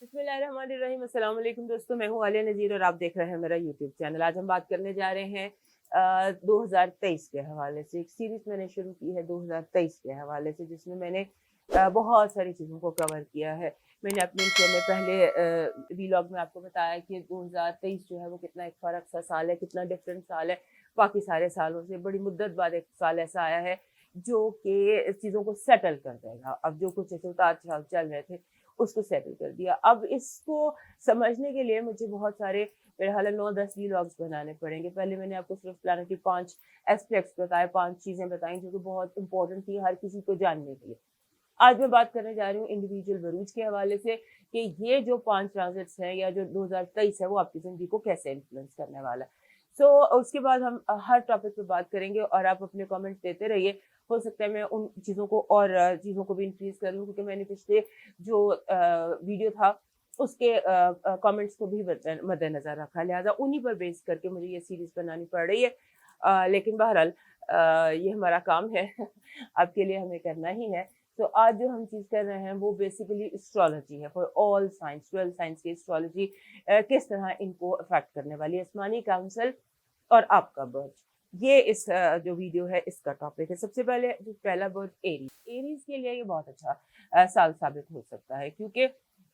बिस्मिल्लाहिर्रहमानिर्रहीम। अस्सलाम वालेकुम दोस्तों, मैं हूँ आलिया नज़ीर और आप देख रहे हैं मेरा यूट्यूब चैनल। आज हम बात करने जा रहे हैं 2023 के हवाले से। एक सीरीज़ मैंने शुरू की है 2023 के हवाले से, जिसमें मैंने बहुत सारी चीज़ों को कवर किया है। मैंने अपने इंट्रो में पहले व्लॉग में आपको बताया कि 2023 जो है वो कितना एक फ़र्क सा साल है, कितना डिफरेंट साल है बाकी सारे सालों से। बड़ी मुद्दत बाद एक साल ऐसा आया है जो कि चीज़ों को सेटल कर देगा। अब जो कुछ ऐसे उतार चढ़ाव चल रहे थे उसको सेटल कर दिया। अब इसको समझने के लिए मुझे बहुत सारे मेरे हाल 9-10 व्लॉग्स बनाने पड़ेंगे। पहले मैंने आपको सिर्फ प्लानिट की 5 एस्पेक्ट्स बताए, 5 चीज़ें बताई जो कि बहुत इंपॉर्टेंट थी हर किसी को जानने के लिए। आज मैं बात करने जा रही हूँ इंडिविजुअल बरूज के हवाले से कि ये जो 5 ट्रांजिट्स हैं या जो 2023 है वो आपकी ज़िंदगी को कैसे इन्फ्लुएंस करने वाला है। उसके बाद हम हर टॉपिक पे बात करेंगे और आप अपने कमेंट्स देते रहिए। हो सकता है मैं उन चीज़ों को और चीज़ों को भी इंक्रीज़ कर लूँ, क्योंकि मैंने पिछले जो वीडियो था उसके कमेंट्स को भी मद्देनज़र रखा, लिहाजा उन्हीं पर बेस करके मुझे ये सीरीज़ बनानी पड़ रही है। लेकिन बहरहाल ये हमारा काम है आपके लिए हमें करना ही है। तो आज जो हम चीज़ कर रहे हैं वो बेसिकली एस्ट्रोलॉजी है फॉर ऑल साइंस। 12 साइंस की एस्ट्रोलॉजी किस तरह इनको अफेक्ट करने वाली है, आसमानी काउंसिल और आपका बर्थ। ये इस जो वीडियो है इसका टॉपिक है। सबसे पहले जो पहला बर्थ एरीज, एरीज के लिए ये बहुत अच्छा साल साबित हो सकता है, क्योंकि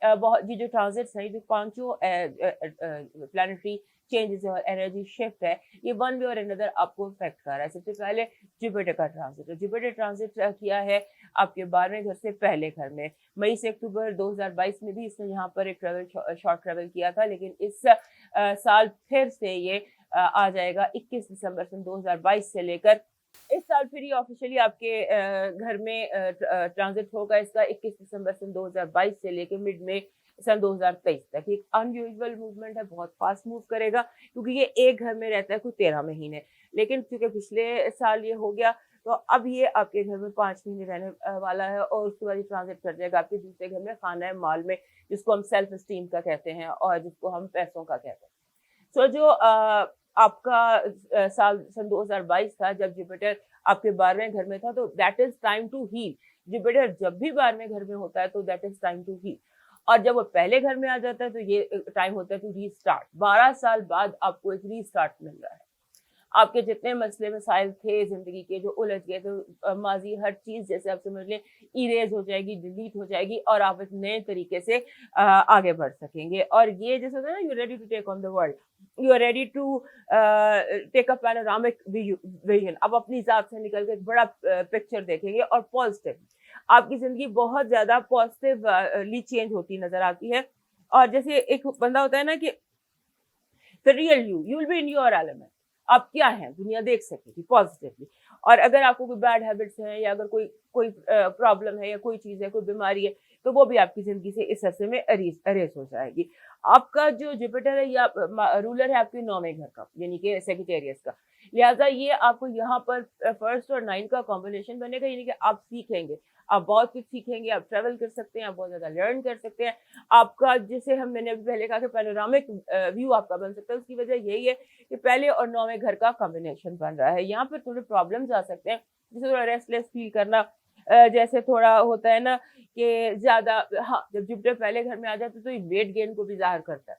बहुत ये जो ट्रांजिट्स हैं, जो पांचों प्लानिटरी चेंजेस और एनर्जी शिफ्ट है, ये वन वे और अनदर आपको इफेक्ट कर रहा है। सबसे पहले जुपिटर का ट्रांजिट है। जुपिटर ट्रांजिट किया है आपके 12वें घर से पहले घर में। मई से अक्टूबर 2022 में भी इसने यहाँ पर एक शॉर्ट ट्रेवल किया था, लेकिन इस साल फिर से ये आ जाएगा 21 दिसंबर सन 2022 से लेकर इस साल फिर ये ऑफिशियली आपके घर में ट्रांजिट होगा। इसका 21 दिसंबर सन 2022 से लेकर मिड में सन 2023 तक। एक अनयूजुअल मूवमेंट है, बहुत फास्ट मूव करेगा, क्योंकि ये एक घर में रहता है कुछ 13 महीने। लेकिन क्योंकि पिछले साल ये हो गया, तो अब ये आपके घर में 5 महीने रहने वाला है और उसके बाद ये ट्रांजिट कर जाएगा आपके दूसरे घर में, खाना माल में, जिसको हम सेल्फ स्टीम का कहते हैं और जिसको हम पैसों का कहते हैं। जो आपका साल सन 2022 था जब जुपिटर आपके 12वें घर में था, तो that is time to heal. Jupiter जब भी 12वें घर में होता है तो that is time to heal, और जब वो पहले घर में आ जाता है तो ये टाइम होता है टू रीस्टार्ट। 12 साल बाद आपको एक रीस्टार्ट मिल रहा है। आपके जितने मसले मसाइल थे ज़िंदगी के, जो उलझ गए थे, माजी हर चीज़ जैसे आप समझ लें इरेज हो जाएगी, डिलीट हो जाएगी और आप एक नए तरीके से आगे बढ़ सकेंगे। और ये जैसे होता है ना, you ready to take on the world, you are ready to take a panoramic vision. अब अपनी ज़ात से निकल के एक बड़ा पिक्चर देखेंगे और पॉजिटिव, आपकी ज़िंदगी बहुत ज़्यादा पॉजिटिवली चेंज होती नज़र आती है। और जैसे एक बंदा होता है ना कि the real you will be in your element. आप क्या हैं दुनिया देख सकेगी पॉजिटिवली। और अगर आपको कोई बैड हैबिट्स हैं या अगर कोई कोई प्रॉब्लम है या कोई चीज़ है, कोई बीमारी है, तो वो भी आपकी ज़िंदगी से इस अरसे में अरेज हो जाएगी। आपका जो जुपिटर है या रूलर है आपके 9वें घर का, यानी कि सेजिटेरियस का, लिहाजा ये आपको यहाँ पर फर्स्ट और 9 का कॉम्बिनेशन बनेगा, यानी कि आप सीखेंगे, आप बहुत कुछ सीखेंगे, आप ट्रैवल कर सकते हैं, आप बहुत ज़्यादा लर्न कर सकते हैं। आपका जिसे मैंने अभी पहले कहा कि पैनोरामिक व्यू आपका बन सकता है, उसकी वजह यही है कि पहले और 9वें घर का कॉम्बिनेशन बन रहा है। यहाँ पर थोड़े प्रॉब्लम्स आ सकते हैं, जैसे थोड़ा रेस्टलेस फील करना, जैसे थोड़ा होता है ना कि ज़्यादा, हाँ, जब जुपिटर पहले घर में आ जाता है तो ये वेट गेन को भी ज़ाहिर करता है।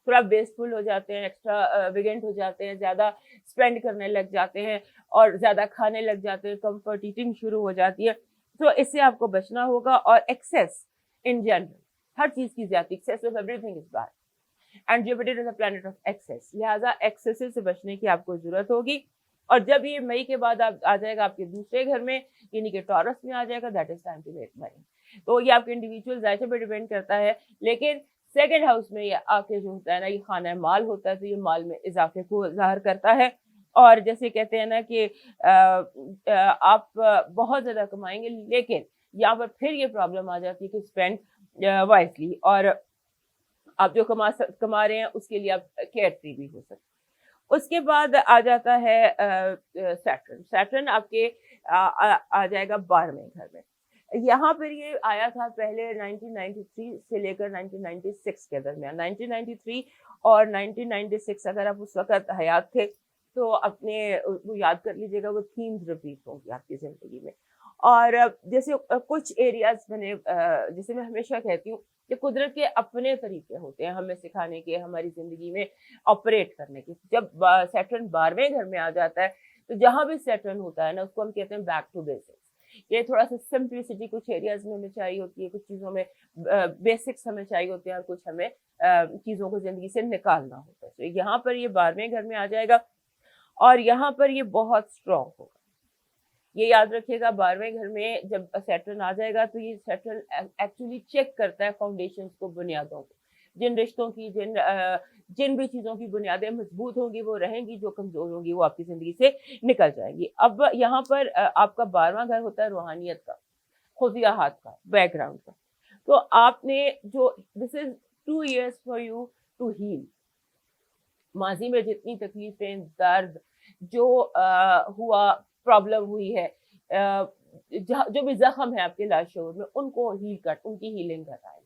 थोड़ा बेसफुल हो जाते हैं, एक्स्ट्रा विगेंट हो जाते हैं, ज़्यादा स्पेंड करने लग जाते हैं और ज़्यादा खाने लग जाते हैं, कंफर्ट ईटिंग शुरू हो जाती है। तो इससे आपको बचना होगा। और एक्सेस इन जनरल, हर चीज़ की ज़्यादा, excess of everything is bad and Jupiter is a planet of excess, लिहाजा एक्सेस से बचने की आपको जरूरत होगी। और जब ये मई के बाद आप आ जाएगा आपके दूसरे घर में, यानी कि टॉरस में आ जाएगा, that is time to make money. तो ये आपके इंडिविजुअल जायचे पर डिपेंड करता है, लेकिन सेकेंड हाउस में ये आके जो होता है ना, ये खाना माल होता है, तो ये माल में इजाफे को जाहिर करता है। और जैसे कहते हैं ना कि आप बहुत ज्यादा कमाएंगे, लेकिन यहाँ पर फिर ये प्रॉब्लम आ जाती है कि स्पेंड वाइजली, और आप जो कमा रहे हैं उसके लिए आप केयर फ्री भी हो सकते हैं। उसके बाद आ जाता है सैटर्न। सैटर्न आपके आ जाएगा 12वें घर में। यहाँ पर ये आया था पहले 1993 से लेकर 1996 के दरमियान। 1993 और 1996 अगर आप उस वक्त हयात थे तो अपने वो याद कर लीजिएगा, वो थीम्स रिपीट होंगी आपकी ज़िंदगी में। और जैसे कुछ एरियाज मैंने जैसे मैं हमेशा कहती हूँ कि कुदरत के अपने तरीके होते हैं हमें सिखाने के, हमारी जिंदगी में ऑपरेट करने के। जब सैटर्न 12वें घर में आ जाता है तो जहां भी सैटर्न होता है ना, उसको हम कहते हैं बैक टू बेसिक्स। ये थोड़ा सा सिंप्लिसिटी कुछ एरियाज में हमें चाहिए होती है, कुछ चीजों में बेसिक्स हमें चाहिए होते हैं, और कुछ हमें चीजों को जिंदगी से निकालना होता है। तो यहाँ पर ये 12वें घर में आ जाएगा और यहाँ पर ये बहुत स्ट्रॉन्ग होगा। ये याद रखिएगा, 12वें घर में जब सैटर्न आ जाएगा तो ये सैटर्न एक्चुअली चेक करता है फाउंडेशंस को, बुनियादों को। जिन रिश्तों की, जिन भी चीजों की बुनियादें मजबूत होंगी वो रहेंगी, जो कमजोर होंगी वो आपकी जिंदगी से निकल जाएंगी। अब यहाँ पर आपका 12वां घर होता है रूहानियत का, खुफिया हाथ का, बैकग्राउंड का। तो आपने जो, this is 2 years for you to heal. माजी में जितनी तकलीफें, दर्द जो हुआ, प्रॉब्लम हुई है, जो भी जख्म है आपके लाशूर में, उनको उनकी हीलिंग कराएं।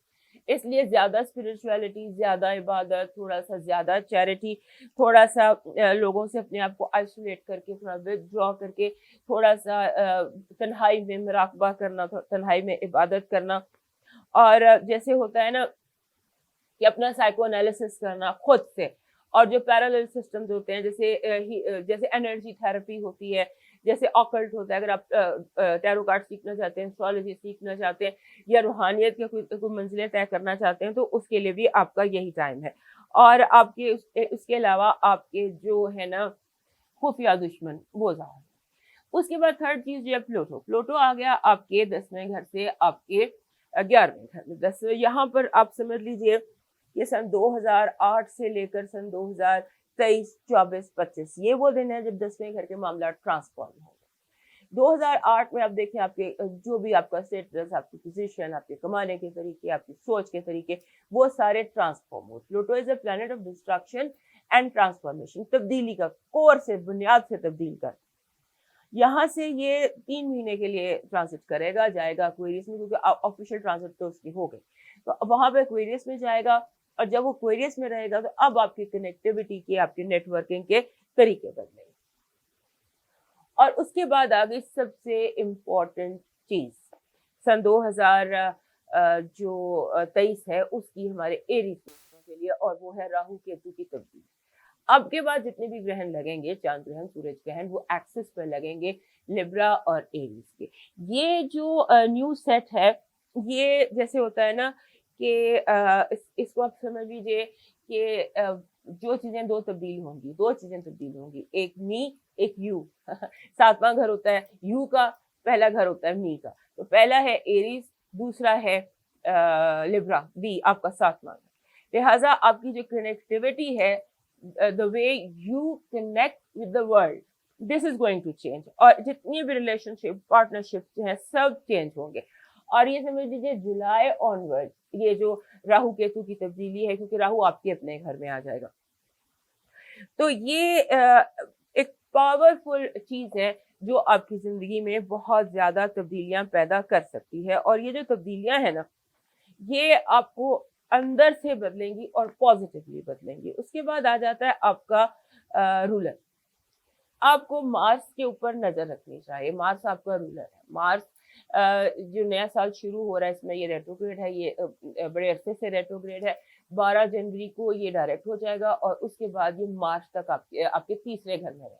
इसलिए ज्यादा स्पिरिचुअलिटी, ज्यादा इबादत, थोड़ा सा ज्यादा चैरिटी, थोड़ा सा लोगों से अपने आप को आइसोलेट करके, थोड़ा विथड्रॉ करके, थोड़ा सा तन्हाई में मुराकबा करना, तन्हाई में इबादत करना, और जैसे होता है ना कि अपना साइको एनालिसिस करना खुद से। और जो पैरेलल सिस्टम्स होते हैं, जैसे एनर्जी थेरेपी होती है, जैसे ऑकल्ट होता है, अगर आप टैरो कार्ड सीखना चाहते हैं, एस्ट्रोलॉजी सीखना चाहते हैं, या रूहानियत के कोई मंजिलें तय करना चाहते हैं, तो उसके लिए भी आपका यही टाइम है। और आपके उसके अलावा आपके जो है ना खुफिया दुश्मन, वो ज़ाहिर है। उसके बाद थर्ड चीज जो है प्लूटो। प्लूटो आ गया आपके 10वें घर से आपके 11वें घर में। 10वें, यहाँ पर आप समझ लीजिए ये सन 2008 से लेकर सन 2023, 24, 25 ये वो दिन है जब 10वें घर के मामला ट्रांसफॉर्म होंगे। 2008 में आप देखिए आपके जो भी आपका स्टेटस, आपकी पोजीशन, आपके कमाने के तरीके, आपकी सोच के तरीके, वो सारे ट्रांसफॉर्म हो। Pluto is a planet of destruction and transformation, तब्दीली का, कोर से, बुनियाद से तब्दील कर। यहाँ से ये 3 महीने के लिए ट्रांसिट करेगा, जाएगा एक्वेरियस में, क्योंकि ऑफिशियल ट्रांसिट तो उसकी हो गई, तो वहां पे एक्वेरियस में जाएगा। और जब वो एक्वेरियस में रहेगा तो अब आपकी कनेक्टिविटी के, आपकी नेटवर्किंग के तरीके बदलेंगे। और उसके बाद आ गई सबसे इम्पोर्टेंट चीज, सन 2023 है उसकी हमारे एरीज के लिए, और वो है राहु केतु की तब्दीली। अब के बाद जितने भी ग्रहण लगेंगे, चांद ग्रहण, सूरज ग्रहण, वो एक्सिस पर लगेंगे, लिब्रा और एरीज के। ये जो न्यू सेट है, ये जैसे होता है ना कि इसको आप समझ लीजिए कि जो चीजें दो तब्दील होंगी, दो चीजें तब्दील होंगी, एक मी, एक यू। 7वां घर होता है यू का, पहला घर होता है मी का। तो पहला है एरीज, दूसरा है लिब्रा, बी आपका 7वां घर। लिहाजा आपकी जो कनेक्टिविटी है, the way you connect with the world, this is going to change। और जितनी भी रिलेशनशिप, पार्टनरशिप जो है, सब चेंज होंगे। और ये समझ लीजिए जुलाई ऑनवर्ड ये जो राहु केतु की तब्दीली है, क्योंकि राहु आपके अपने घर में आ जाएगा, तो ये एक पावरफुल चीज है जो आपकी जिंदगी में बहुत ज्यादा तब्दीलियां पैदा कर सकती है। और ये जो तब्दीलियां है ना, ये आपको अंदर से बदलेंगी और पॉजिटिवली बदलेंगी। उसके बाद आ जाता है आपका रूलर। आपको मार्स के ऊपर नजर रखनी चाहिए, मार्स आपका रूलर है। मार्स जो नया साल शुरू हो रहा है, इसमें ये रेट्रोग्रेड है, ये बड़े अरसे से रेट्रोग्रेड है। 12 जनवरी को ये डायरेक्ट हो जाएगा और उसके बाद ये मार्च तक आपके तीसरे घर में रहेगा,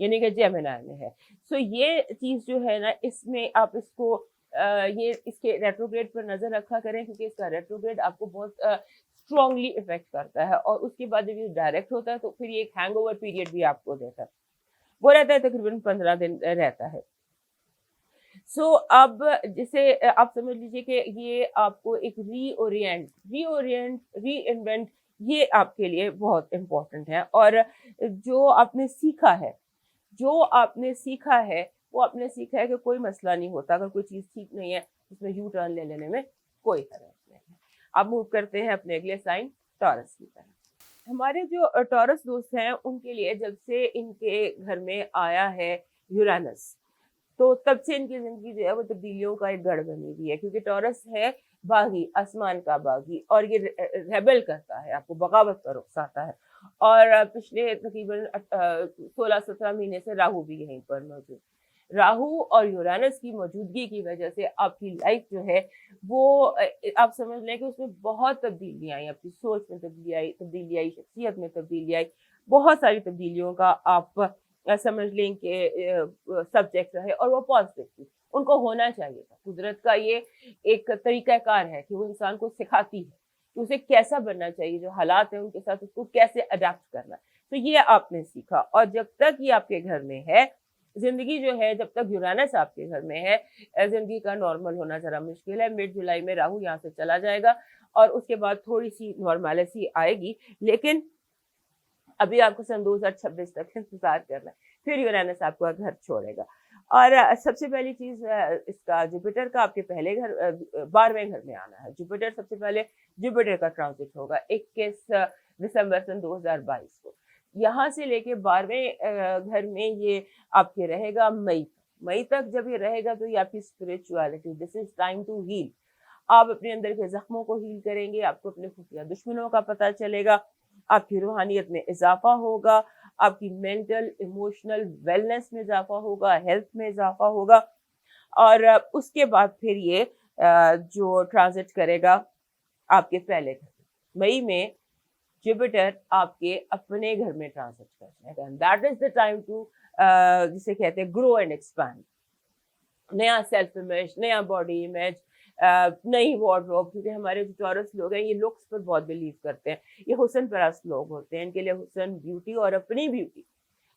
यानी कि जेमिनी में है। सो ये चीज जो है ना, इसमें आप इसको ये इसके रेट्रोग्रेड पर नजर रखा करें, क्योंकि इसका रेट्रोग्रेड आपको बहुत स्ट्रांगली इफेक्ट करता है। और उसके बाद जब ये डायरेक्ट होता है तो फिर ये एक हैंगओवर पीरियड भी आपको देता है, वो रहता है तकरीबन 15 दिन रहता है। सो अब जिसे आप समझ लीजिए कि ये आपको एक रीइन्वेंट ये आपके लिए बहुत इम्पोर्टेंट है। और जो आपने सीखा है, वो आपने सीखा है कि कोई मसला नहीं होता, अगर कोई चीज ठीक नहीं है उसमें यू टर्न ले लेने में कोई हर्ज नहीं है। अब मूव करते हैं अपने अगले साइन टॉरस की तरफ। हमारे जो टॉरस दोस्त हैं उनके लिए जब से इनके घर में आया है यूरेनस, तो तब से इनकी जिंदगी जो है वो तब्दीलियों का एक गढ़ बनी हुई है, क्योंकि टॉरस है बागी, आसमान का बागी, और ये रेबल करता है, आपको बगावत पर उकसाता है। और पिछले तकरीबन 16-17 महीने से राहु भी यहीं पर मौजूद। राहु और यूरानस की मौजूदगी की वजह से आपकी लाइफ जो है वो आप समझ लें कि उसमें बहुत तब्दीली आई, आपकी सोच में तब्दीली आई, शख्सियत में तब्दीली आई, बहुत सारी तब्दीलियों का आप समझ लें कि सब्जेक्ट रहे और वो पॉजिटिव थी, उनको होना चाहिए था। कुदरत का ये एक तरीकाकार है कि वो इंसान को सिखाती है कि उसे कैसा बनना चाहिए, जो हालात हैं उनके साथ उसको कैसे अडेप्ट करना है। तो ये आपने सीखा, और जब तक ये आपके घर में है, जिंदगी जो है, जब तक यूरानस आपके घर में है, जिंदगी का नॉर्मल होना जरा मुश्किल है। मिड जुलाई में राहु यहाँ से चला जाएगा और उसके बाद थोड़ी सी नॉर्मेलिटी आएगी, लेकिन अभी आपको सन 2026 तक इंतजार करना है, फिर यूरेनस आपका घर छोड़ेगा। और सबसे पहली चीज इसका जुपिटर का आपके पहले घर 12वें घर में आना है। जुपिटर सबसे पहले जुपिटर का ट्रांजिट होगा 21 दिसंबर सन 2022 को। यहाँ से लेके 12वें घर में ये आपके रहेगा मई तक। जब ये रहेगा तो ये आपकी spirituality, this is time to heal. आप अपने अंदर के जख्मों को हील करेंगे, आपको अपने खुफिया दुश्मनों का पता चलेगा, आपकी रूहानियत में इजाफा होगा, आपकी मेंटल इमोशनल वेलनेस में इजाफा होगा, हेल्थ में इजाफा होगा। और उसके बाद फिर ये जो ट्रांजिट करेगा आपके पहले घर, मई में जुपिटर आपके अपने घर में ट्रांजिट करेगा। That is the time to जिसे कहते हैं ग्रो एंड एक्सपैंड। नया सेल्फ इमेज, नया बॉडी इमेज, नई वार्डरोब, क्योंकि हमारे जो टॉरस लोग हैं ये लुक्स पर बहुत बिलीव करते हैं, ये हुस्न परस्त लोग होते हैं, इनके लिए हुस्न, ब्यूटी और अपनी ब्यूटी,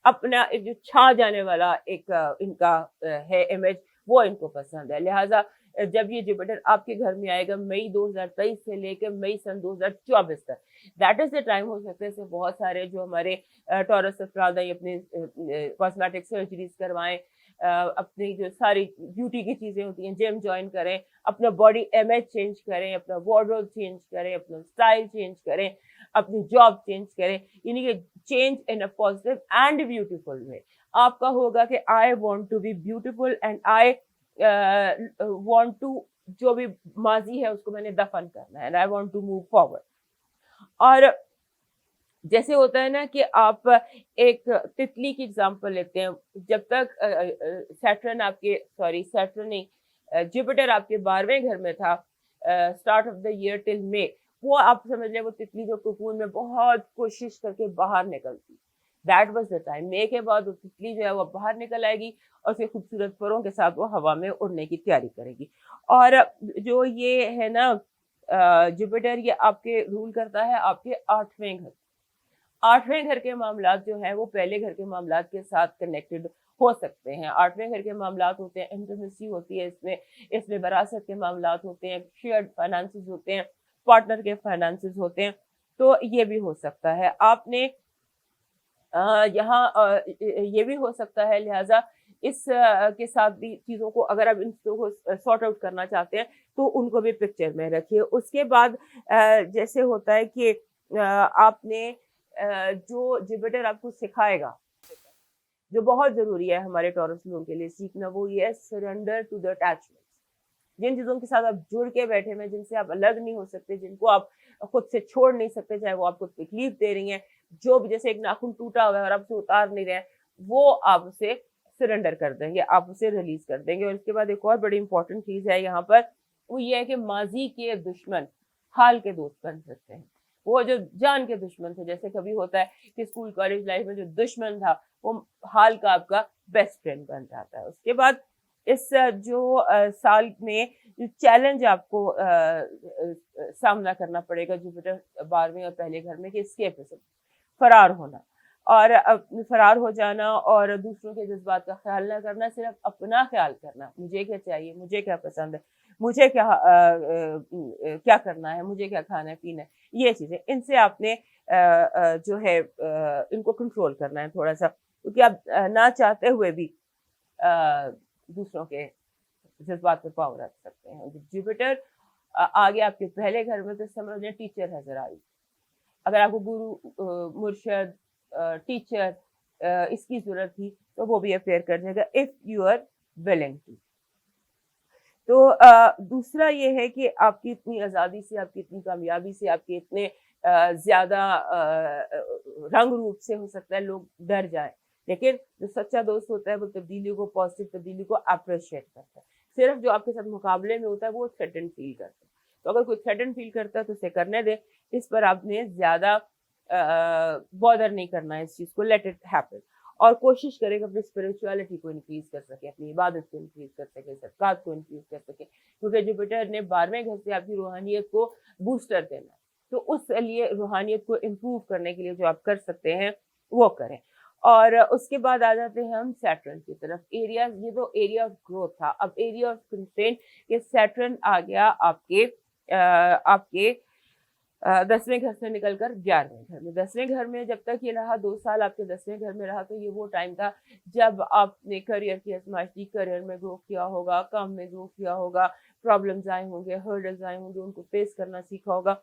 अपना एक जो छा जाने वाला एक इनका है इमेज, वो इनको पसंद है। लिहाजा जब ये जुपिटर आपके घर में आएगा मई 2023 से लेकर मई सन 2024 तक, दैट इज द टाइम, हो सकता है से बहुत सारे जो हमारे टॉरस अफराद हैं अपने कॉस्मेटिक सर्जरीज करवाएं, अपनी जो सारी ब्यूटी की चीजें होती हैं जिम ज्वाइन करें, अपना बॉडी इमेज चेंज करें, अपना वार्डरोब चेंज करें, अपना स्टाइल चेंज करें, अपनी जॉब चेंज करें, यानी कि change in a positive and beautiful way. आपका होगा कि I want to be beautiful and I want to, जो भी माजी है उसको मैंने दफन करना है, and I want to move forward. और जैसे होता है ना कि आप एक तितली की एग्जांपल लेते हैं, जब तक सैटर्न नहीं, जुपिटर आपके 12वें घर में था start of the year till May, वो आप समझ लें वो तितली जो कोकून में बहुत कोशिश करके बाहर निकलती, दैट वाज द टाइम। मे के बाद वो तितली जो है वो बाहर निकल आएगी और फिर खूबसूरत परों के साथ वो हवा में उड़ने की तैयारी करेगी। और जो ये है ना जुपिटर, ये आपके रूल करता है आपके 8वें घर। 8वें घर के मामलात जो है वो पहले घर के मामलात के साथ कनेक्टेड हो सकते हैं। 8वें घर के मामलात होते हैं, इंटीमेसी होती है इसमें विरासत के मामलात होते हैं, शेयर्ड फाइनेंसेस होते हैं, पार्टनर के फाइनेंसेस होते हैं, तो ये भी हो सकता है। आपने यहाँ ये भी हो सकता है, लिहाजा इस के साथ भी चीज़ों को, अगर आप इन चीज़ों को सॉर्ट आउट करना चाहते हैं तो उनको भी पिक्चर में रखिए। उसके बाद जैसे होता है कि आपने जो जुपिटर आपको सिखाएगा, जो बहुत जरूरी है हमारे टॉरस लोगों के लिए सीखना, वो ये है सरेंडर टू द अटैचमेंट। जिन चीजों के साथ आप जुड़ के बैठे हैं, जिनसे आप अलग नहीं हो सकते, जिनको आप खुद से छोड़ नहीं सकते, चाहे वो आपको तकलीफ दे रही हैं, जो भी, जैसे एक नाखून टूटा हुआ है और आप उसे उतार नहीं रहे हैं, वो आप उसे सरेंडर कर देंगे, आप उसे रिलीज कर देंगे। और इसके बाद एक और बड़ी इंपॉर्टेंट चीज है यहाँ पर, वो ये है कि माजी के दुश्मन हाल के दोस्त बन सकते हैं। वो जो जान के दुश्मन थे, जैसे कभी होता है कि स्कूल कॉलेज लाइफ में जो दुश्मन था वो हाल का आपका बेस्ट फ्रेंड बन जाता है। उसके बाद इस जो साल में जो चैलेंज आपको सामना करना पड़ेगा जुपिटर 12वें और पहले घर में, कि एस्केपिज्म, फरार होना, और फरार हो जाना और दूसरों के जज्बात का ख्याल ना करना, सिर्फ अपना ख्याल करना, मुझे क्या चाहिए, मुझे क्या पसंद है, मुझे क्या करना है, मुझे क्या खाना है पीना है, ये चीजें, इनसे आपने जो है इनको कंट्रोल करना है थोड़ा सा, क्योंकि आप ना चाहते हुए भी दूसरों के जज्बात पर पावर रख सकते हैं। जुपिटर आगे आपके पहले घर में, तो समझ लें टीचर नजर आई। अगर आपको गुरु, मुर्शद, टीचर इसकी जरूरत थी तो वो भी अफेयर कर देगा, if you are willing to. तो दूसरा ये है कि आपकी इतनी आज़ादी से, आपकी इतनी कामयाबी से, आपके इतने ज़्यादा रंग रूप से हो सकता है लोग डर जाएं, लेकिन जो सच्चा दोस्त होता है वो तब्दीली को, पॉजिटिव तब्दीली को अप्रिशिएट करता है। सिर्फ जो आपके साथ मुकाबले में होता है वो थ्रेटन फील करता है। तो अगर कोई थ्रेटन फील करता है तो उसे करने दे, इस पर आपने ज्यादा बॉदर नहीं करना है इस चीज को, लेट इट हैपन। और कोशिश करें कि अपनी स्पिरिचुअलिटी को इंक्रीज कर सके, अपनी इबादत को इंक्रीज कर सके, सदकात को इंक्रीज कर सके, क्योंकि जुपिटर ने 12वें घर से आपकी रूहानियत को बूस्टर देना है। तो उस लिए रूहानियत को इम्प्रूव करने के लिए जो आप कर सकते हैं वो करें। और उसके बाद आ जाते हैं हम सैटर्न की तरफ। एरिया, ये तो एरिया ऑफ ग्रोथ था। अब एरिया ऑफ कंस्ट्रेंट, ये सैटर्न आ गया आपके 10वें घर से निकलकर 11वें घर में। 10वें घर में जब तक ये रहा, 2 साल आपके 10वें घर में रहा, तो ये वो टाइम था जब आपने करियर की आजमाइश की, करियर में ग्रो किया होगा, काम में ग्रो किया होगा, प्रॉब्लम्स आए होंगे, हर्डल्स आए होंगे, उनको फेस करना सीखा होगा।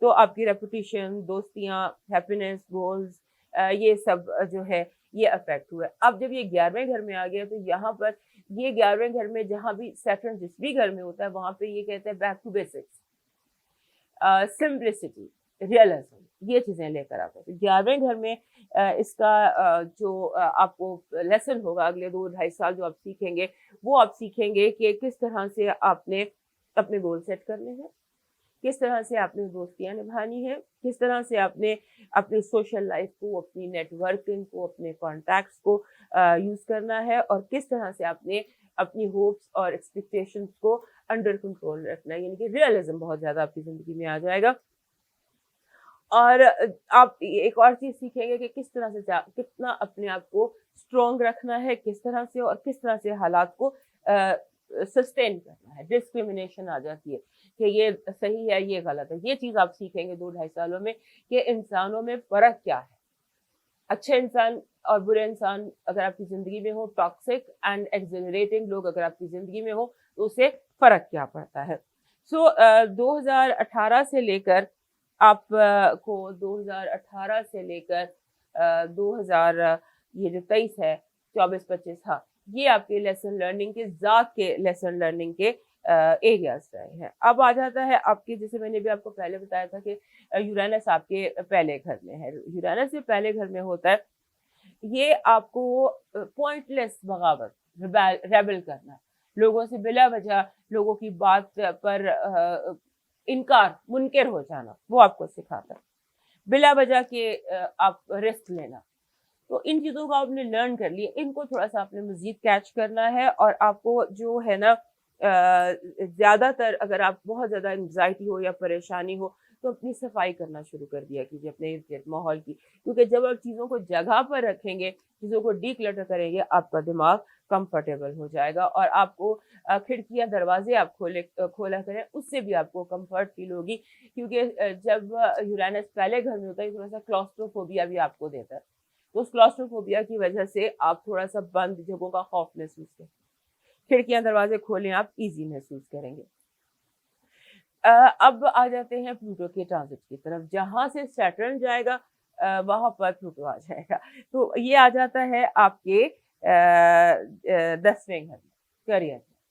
तो आपकी रेपुटेशन, दोस्तियां, हैप्पीनेस, गोल्स, ये सब जो है ये अफेक्ट हुआ। अब जब ये 11वें घर में आ गया तो यहाँ पर ये 11वें घर में जहाँ भी सैटर्न जिस भी घर में होता है वहां पे ये कहते हैं back to basics, simplicity, realism, ये चीजें लेकर आते हैं। तो 11वें घर में इसका जो आपको लेसन होगा अगले 2-2.5 साल जो आप सीखेंगे, वो आप सीखेंगे कि किस तरह से आपने अपने गोल सेट करने हैं, किस तरह से आपने दोस्तियां निभानी है, किस तरह से आपने अपनी सोशल लाइफ को, अपनी नेटवर्किंग को, अपने कॉन्टैक्ट्स को यूज करना है, और किस तरह से आपने अपनी होप्स और एक्सपेक्टेशंस को अंडर कंट्रोल रखना है। यानी कि रियलिज्म बहुत ज्यादा आपकी जिंदगी में आ जाएगा। और आप एक और चीज सीखेंगे कि किस तरह से कितना अपने आप को स्ट्रॉन्ग रखना है, किस तरह से, और किस तरह से हालात को सस्टेन करना है। डिस्क्रिमिनेशन आ जाती है कि ये सही है, ये गलत है। ये चीज आप सीखेंगे 2-2.5 सालों में कि इंसानों में फर्क क्या है। अच्छे इंसान और बुरे इंसान अगर आपकी जिंदगी में हो, टॉक्सिक एंड एक्सिलरेटिंग लोग अगर आपकी जिंदगी में हो, तो उससे फर्क क्या पड़ता है। 2018 से लेकर आप को 2018 से लेकर 2000 ये जो 23 है, 24-25, हाँ, ये आपके लेसन लर्निंग के, जात के लेसन लर्निंग के एरियाज रहे हैं। अब आ जाता है आपके, जैसे मैंने भी आपको पहले बताया था कि यूरेनस आपके पहले घर में है। यूरेनस जो पहले घर में होता है, ये आपको पॉइंटलेस बगावत, रेबल करना, लोगों से बिला वजह लोगों की बात पर इनकार, मुनकर हो जाना, वो आपको सिखाता है। बिला वजह के आप रिस्क लेना। तो इन चीजों को आपने लर्न कर लिया, इनको थोड़ा सा आपने मजीद कैच करना है। और आपको जो है ना, ज्यादातर अगर आप बहुत ज्यादा एंग्जाइटी हो या परेशानी हो, तो अपनी सफाई करना शुरू कर दिया कीजिए अपने इर्द गिर्द माहौल की। क्योंकि जब आप चीजों को जगह पर रखेंगे, चीजों को डीक्लटर करेंगे, आपका दिमाग कंफर्टेबल हो जाएगा। और आपको खिड़कियां, दरवाजे आप खोला करें, उससे भी आपको कंफर्ट फील होगी। क्योंकि जब यूरेनस पहले घर में होता है, थोड़ा सा क्लॉस्ट्रोफोबिया भी आपको देता है। तो उस क्लॉस्ट्रोफोबिया की वजह से आप थोड़ा सा बंद जगहों का खौफ महसूस करें। खिड़कियां, दरवाजे खोलें, आप इजी महसूस करेंगे। अब आ जाते हैं प्लूटो के ट्रांजिट की तरफ। जहां से सैटर्न जाएगा वहां पर प्लूटो आ जाएगा। तो ये आ जाता है आपके 10वें घर में,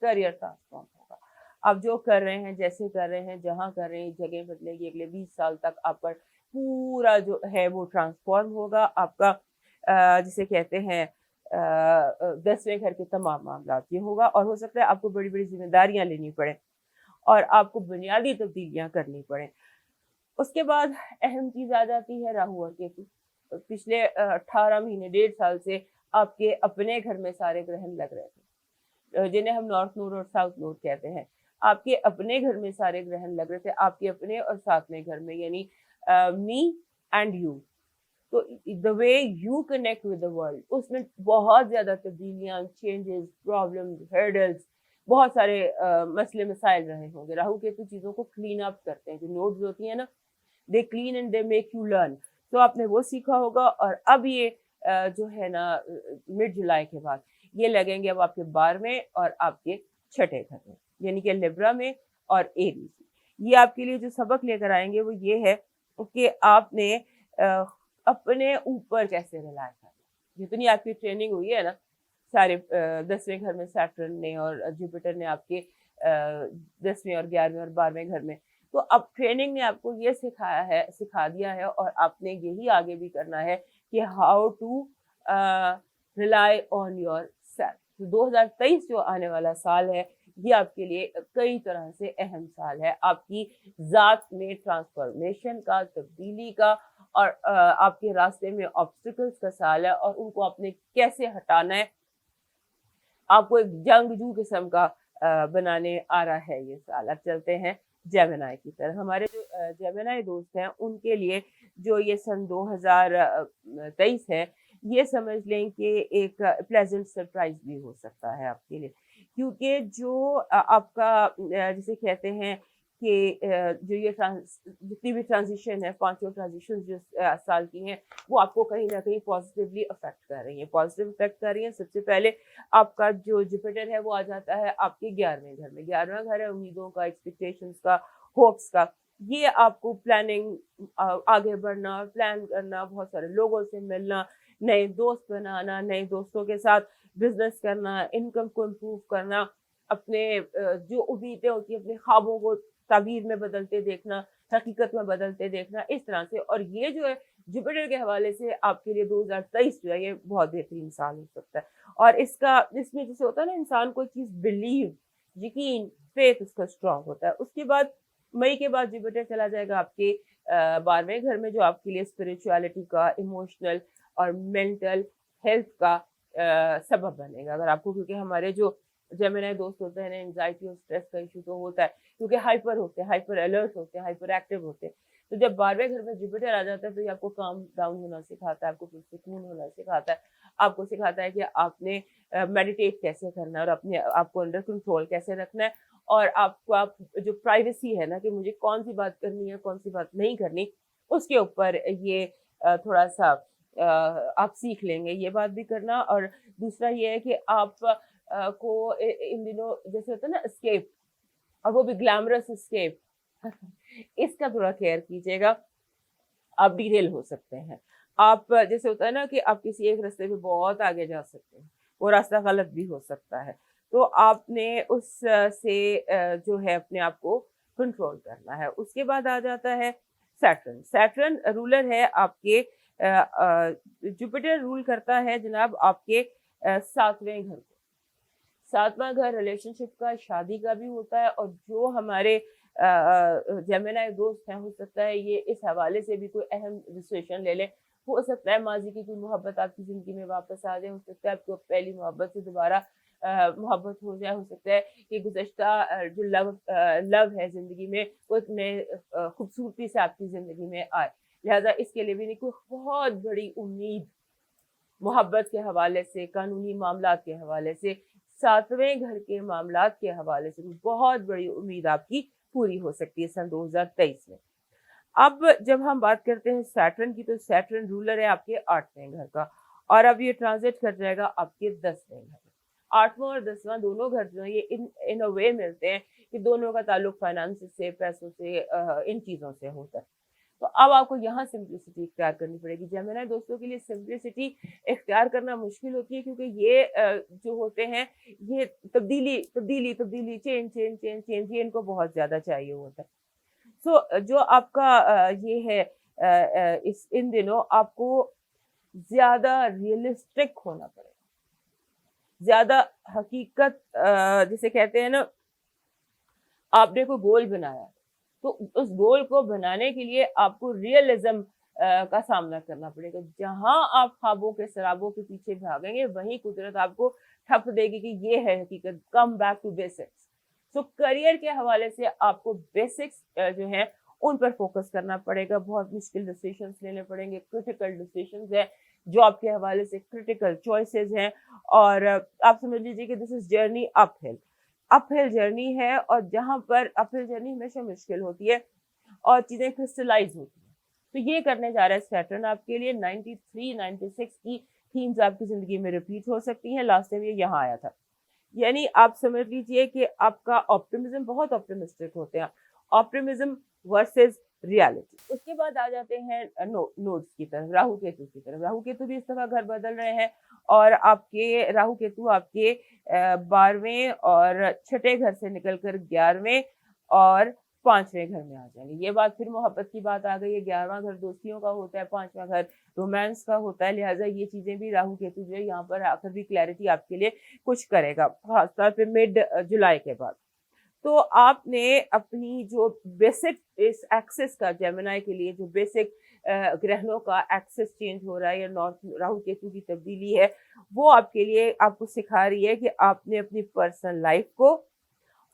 करियर ट्रांसफॉर्म होगा। आप जो कर रहे हैं, जैसे कर रहे हैं, जहां कर रहे हैं, जगह बदलेगी। अगले 20 साल तक आप पर पूरा जो है वो ट्रांसफॉर्म होगा। आपका जिसे कहते हैं 10वें घर के तमाम मामला ये होगा। और हो सकता है आपको बड़ी बड़ी जिम्मेदारियां लेनी पड़े और आपको बुनियादी तब्दीलियां करनी पड़े। उसके बाद अहम चीज आ जाती है राहु और केतु। तो पिछले 18 महीने, 1.5 साल से आपके अपने घर में सारे ग्रहण लग रहे थे, जिन्हें हम नॉर्थ नोड और साउथ नोड कहते हैं। आपके अपने घर में सारे ग्रहण लग रहे थे, आपके अपने और 7वें घर में, यानी मी एंड यू। तो the way you connect with the world, उसमें बहुत ज्यादा तब्दीलियां, चेंजेस, प्रॉब्लम्स, हर्डल्स, बहुत सारे मसले मसाइल रहे होंगे। राहु केतु चीजों को क्लीन अप करते हैं। जो नोड्स होती है ना, they clean and they make you learn. तो आपने वो सीखा होगा। और अब ये जो है ना, मिड जुलाई के बाद ये लगेंगे अब आपके 12वें और आपके 6ठे घर में, यानी कि लिब्रा में और एरीज। ये आपके लिए जो सबक लेकर आएंगे वो ये है कि आपने अपने ऊपर कैसे रिलाय करना। जितनी आपकी ट्रेनिंग हुई है ना, सारे 10वें घर में सैटर्न ने और जुपिटर ने आपके 10वें और 11वें और 12वें घर में, तो अब ट्रेनिंग ने आपको ये सिखा दिया है, और आपने यही आगे भी करना है कि how to rely on yourself. तो 2023 जो आने वाला साल है, ये आपके लिए कई तरह से अहम साल है, आपकी जात में ट्रांसफॉर्मेशन का, तब्दीली का, और आपके रास्ते में ऑब्स्टिकल्स का साल है, और उनको आपने कैसे हटाना है, आपको एक जंगजू किस्म का बनाने आ रहा है ये साल। अब चलते हैं जेमिनी की तरफ। हमारे जो जेमिनी दोस्त हैं उनके लिए जो ये सन 2023 है, ये समझ लें कि एक प्लेजेंट सरप्राइज भी हो सकता है आपके लिए, क्योंकि जो आपका जिसे कहते हैं कि जो ये जितनी भी ट्रांजिशन है, पांचों ट्रांजिशन जो साल की हैं, वो आपको कहीं ना कहीं पॉजिटिवली अफेक्ट कर रही है, पॉजिटिव इफेक्ट कर रही है। सबसे पहले आपका जो जुपिटर है वो आ जाता है आपके 11वें घर में। 11वां घर है उम्मीदों का, एक्सपेक्टेशंस का, होप्स का। ये आपको प्लानिंग, आगे बढ़ना, प्लान करना, बहुत सारे लोगों से मिलना, नए दोस्त बनाना, नए दोस्तों के साथ बिजनेस करना, इनकम को इम्प्रूव करना, अपने जो उम्मीदें होती है, अपने ख्वाबों को ताबीर में बदलते देखना, हकीकत में बदलते देखना, इस तरह से। और ये जो है जुपिटर के हवाले से आपके लिए 2023 जो है ये बहुत बेहतरीन साल हो सकता है। और इसमें जैसे होता है ना, इंसान कोई चीज बिलीव, यकीन, फेथ उसका स्ट्रांग होता है। उसके बाद मई के बाद जुपिटर चला जाएगा आपके 12वें घर में, जो आपके लिए स्पिरिचुअलिटी का, इमोशनल और मेंटल हेल्थ का सबब बनेगा। अगर आपको, क्योंकि हमारे जो जेमिनी दोस्त होते हैं, एंजाइटी और स्ट्रेस का इशू तो होता है, क्योंकि हाइपर होते हैं, हाइपर अलर्ट होते हैं, हाइपर एक्टिव होते हैं। तो जब 12वें घर में जुपिटर आ जाता है तो ये आपको काम डाउन होना सिखाता है, आपको सुकून होना सिखाता है, आपको सिखाता है कि आपने मेडिटेट कैसे करना है और अपने आपको अंडर कंट्रोल कैसे रखना है। और आप जो प्राइवेसी है ना, कि मुझे कौन सी बात करनी है, कौन सी बात नहीं करनी, उसके ऊपर ये थोड़ा सा आप सीख लेंगे ये बात भी करना। और दूसरा ये है कि आप को इन दिनों जैसे होता है ना एस्केप, और वो भी ग्लैमरस एस्केप इसका थोड़ा केयर कीजिएगा। आप डिटेल हो सकते हैं, आप जैसे होता है ना कि आप किसी एक रास्ते पे बहुत आगे जा सकते हैं, वो रास्ता गलत भी हो सकता है। तो आपने उस से जो है अपने आप को कंट्रोल करना है। उसके बाद आ जाता है सैटर्न। सैटर्न रूलर है आपके, जुपिटर रूल करता है जनाब आपके 7वें घर को। 7वां घर रिलेशनशिप का, शादी का भी होता है। और जो हमारे जेमिनी दोस्त हैं, हो सकता है ये इस हवाले से भी कोई अहम डिसीजन ले लें। हो सकता है माजी की कोई मोहब्बत आपकी ज़िंदगी में वापस आ जाए, हो सकता है आपको पहली मोहब्बत से दोबारा मोहब्बत हो जाए, हो सकता है कि गुज़श्ता जो लव है ज़िंदगी में, वो एक नए खूबसूरती से आपकी ज़िंदगी में आए। लिहाज़ा इसके लिए भी नहीं कोई बहुत बड़ी उम्मीद मोहब्बत के हवाले से, कानूनी मामलात के हवाले से, 7वें घर के मामलात के हवाले से बहुत बड़ी उम्मीद आपकी पूरी हो सकती है सन 2023 में। अब जब हम बात करते हैं सैटर्न की, तो सैटर्न रूलर है आपके 8वें घर का, और अब ये ट्रांजिट कर जाएगा आपके 10वें घर में। 8वां और 10वां दोनों घर जो है ये इन अ वे मिलते हैं कि दोनों का ताल्लुक फाइनेंस से, पैसों से, इन चीज़ों से होता है। तो अब आपको यहाँ सिंप्लिसिटी इख्तियार करनी पड़ेगी। जेमिनी दोस्तों के लिए सिंप्लिसिटी इख्तियार करना मुश्किल होती है, क्योंकि ये जो होते हैं ये तब्दीली तब्दीली तब्दीली, चेंज चेंज चेंज चेंज, ये इनको बहुत ज़्यादा चाहिए होता है। सो जो आपका ये है इस इन दिनों आपको ज़्यादा रियलिस्टिक होना पड़ेगा, ज़्यादा हकीकत, जिसे कहते हैं ना, आपने कोई गोल बनाया तो उस गोल को बनाने के लिए आपको रियलिज्म का सामना करना पड़ेगा। जहां आप ख्वाबों के सराबों के पीछे भागेंगे, वहीं कुदरत आपको ठप देगी कि ये है हकीकत। Come back to basics. So career के हवाले से आपको बेसिक्स जो है उन पर फोकस करना पड़ेगा। बहुत मुश्किल डिसीजंस लेने पड़ेंगे, क्रिटिकल डिसीजंस है, जॉब के हवाले से क्रिटिकल चॉइसेस हैं। और आप समझ लीजिए कि this is journey uphill journey है, और जहां पर अपहिल जर्नी हमेशा मुश्किल होती है और चीजें क्रिस्टलाइज होती हैं। तो ये करने जा रहा है सैटर्न आपके लिए। 93 96 की थीम्स आपकी जिंदगी में रिपीट हो सकती हैं। लास्ट टाइम ये यहाँ आया था, यानी आप समझ लीजिए कि आपका ऑप्टिमिज्म, बहुत ऑप्टिमिस्टिक होते हैं, ऑप्टिमिज्म वर्सेस रियलिटी। उसके बाद आ जाते हैं नोड्स की तरफ, राहु केतु की तरफ। राहु केतु भी इस दफा घर बदल रहे हैं, और आपके राहु केतु आपके 12वें और छठे घर से निकलकर 11वें और 5वें घर में आ जाएंगे। ये बात फिर मोहब्बत की बात आ गई है। 11वां घर दोस्तियों का होता है, 5वां घर रोमांस का होता है। लिहाजा ये चीजें भी राहु केतु जो है यहाँ पर आकर भी क्लैरिटी आपके लिए कुछ करेगा, खासतौर पे मिड जुलाई के बाद। तो आपने अपनी जो बेसिक इस एक्सेस का, जेमिनी के लिए जो बेसिक ग्रहणों का एक्सेस चेंज हो रहा है या नॉर्थ राहु केतु की तब्दीली है, वो आपके लिए आपको सिखा रही है कि आपने अपनी पर्सनल लाइफ को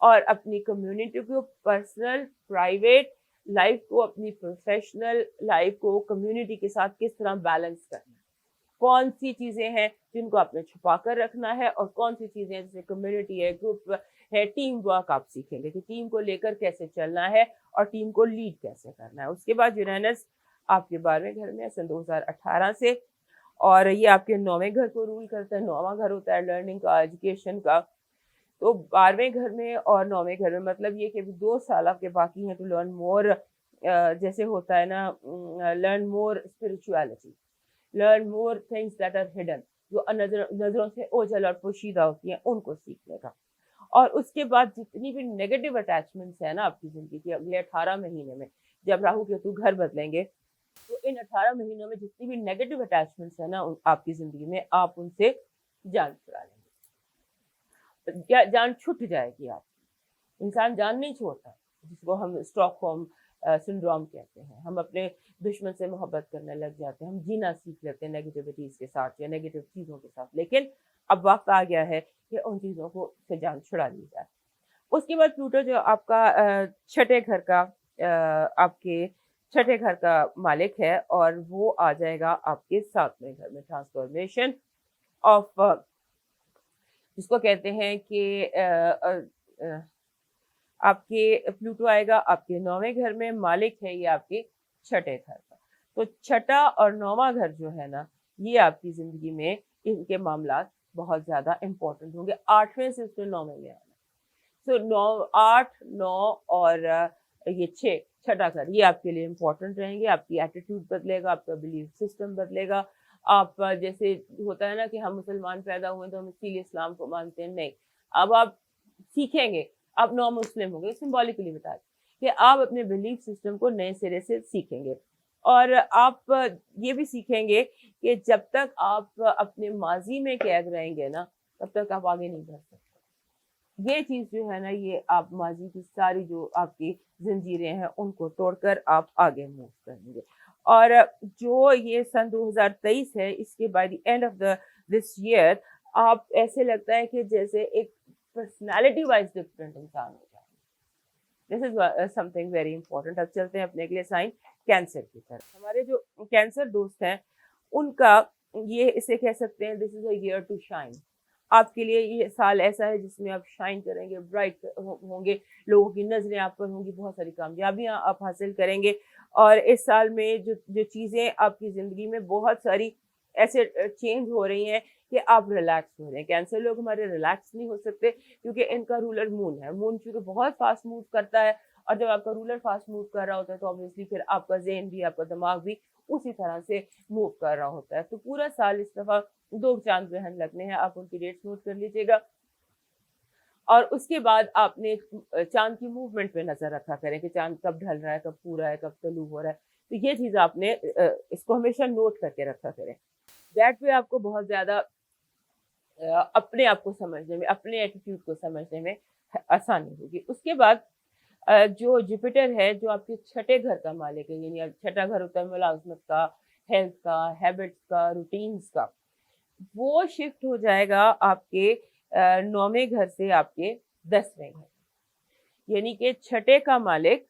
और अपनी कम्युनिटी को, पर्सनल प्राइवेट लाइफ को, अपनी प्रोफेशनल लाइफ को कम्युनिटी के साथ किस तरह बैलेंस करना है। कौन सी चीजें हैं जिनको आपने छुपा कर रखना है और कौन सी चीजें हैं जैसे कम्युनिटी है, ग्रुप है, टीम वर्क आप सीखेंगे कि टीम को लेकर कैसे चलना है और टीम को लीड कैसे करना है। उसके बाद यूरेनस आपके 12वें घर में है सन 2018 से, और ये आपके 9वें घर को रूल करता है। 9वां घर होता है लर्निंग का, एजुकेशन का। तो 12वें घर में और 9वें घर में मतलब ये कि अभी 2 साल आपके बाकी हैं टू लर्न मोर, जैसे होता है ना, learn more spirituality, learn more things that are hidden, जो नजरों से ओझल और पोशीदा होती हैं, उनको सीखने का। और उसके बाद जितनी भी नेगेटिव अटैचमेंट्स है ना आपकी जिंदगी के अगले 18 महीने में, जब राहु केतु घर बदलेंगे, तो इन 18 महीनों में जितनी भी नेगेटिव अटैचमेंट्स है ना आपकी जिंदगी में, आप उनसे जान छुड़ा लेंगे, जान छूट जाएगी आपकी। इंसान जान नहीं छोड़ता, जिसको हम स्टॉकहोम सिंड्रोम कहते हैं। हम अपने दुश्मन से मोहब्बत करने लग जाते हैं, हम जीना सीख लेते हैं नेगेटिविटीज के साथ या नेगेटिव चीज़ों के साथ। लेकिन अब वक्त आ गया है कि उन चीज़ों को से जान छुड़ा ली जाए। उसके बाद प्लूटो जो आपका छठे घर का आपके छठे घर का मालिक है, और वो आ जाएगा आपके 7वें घर में। ट्रांसफॉर्मेशन ऑफ, जिसको कहते हैं कि आपके प्लूटो आएगा आपके 9वें घर में, मालिक है ये आपके छठे घर का। तो छठा और 9वां घर जो है ना, ये आपकी जिंदगी में इनके मामला बहुत ज्यादा इंपॉर्टेंट होंगे। 8वें से उसने 9वें में आना। तो 8, 9 और ये 6, छठा घर, ये आपके लिए इंपॉर्टेंट रहेंगे। आपकी एटीट्यूड बदलेगा, आपका बिलीफ सिस्टम बदलेगा। आप जैसे होता है ना कि हम मुसलमान पैदा हुए तो हम इसीलिए इस्लाम को मानते हैं, नहीं। अब आप सीखेंगे, आप नॉन मुस्लिम होंगे, सिंबॉलिकली बता दें कि आप अपने बिलीफ सिस्टम को नए सिरे से सीखेंगे। और आप ये भी सीखेंगे कि जब तक आप अपने माजी में कैद रहेंगे ना, तब तक आप आगे नहीं बढ़ सकते। ये चीज जो है ना, ये आप माजी की सारी जो आपकी जंजीरें हैं उनको तोड़कर आप आगे मूव करेंगे। और जो ये सन 2023 है, इसके bye the end of this year आप ऐसे लगता है कि जैसे एक पर्सनालिटी वाइज डिफरेंट इंसान हो जाए। This is something very important. अब चलते हैं अपने अगले साइन कैंसर की तरफ। हमारे जो कैंसर दोस्त हैं उनका ये इसे कह सकते हैं, this is a year to shine. आपके लिए ये साल ऐसा है जिसमें आप शाइन करेंगे, ब्राइट होंगे, लोगों की नजरें आप पर होंगी, बहुत सारी कामयाबियां आप हासिल करेंगे। और इस साल में जो चीजें आपकी जिंदगी में बहुत सारी ऐसे चेंज हो रही हैं कि आप रिलैक्स हो रहे हैं। कैंसर लोग हमारे रिलैक्स नहीं हो सकते क्योंकि इनका रूलर मून है। मून चूंकि बहुत फास्ट मूव करता है, और जब आपका रूलर फास्ट मूव कर रहा होता है तो ऑब्वियसली फिर आपका ज़हन भी, आपका दिमाग भी उसी तरह से मूव कर रहा होता है। तो पूरा साल इस दफा 2 चांद ग्रहण लगने हैं, आप उनकी डेट्स नोट कर लीजिएगा। और उसके बाद आपने चांद की मूवमेंट पे नजर रखा करें कि चांद कब ढल रहा है, कब पूरा है, कब तलू हो रहा है। तो ये चीज आपने इसको हमेशा नोट करके रखा करें। दैट वे आपको बहुत ज्यादा अपने आप को समझने में, अपने एटीट्यूड को समझने में आसानी होगी। उसके बाद जो जुपिटर है, जो आपके छठे घर का मालिक है, यानी छठा घर होता है मुलाजमत का, हेल्थ का, हैबिट्स का, रूटीन्स का, वो शिफ्ट हो जाएगा आपके 9वें घर से आपके 10वें घर। यानी कि छठे का मालिक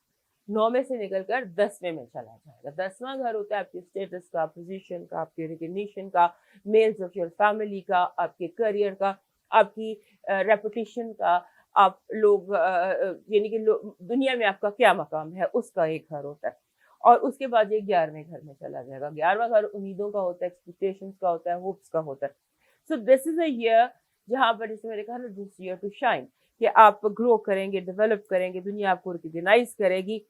9वें से निकलकर 10वें में चला जाएगा। 10वां घर होता है आपके स्टेटस का, पोजीशन का, आपके रिकग्निशन का, मेल्स ऑफ योर फैमिली का, आपके करियर का, आपकी रेपुटेशन का, आप लोग यानी कि दुनिया में आपका क्या मकाम है, उसका एक घर होता है। और उसके बाद ये 11वें घर में चला जाएगा। 11वां घर उम्मीदों का होता है, एक्सपेक्टेशंस का होता है, होप्स का होता है। So this is a year जहां पर, जैसे मैंने कहा ना, दिस ईयर टू शाइन, कि आप ग्रो करेंगे, डेवलप करेंगे, दुनिया आपको रिकग्नाइज करेगी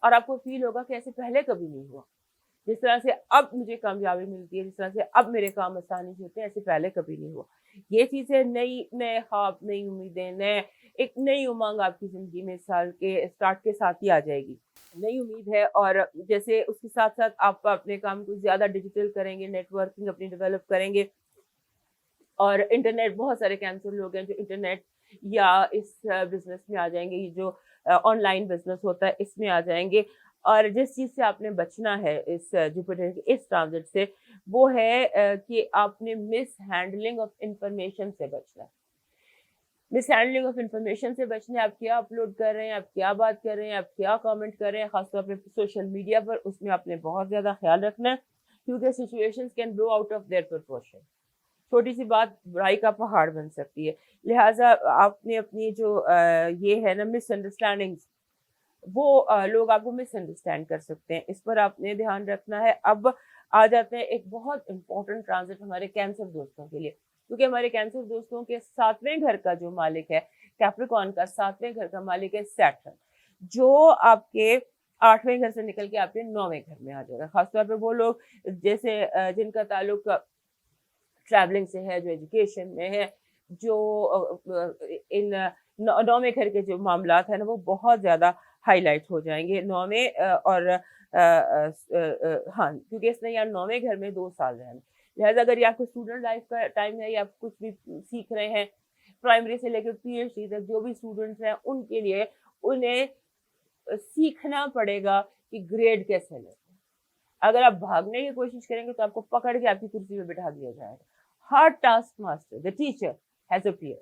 और आपको फील होगा कि ऐसे पहले कभी नहीं हुआ। जिस तरह से अब मुझे कामयाबी मिलती है, जिस तरह से अब मेरे काम आसानी से होते हैं, ऐसे पहले कभी नहीं हुआ। ये चीजें नए ख्वाब, नई उम्मीदें, नए एक नई उमंग आपकी ज़िंदगी में इस साल के स्टार्ट के साथ ही आ जाएगी। नई उम्मीद है और जैसे उसके साथ-साथ आप अपने काम को ज़्यादा डिजिटल करेंगे, नेटवर्किंग अपनी डेवलप करेंगे और इंटरनेट बहुत सारे कैंसर लोग हैं जो इंटरनेट या इस बिज़नेस में आ जाएँगे, ये जो ऑनलाइन बिज़नेस होता है इसमें आ जाएँगे। और जिस चीज़ से आपने बचना है इस जुपिटर के इस ट्रांज़िट से, वो है कि आपने मिसहैंडलिंग ऑफ इन्फॉर्मेशन से बचना है। मिसहैंडलिंग ऑफ इन्फॉर्मेशन से बचने, आप क्या अपलोड कर रहे हैं, आप क्या बात कर रहे हैं, आप क्या कमेंट कर रहे हैं, खासतौर पे सोशल मीडिया पर, उसमें आपने बहुत ज़्यादा ख्याल रखना है क्योंकि situations can blow out of their proportion. छोटी सी बात बुराई का पहाड़ बन सकती है। लिहाजा आपने अपनी जो ये है ना मिसअंडरस्टैंडिंग्स, वो लोग आपको मिसअंडरस्टैंड कर सकते हैं, इस पर आपने ध्यान रखना है। अब आ जाते हैं एक बहुत इंपॉर्टेंट ट्रांजिट हमारे कैंसर दोस्तों के लिए, क्योंकि हमारे कैंसर दोस्तों के 7वें घर का जो मालिक है, कैप्रिकॉर्न का 7वें घर का मालिक है सैटर्न, जो आपके 8वें घर से निकल के आपके 9वें घर में आ जाएगा। खासतौर पे वो लोग जैसे जिनका ताल्लुक ट्रैवलिंग से है, जो एजुकेशन में है, जो इन 9वें घर के जो मामलात हैं ना, वो बहुत ज़्यादा हाईलाइट हो जाएँगे 9वें हाँ, क्योंकि इसने यार 9वें घर में 2 साल रहना। लिहाज़ा अगर ये आपको स्टूडेंट लाइफ का टाइम है या आप कुछ भी सीख रहे हैं, प्राइमरी से लेकर पीएचडी तक जो भी स्टूडेंट्स हैं, उनके लिए उन्हें सीखना पड़ेगा कि ग्रेड कैसे लें। अगर आप भागने की कोशिश करेंगे तो आपको पकड़ के आपकी कुर्सी पे बिठा दिया जाएगा। हर task master, the teacher has appeared.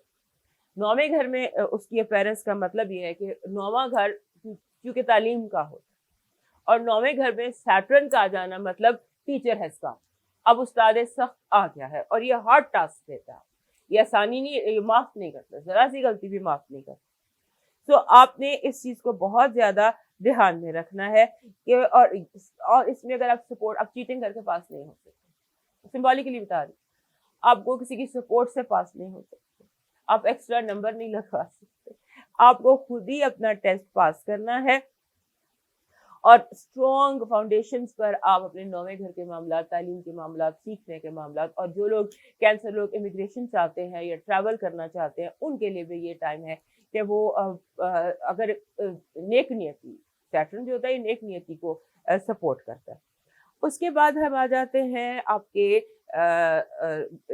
9वें घर में उसकी अपीयरेंस का मतलब ये है कि 9वां घर क्योंकि तालीम का होता है और 9वें घर में सैटर्न का आ जाना मतलब टीचर हैज़ कम। अब उस्ताद सख्त आ गया है और ये हार्ड टास्क देता है। ये आसानी नहीं, ये माफ़ नहीं करता, ज़रा सी गलती भी माफ़ नहीं करता। तो आपने इस चीज़ को बहुत ज़्यादा ध्यान में रखना है कि और इसमें अगर आप सपोर्ट, आप चीटिंग करके पास नहीं हो सकते। सिंबॉलिकली बता रही, आपको किसी की सपोर्ट से पास नहीं हो सकते, आप एक्स्ट्रा नंबर नहीं लगवा सकते, आपको खुद ही अपना टेस्ट पास करना है और स्ट्रॉन्ग फाउंडेशंस पर आप अपने 9वें घर के मामला, तालीम के मामला, सीखने के मामला, और जो लोग कैंसर लोग इमिग्रेशन चाहते हैं या ट्रैवल करना चाहते हैं, उनके लिए भी ये टाइम है कि वो अगर नेक नियति, सैटर्न जो होता है नेक नियति को सपोर्ट करता है। उसके बाद हम आ जाते हैं आपके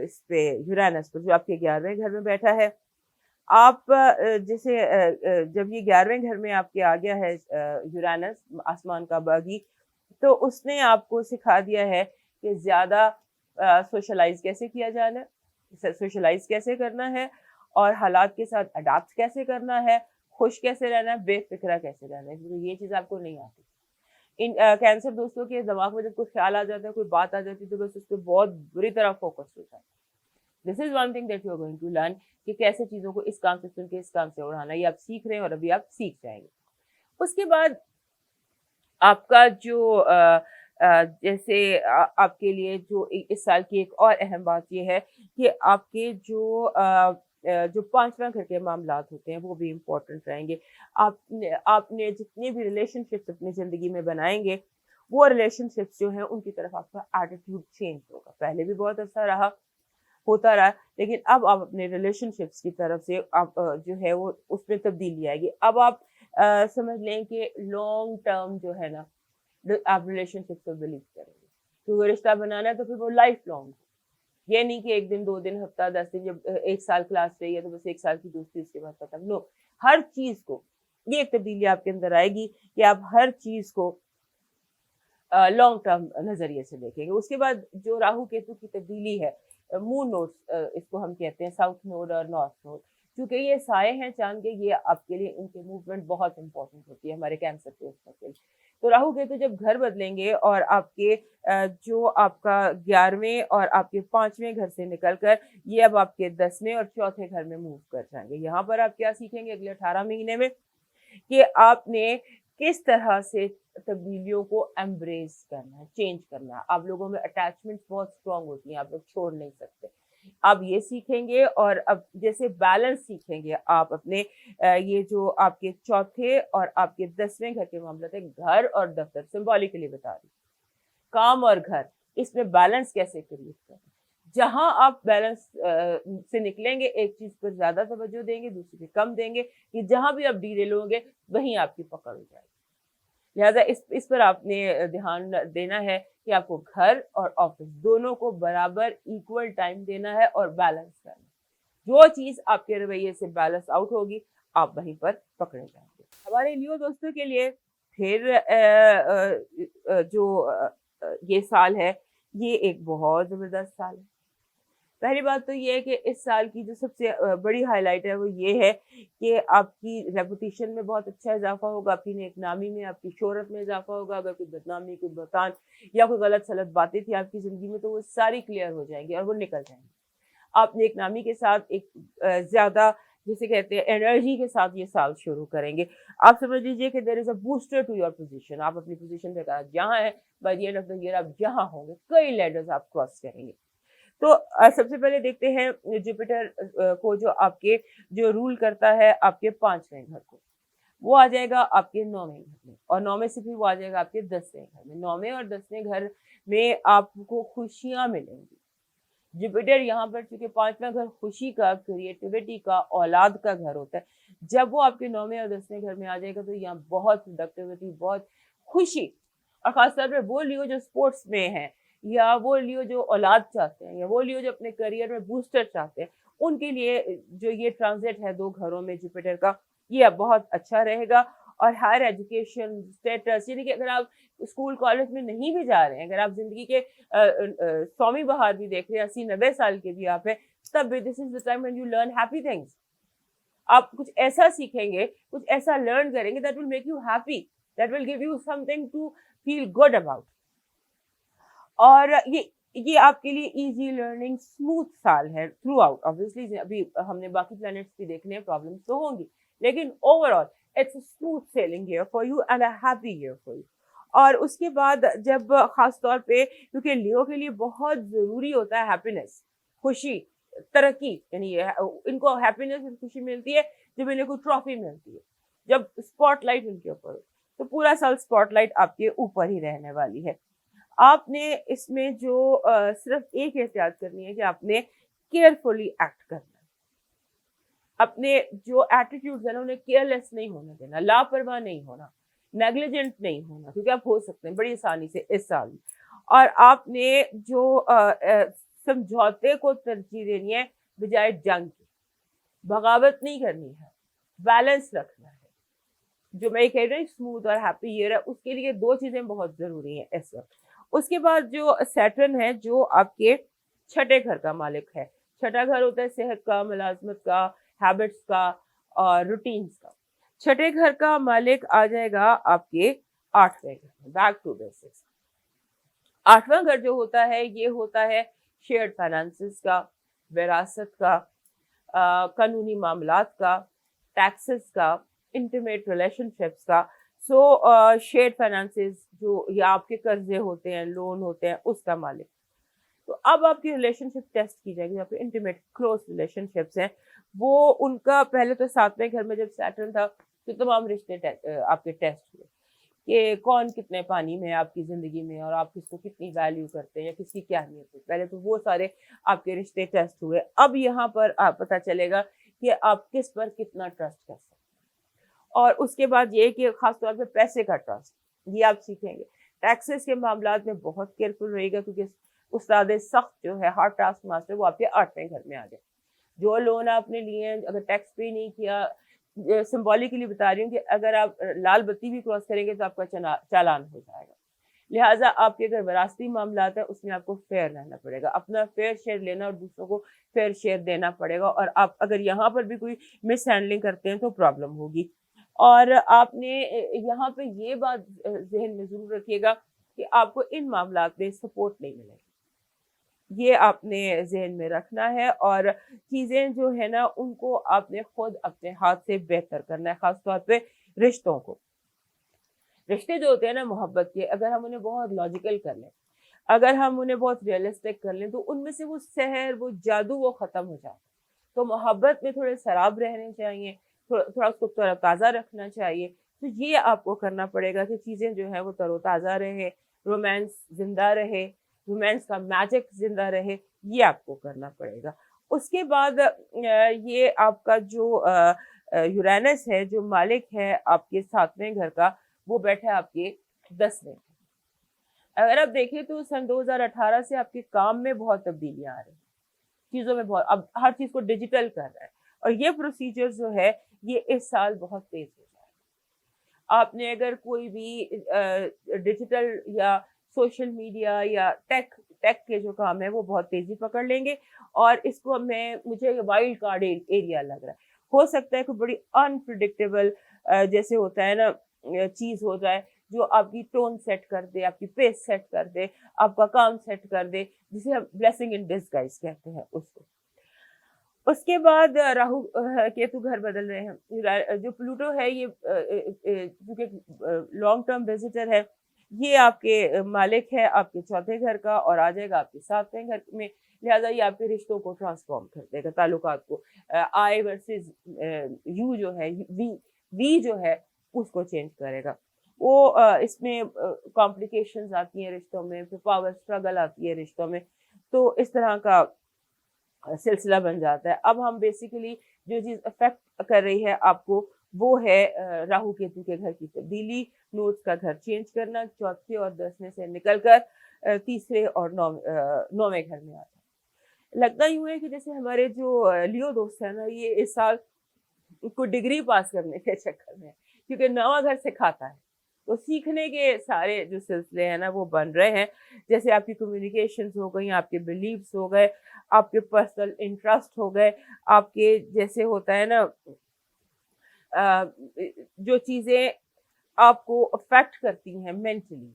इस पे यूरेनस पर, जो आपके 11वें घर में बैठा है। आप जैसे जब ये 11वें घर में आपके आ गया है यूरेनस, आसमान का बागी, तो उसने आपको सिखा दिया है कि ज़्यादा सोशलाइज कैसे किया जाना है, सोशलाइज कैसे करना है और हालात के साथ अडाप्ट कैसे करना है, खुश कैसे रहना है, बेफिक्रा कैसे रहना है, क्योंकि ये चीज़ आपको नहीं आती। इन कैंसर दोस्तों के दिमाग में जब कोई ख्याल आ जाता है, कोई बात आ जाती है, तो बस उस पर बहुत बुरी तरह फोकस हो जाता है। This is one thing that you are going to learn कि कैसे चीज़ों को इस काम से सुन के इस काम से उड़ाना, ये आप सीख रहे हैं और अभी आप सीख जाएंगे। उसके बाद आपका जो जैसे आपके लिए जो इस साल की एक और अहम बात ये है कि आपके जो 5वां घर के मामलात होते हैं वो भी इम्पोर्टेंट रहेंगे। आपने जितने भी रिलेशनशिप्स अपनी ज़िंदगी में बनाएंगे, वो रिलेशनशिप्स जो हैं उनकी तरफ आपका एटीट्यूड चेंज होगा। पहले भी बहुत अच्छा रहा, होता रहा, लेकिन अब आप अपने रिलेशनशिप्स की तरफ से आप जो है वो उसमें तब्दीली आएगी। अब आप समझ लें कि लॉन्ग टर्म जो है ना, आप रिलेशनशिप को बिलीव करेंगे, तो वो रिश्ता बनाना है तो फिर वो लाइफ लॉन्ग, ये नहीं कि 1 दिन 2 दिन हफ्ता 10 दिन, जब 1 साल क्लास रही है तो बस 1 साल की दोस्ती, उसके बाद खत्म। नो, हर चीज को, ये एक तब्दीली आपके अंदर आएगी कि आप हर चीज को लॉन्ग टर्म नजरिए से देखेंगे। उसके बाद जो राहु केतु की तब्दीली है, मून नोड इसको हम कहते हैं, साउथ नोड और नॉर्थ नोड, क्योंकि ये साए हैं चांद के, ये आपके लिए इनके मूवमेंट बहुत इंपॉर्टेंट होती है हमारे कैंसर के उसमें। तो राहु केतु जब घर बदलेंगे और आपके जो आपका 11वें और आपके 5वें घर से निकलकर ये अब आपके 10वें और चौथे घर में मूव कर जाएंगे। यहाँ पर आप क्या सीखेंगे अगले 18 महीने में कि आपने किस तरह से तब्दीलियों को एम्ब्रेस करना है, चेंज करना है। आप लोगों में अटैचमेंट बहुत स्ट्रांग होती हैं, आप लोग छोड़ नहीं सकते। आप ये सीखेंगे और अब जैसे बैलेंस सीखेंगे आप अपने ये जो आपके चौथे और आपके 10वें घर के मामले थे, घर और दफ्तर, सिंबॉलिकली बता रही, काम और घर, इसमें बैलेंस कैसे क्रिएट करें। जहां आप बैलेंस से निकलेंगे, एक चीज पर ज्यादा तवज्जो देंगे, दूसरी पे कम देंगे, कि जहां भी आप डीरेल होंगे वहीं आपकी पकड़ हो जाएगी। लिहाजा इस पर आपने ध्यान देना है कि आपको घर और ऑफिस दोनों को बराबर इक्वल टाइम देना है और बैलेंस करना है। जो चीज आपके रवैये से बैलेंस आउट होगी, आप वहीं पर पकड़े जाएंगे। हमारे लियो दोस्तों के लिए फिर ये साल है, ये एक बहुत जबरदस्त साल है। पहली बात तो ये है कि इस साल की जो सबसे बड़ी हाईलाइट है वो ये है कि आपकी रेपुटेशन में बहुत अच्छा इजाफा होगा, आपकी नेकनामी में, आपकी शोहरत में इजाफा होगा। अगर कोई बदनामी, कोई बहतान या कोई गलत सलत बातें थी आपकी ज़िंदगी में, तो वो सारी क्लियर हो जाएंगी और वो निकल जाएंगी। आप नेकनामी के साथ एक ज़्यादा, जिसे कहते हैं, एनर्जी के साथ ये साल शुरू करेंगे। आप समझ लीजिए कि there is a booster to your position. आप अपनी पोजीशन पे जहाँ हैं, by the end of the year आप जहाँ होंगे, कई लेडर्स आप क्रॉस करेंगे। तो सबसे पहले देखते हैं जुपिटर को, जो आपके जो रूल करता है आपके 5वें घर को। वो आ जाएगा आपके 9वें घर में, और 9वें से फिर वो आ जाएगा आपके 10वें घर में। 9वें और 10वें घर में आपको खुशियां मिलेंगी। जुपिटर यहाँ पर, चूंकि 5वां घर खुशी का, क्रिएटिविटी का, औलाद का घर होता है, जब वो आपके 9वें और 10वें घर में आ जाएगा तो यहाँ बहुत प्रोडक्टिविटी, बहुत खुशी, और खासतौर पर वो लियो जो स्पोर्ट्स में है, या वो लियो जो औलाद चाहते हैं, या वो लियो जो अपने करियर में बूस्टर चाहते हैं, उनके लिए जो ये ट्रांजिट है 2 घरों में जुपिटर का, ये अब बहुत अच्छा रहेगा। और हायर एजुकेशन स्टेटस, यानी कि अगर आप स्कूल कॉलेज में नहीं भी जा रहे हैं, अगर आप जिंदगी के 100वीं बहार भी देख रहे हैं, 80-90 साल के भी आप हैं, तब भी this is the time when you learn happy things. आप कुछ ऐसा सीखेंगे, कुछ ऐसा लर्न करेंगे that will make you happy, that will give you something to feel good about. और ये आपके लिए इजी लर्निंग स्मूथ साल है थ्रू आउट। ऑब्वियसली अभी हमने बाकी प्लैनेट्स भी देखने हैं, प्रॉब्लम्स तो होंगी, लेकिन overall it's smooth selling year for you and a happy year for you. और उसके बाद जब खास तौर पे, क्योंकि लियो के लिए बहुत जरूरी होता है हैप्पीनेस, खुशी, तरक्की, यानी इनको हैप्पीनेस और खुशी मिलती है जब इन्हें कोई ट्रॉफी मिलती है, जब स्पॉटलाइट इनके ऊपर हो। तो पूरा साल स्पॉटलाइट आपके ऊपर ही रहने वाली है। आपने इसमें जो सिर्फ एक एहतियात करनी है कि आपने केयरफुली एक्ट करना है। अपने जो एटीट्यूड्स है ना, उन्हें केयरलेस नहीं होने देना, लापरवाह नहीं होना, नेग्लिजेंट नहीं होना, क्योंकि आप हो सकते हैं बड़ी आसानी से इस साल में। और आपने जो समझौते को तरजीह देनी है बजाय जंग की। बगावत नहीं करनी है, बैलेंस रखना है। जो मैं कह रही हूँ स्मूथ और हैप्पी ईयर है, उसके लिए 2 चीजें बहुत जरूरी हैं इस वक्त। उसके बाद जो सैटर्न है, जो आपके 6ठे घर का मालिक है। 6ठा घर होता है सेहत का, मुलाजमत का, हैबिट्स का और रूटीन्स का। 6ठे घर का मालिक आ जाएगा आपके 8वें घर में, बैक टू बेसिक्स। 8वां घर जो होता है, ये होता है शेयर्ड फाइनेंसेस का, विरासत का, कानूनी मामलात का, टैक्सेस का, इंटीमेट रिलेशनशिप्स का। सो शेयर्ड फाइनेंसेस, जो या आपके कर्जे होते हैं, लोन होते हैं, उसका मालिक। तो अब आपकी रिलेशनशिप टेस्ट की जाएगी। आपके इंटीमेट क्लोज रिलेशनशिप्स हैं, वो उनका पहले तो 7वें घर में जब सैटर्न था, तो तमाम रिश्ते आपके टेस्ट हुए कि कौन कितने पानी में है आपकी जिंदगी में, और आप किसको कितनी वैल्यू करते हैं, या किसकी क्या अहमियत है। पहले तो वो सारे आपके रिश्ते टेस्ट हुए। अब यहाँ पर पता चलेगा कि आप किस पर कितना ट्रस्ट कर सकते हैं। और उसके बाद ये कि खासतौर पे पैसे का ट्रस्ट, ये आप सीखेंगे। टैक्सेस के मामलात में बहुत केयरफुल रहेगा, क्योंकि उस्ताद सख्त जो है, हार्ड टास्क मास्टर, वो आपके 8वें घर में आ जाए। जो लोन आपने लिए हैं, अगर टैक्स पे नहीं किया, सिंबॉलिकली बता रही हूँ कि अगर आप लाल बत्ती भी क्रॉस करेंगे तो आपका चालान हो जाएगा। लिहाजा आपके अगर विरासती मामलात है, उसमें आपको फेयर रहना पड़ेगा, अपना फेयर शेयर लेना और दूसरों को फेयर शेयर देना पड़ेगा। और आप अगर यहाँ पर भी कोई मिस हैंडलिंग करते हैं तो प्रॉब्लम होगी। और आपने यहाँ पे ये बात जहन में जरूर रखिएगा कि आपको इन मामलात में सपोर्ट नहीं मिलेगी, ये आपने जहन में रखना है। और चीजें जो है ना, उनको आपने खुद अपने हाथ से बेहतर करना है, खासतौर पे रिश्तों को। रिश्ते जो होते हैं ना मोहब्बत के, अगर हम उन्हें बहुत लॉजिकल कर लें, अगर हम उन्हें बहुत रियलिस्टिक कर लें, तो उनमें से वो सहर, वो जादू, वो खत्म हो जाता है। तो मोहब्बत में थोड़े शराब रहने चाहिए, थोड़ा उसको तरोताज़ा रखना चाहिए। तो ये आपको करना पड़ेगा कि चीज़ें जो है वो तरोताज़ा रहे, रोमांस जिंदा रहे, रोमांस का मैजिक जिंदा रहे। ये आपको करना पड़ेगा। उसके बाद ये आपका जो यूरेनस है, जो मालिक है आपके 7वें घर का, वो बैठा है आपके 10वें। अगर आप देखें तो सन 2018 से आपके काम में बहुत तब्दीलियां आ रही हैं, चीज़ों में बहुत, अब हर चीज़ को डिजिटल कर रहा है और ये प्रोसीजर जो है ये इस साल बहुत तेज हो जाएगा। आपने अगर कोई भी डिजिटल या सोशल मीडिया या टेक टेक के जो काम है वो बहुत तेजी पकड़ लेंगे और इसको मुझे वाइल्ड कार्ड एरिया लग रहा है। हो सकता है कोई बड़ी अनप्रिडिक्टेबल जैसे होता है ना चीज़ हो जाए जो आपकी टोन सेट कर दे, आपकी पेस सेट कर दे, आपका काम सेट कर दे, जिसे हम ब्लेसिंग इन डिस्गाइज कहते हैं उसको। उसके बाद राहु केतु घर बदल रहे हैं। जो प्लूटो है ये क्योंकि लॉन्ग टर्म विजिटर है, ये आपके मालिक है आपके 4थे घर का और आ जाएगा आपके 7वें घर में। लिहाजा ये आपके रिश्तों को ट्रांसफॉर्म कर देगा, ताल्लुकात को। आई वर्सेस यू जो है, वी जो है उसको चेंज करेगा। वो इसमें कॉम्प्लिकेशंस आती हैं रिश्तों में, फिर पावर स्ट्रगल आती है रिश्तों में, तो इस तरह का सिलसिला बन जाता है। अब हम बेसिकली जो चीज़ अफेक्ट कर रही है आपको वो है राहु केतु के घर की तब्दीली, नोट्स का घर चेंज करना, 4थे और 10वें से निकलकर 3रे और 9वें घर में आता है। लगता यूँ है कि जैसे हमारे जो लियो दोस्त है ना, ये इस साल को डिग्री पास करने के चक्कर में है, क्योंकि 9वां घर सिखाता है, तो सीखने के सारे जो सिलसिले हैं ना वो बन रहे हैं। जैसे आपकी कम्युनिकेशंस हो गई, आपके बिलीव्स हो गए, आपके पर्सनल इंटरेस्ट हो गए, आपके जैसे होता है ना जो चीज़ें आपको अफेक्ट करती हैं मेंटली,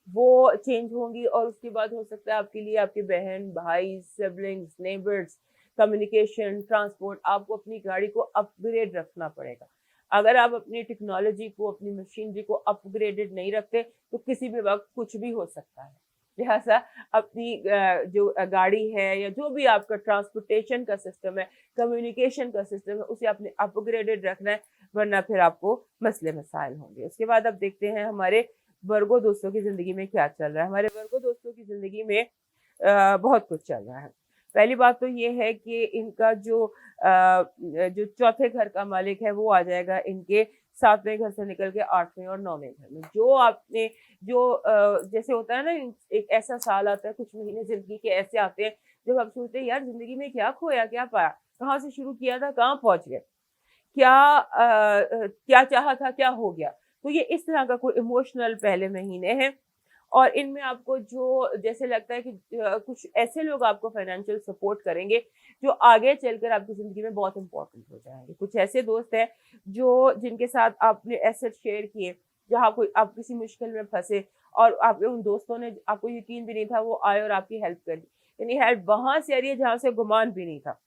वो चेंज होंगी। और उसके बाद हो सकता है आपके लिए आपके बहन भाई, सिबलिंग्स, नेबर्स, कम्युनिकेशन, ट्रांसपोर्ट, आपको अपनी गाड़ी को अपग्रेड रखना पड़ेगा। अगर आप अपनी टेक्नोलॉजी को, अपनी मशीनरी को अपग्रेडेड नहीं रखते तो किसी भी वक्त कुछ भी हो सकता है। लिहाजा अपनी जो गाड़ी है या जो भी आपका ट्रांसपोर्टेशन का सिस्टम है, कम्युनिकेशन का सिस्टम है, उसे आपने अपग्रेडेड रखना है, वरना फिर आपको मसले मसाइल होंगे। उसके बाद अब देखते हैं हमारे वर्गो दोस्तों की ज़िंदगी में क्या चल रहा है। हमारे वर्गो दोस्तों की ज़िंदगी में बहुत कुछ चल रहा है। पहली बात तो ये है कि इनका जो 4थे घर का मालिक है वो आ जाएगा इनके 7वें घर से निकल के 8वें और 9वें घर में। जो आपने जैसे होता है ना, एक ऐसा साल आता है, कुछ महीने ज़िंदगी के ऐसे आते हैं जब आप सोचते हैं यार ज़िंदगी में क्या खोया, क्या पाया, कहाँ से शुरू किया था, कहाँ पहुँच गए, क्या चाहा था, क्या हो गया। तो ये इस तरह का कोई इमोशनल पहले महीने हैं और इनमें आपको जो जैसे लगता है कि कुछ ऐसे लोग आपको फाइनेंशियल सपोर्ट करेंगे जो आगे चलकर आपकी ज़िंदगी में बहुत इंपॉर्टेंट हो जाएंगे। कुछ ऐसे दोस्त हैं जो जिनके साथ आपने एसेट शेयर किए, जहाँ कोई आप किसी मुश्किल में फंसे और आप उन दोस्तों ने, आपको यकीन भी नहीं था, वो आए और आपकी हेल्प कर दी। यानी हेल्प वहाँ से आ रही है जहाँ से गुमान भी नहीं था।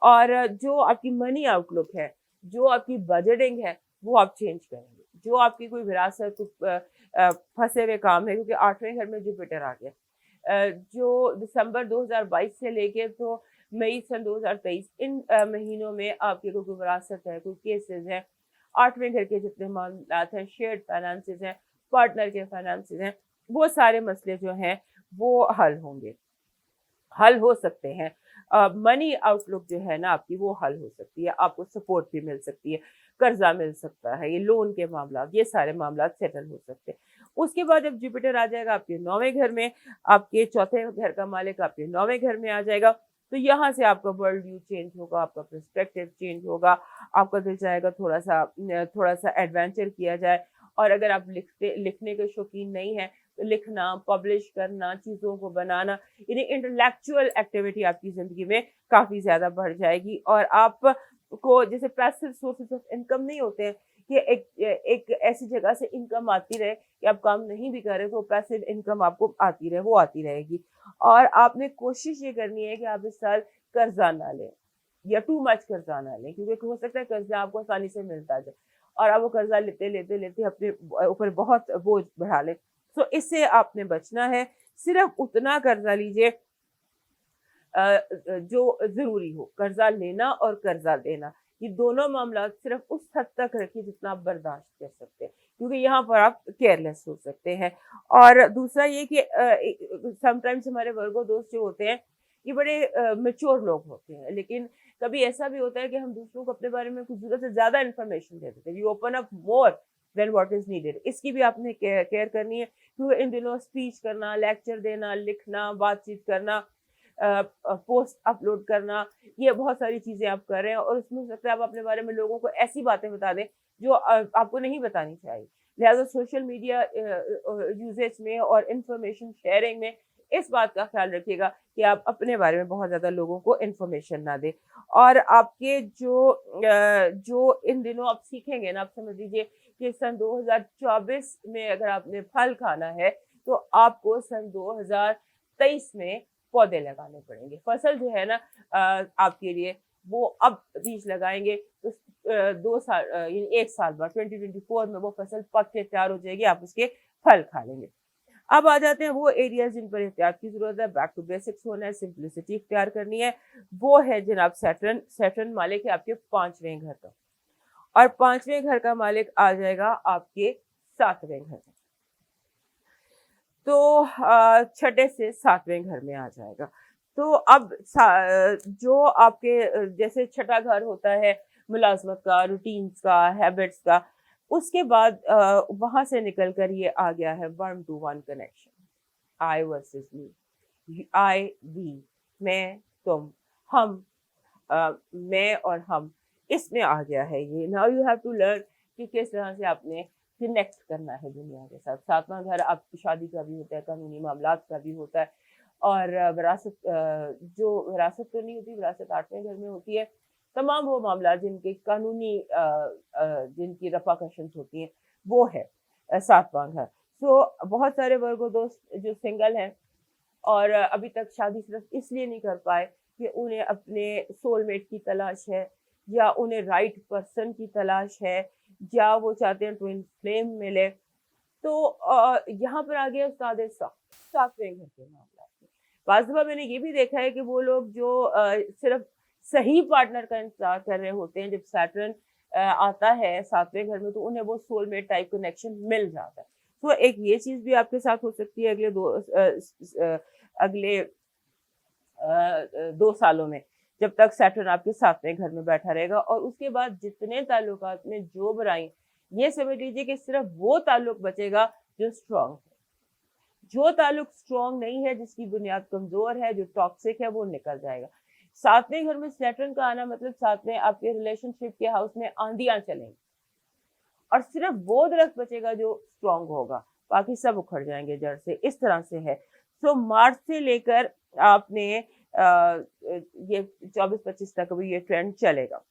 और जो आपकी मनी आउटलुक है, जो आपकी बजटिंग है, वो आप चेंज करेंगे। जो आपकी कोई विरासत फंसे हुए काम है, क्योंकि 8वें घर में जुपिटर आ गया। जो दिसंबर 2022 से लेके तो मई सन 2023, इन महीनों में आपकी कोई विरासत है, कोई केसेस हैं, 8वें घर के जितने मामलात हैं, शेयर्ड फाइनेंसेस हैं, पार्टनर के फाइनेंसेस हैं, वो सारे मसले जो हैं वो हल हो सकते हैं। मनी आउटलुक जो है ना आपकी, वो हल हो सकती है, आपको सपोर्ट भी मिल सकती है, कर्जा मिल सकता है, ये लोन के मामला, ये सारे मामला सेटल हो सकते हैं। उसके बाद जब जुपिटर आ जाएगा आपके 9वें घर में, आपके 4थे घर का मालिक आपके 9वें घर में आ जाएगा, तो यहाँ से आपका वर्ल्ड व्यू चेंज होगा, आपका पर्सपेक्टिव चेंज होगा, आपका दिल चाहेगा थोड़ा सा एडवेंचर किया जाए। और अगर आप लिखने के शौकीन नहीं है तो लिखना, पब्लिश करना, चीज़ों को बनाना, यानी इंटेलेक्चुअल एक्टिविटी आपकी ज़िंदगी में काफ़ी ज़्यादा बढ़ जाएगी। और आपको जैसे पैसिव सोर्सेज ऑफ इनकम नहीं होते हैं कि एक ऐसी जगह से इनकम आती रहे कि आप काम नहीं भी कर रहे तो पैसिव इनकम आपको आती रहे, वो आती रहेगी। और आपने कोशिश ये करनी है कि आप इस साल कर्जा ना लें या टू मच कर्जा ना लें, क्योंकि हो सकता है कर्जा आपको आसानी से मिलता जाए और आप वो कर्जा लेते लेते लेते अपने ऊपर बहुत बोझ बढ़ा लें। तो इससे आपने बचना है। सिर्फ उतना कर्जा लीजिए जो ज़रूरी हो। कर्जा लेना और कर्जा देना, ये दोनों मामला सिर्फ उस हद तक रखिए जितना आप बर्दाश्त कर सकते हैं, क्योंकि यहाँ पर आप केयरलेस हो सकते हैं। और दूसरा ये कि समटाइम्स हमारे वर्गो दोस्त जो होते हैं ये बड़े मैच्योर लोग होते हैं। लेकिन कभी ऐसा भी होता है कि हम दूसरों को अपने बारे में कुछ ज़रूरत से ज़्यादा इन्फॉर्मेशन दे देते हैं। You open up more than what is needed. इसकी भी आपने केयर करनी है, क्योंकि इन दिनों स्पीच करना, लेक्चर देना, लिखना, बातचीत करना, पोस्ट अपलोड करना, ये बहुत सारी चीज़ें आप कर रहे हैं और उसमें हो सकता है आप अपने बारे में लोगों को ऐसी बातें बता दें जो आपको नहीं बतानी चाहिए। लिहाज़ा सोशल मीडिया यूसेज में और इंफॉर्मेशन शेयरिंग में इस बात का ख्याल रखिएगा कि आप अपने बारे में बहुत ज़्यादा लोगों को इन्फॉर्मेशन ना दें। और आपके जो इन दिनों आप सीखेंगे ना, आप समझ लीजिए कि सन 2024 में अगर आपने फल खाना है, तो आपको सन 2023 में पौधे लगाने पड़ेंगे। फसल जो है ना आपके लिए वो अब बीज लगाएँगे तो 2 साल यानी 1 साल बाद 2024 में वो फसल पक के तैयार हो जाएगी, आप उसके फल खा लेंगे। अब आ जाते हैं वो एरियाज़ जिन पर एहतियात की ज़रूरत है, बैक टू बेसिक्स होना है, सिंप्लिसिटी इख्तियार करनी है। वो है जनाब सैटर्न। सैटर्न मालिक है आपके 5वें घर का, और 5वें घर का मालिक आ जाएगा आपके 7वें घर में। तो छठे से 7वें घर में आ जाएगा। तो अब जो आपके जैसे छठा घर होता है मुलाज़मत का, रूटीन्स का, हैबिट्स का, उसके बाद वहाँ से निकल कर ये आ गया है 1 to 1 connection. I versus me, I we, मैं, तुम, हम, मैं और हम, इसमें आ गया है ये। Now you have to learn कि किस तरह से आपने कनेक्ट करना है दुनिया के साथ। 7वां घर आपकी शादी का भी होता है, कानूनी मामलात का भी होता है, और विरासत, जो विरासत तो नहीं होती, विरासत 8वें घर में होती है। तमाम वो मामला जिनके कानूनी जिनकी रफाकशंस होती हैं, वो है 7वां घर। सो बहुत सारे वर्गो दोस्त जो सिंगल हैं और अभी तक शादी सिर्फ इसलिए नहीं कर पाए कि उन्हें अपने सोलमेट की तलाश है, या उन्हें राइट पर्सन की तलाश है, या वो चाहते हैं ट्विन फ्लेम मिले। तो यहाँ पर आ गया उस्ताद सख्त 7वें घर के मामला में। बाज़ दफ़ा मैंने ये भी देखा है कि वो लोग जो सिर्फ सही पार्टनर का इंतजार कर रहे होते हैं, जब सैटर्न आता है 7वें घर में, तो उन्हें वो सोलमेट टाइप कनेक्शन मिल जाता है। तो एक ये चीज़ भी आपके साथ हो सकती है अगले 2 सालों में, जब तक सैटर्न आपके 7वें घर में बैठा रहेगा। और उसके बाद जितने ताल्लुकात में जो बुराई, ये समझ लीजिए कि सिर्फ वो ताल्लुक बचेगा जो स्ट्रांग है। जो ताल्लुक स्ट्रांग नहीं है, जिसकी बुनियाद कमजोर है, जो टॉक्सिक है, वो निकल जाएगा। 7वें घर में सैटर्न का आना मतलब 7वें आपके रिलेशनशिप के हाउस में आंधियां चलेंगी, और सिर्फ वो दरख्त बचेगा जो स्ट्रांग होगा, बाकी सब उखड़ जाएंगे जड़ से। इस तरह से है। सो मार्च से लेकर आपने ये 24-25 तक भी ये ट्रेंड चलेगा।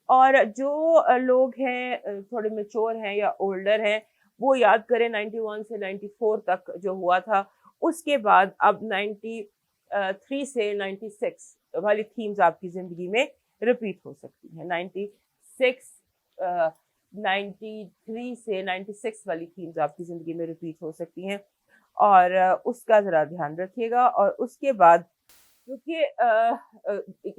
और जो लोग हैं थोड़े मेच्योर हैं या ओल्डर हैं, वो याद करें 91 से 94 तक जो हुआ था। उसके बाद अब 93 से 96 वाली थीम्स आपकी ज़िंदगी में रिपीट हो सकती हैं। 93 से 96 वाली थीम्स आपकी ज़िंदगी में रिपीट हो सकती हैं, और उसका ज़रा ध्यान रखिएगा। और उसके बाद, क्योंकि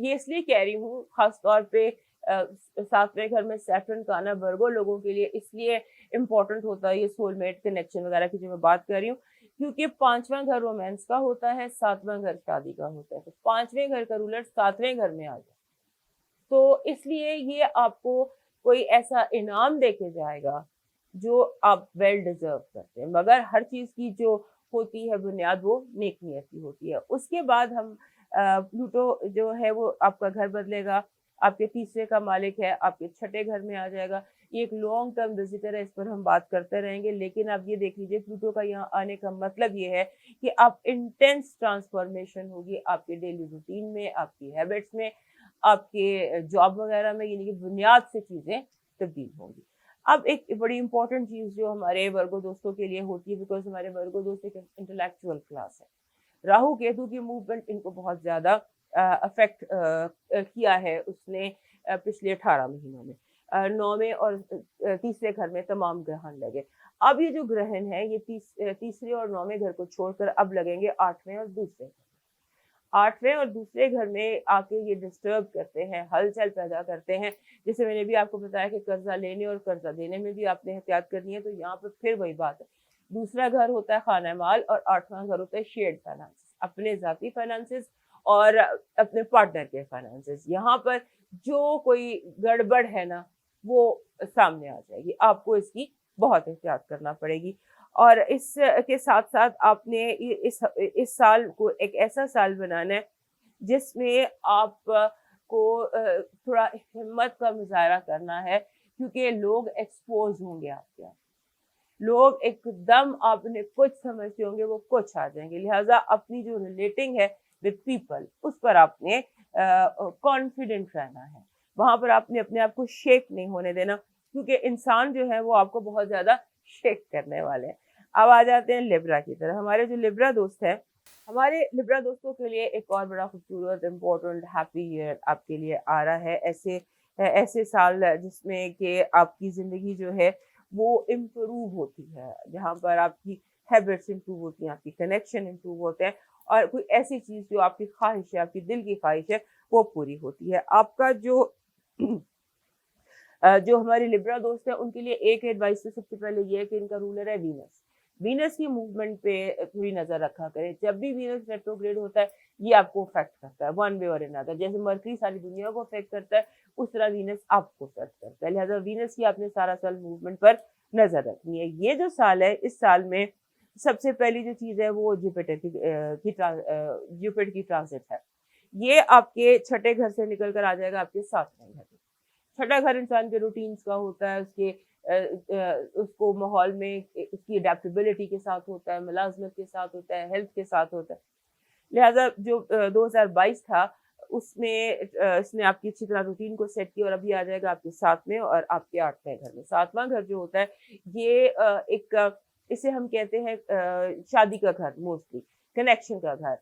ये इसलिए कह रही हूँ ख़ास तौर पे 7वें घर में सैटर्न का आना वर्गो लोगों के लिए इसलिए इम्पोर्टेंट होता है, ये सोलमेट कनेक्शन वगैरह की जो मैं बात कर रही हूँ, क्योंकि 5वां घर रोमांस का होता है, 7वां घर शादी का होता है। तो 5वें घर का रूलर 7वें घर में आ जाए, तो इसलिए ये आपको कोई ऐसा इनाम देके जाएगा जो आप वेल डिजर्व करते हैं। मगर हर चीज़ की जो होती है बुनियाद, वो नेक नियत की होती है। उसके बाद हम प्लूटो जो है वो आपका घर बदलेगा, आपके तीसरे का मालिक है, आपके छठे घर में आ जाएगा। ये एक लॉन्ग टर्म विजिटर है, इस पर हम बात करते रहेंगे। लेकिन आप ये देख लीजिए, प्लूटो का यहाँ आने का मतलब ये है कि आप इंटेंस ट्रांसफॉर्मेशन होगी आपके डेली रूटीन में, आपकी हैबिट्स में, आपके जॉब वगैरह में, यानी कि बुनियाद से चीज़ें तब्दील होंगी। अब एक बड़ी इंपॉर्टेंट चीज़ जो हमारे वर्गो दोस्तों के लिए होती है, बिकॉज हमारे वर्गो दोस्त एक इंटेलेक्चुअल क्लास है, राहु केतु की मूवमेंट इनको बहुत ज़्यादा अफेक्ट किया है उसने पिछले 18 महीनों में। 9वें और तीसरे घर में तमाम ग्रहण लगे। अब ये जो ग्रहण है ये तीसरे और 9वें घर को छोड़कर अब लगेंगे 8वें और दूसरे घर। 8वें और दूसरे घर में आके ये डिस्टर्ब करते हैं, हलचल पैदा करते हैं। जैसे मैंने भी आपको बताया कि कर्जा लेने और कर्जा देने में भी आपने एहतियात करनी है। तो यहाँ पर फिर वही बात है, दूसरा घर होता है खाना माल और 8वां घर होता है शेयर्ड फाइनेंस, अपने ज़ाती फाइनेंसेस और अपने पार्टनर के फाइनेंसेस। यहाँ पर जो कोई गड़बड़ है ना वो सामने आ जाएगी, आपको इसकी बहुत एहतियात करना पड़ेगी। और इस के साथ साथ आपने इस साल को एक ऐसा साल बनाना है जिसमें आप को थोड़ा हिम्मत का मुजाहरा करना है, क्योंकि लोग एक्सपोज होंगे आपके यहाँ। लोग एकदम आपने कुछ समझते होंगे, वो कुछ आ जाएंगे। लिहाजा अपनी जो रिलेटिंग है विद पीपल, उस पर आपने कॉन्फिडेंट रहना है। वहां पर आपने अपने आप को शेक नहीं होने देना, क्योंकि इंसान जो है वो आपको बहुत ज्यादा शेक करने वाले हैं। अब आ जाते हैं लिब्रा की तरफ। हमारे जो लिब्रा दोस्त हैं, हमारे लिब्रा दोस्तों के लिए एक और बड़ा खूबसूरत इम्पोर्टेंट हैप्पी ईयर आपके लिए आ रहा है। ऐसे साल जिसमें कि आपकी ज़िंदगी जो है वो इम्प्रूव होती है, जहाँ पर आपकी हैबिट्स इम्प्रूव होती हैं, आपकी कनेक्शन इम्प्रूव होते हैं, और कोई ऐसी चीज़ जो आपकी ख्वाहिश है, आपकी दिल की ख्वाहिश है, वो पूरी होती है। आपका जो हमारे लिब्रा दोस्त हैं उनके लिए एक एडवाइस तो सबसे पहले ये है कि इनका रूलर है वीनस। वीनस की मूवमेंट पे थोड़ी नजर रखा करें। जब भी वीनस रेट्रोग्रेड होता है ये आपको अफेक्ट करता है वन वे और अनदर। जैसे मरकरी सारी दुनिया को अफेक्ट करता है, उस तरह वीनस आपको अफेक्ट करता है। लिहाजा वीनस की आपने सारा साल मूवमेंट पर नजर रखनी है। ये जो साल है, इस साल में सबसे पहली जो चीज है वो जुपिटर की ट्रांजिट है। ये आपके छठे घर से निकल कर आ जाएगा आपके सातवें घर में। छठा घर इंसान के रूटीन्स का होता है, उसको माहौल में उसकी अडेप्टेबिलिटी के साथ होता है, मुलाजमत के साथ होता है, हेल्थ के साथ होता है। लिहाजा जो 2022 था उसमें इसने आपकी अच्छी तरह रूटीन को सेट किया, और अभी आ जाएगा आपके 7वें और आपके 8वें घर में। 7वां घर जो होता है ये इसे हम कहते हैं शादी का घर, मोस्टली कनेक्शन का घर,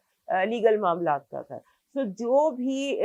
लीगल मामलात का घर। तो जो भी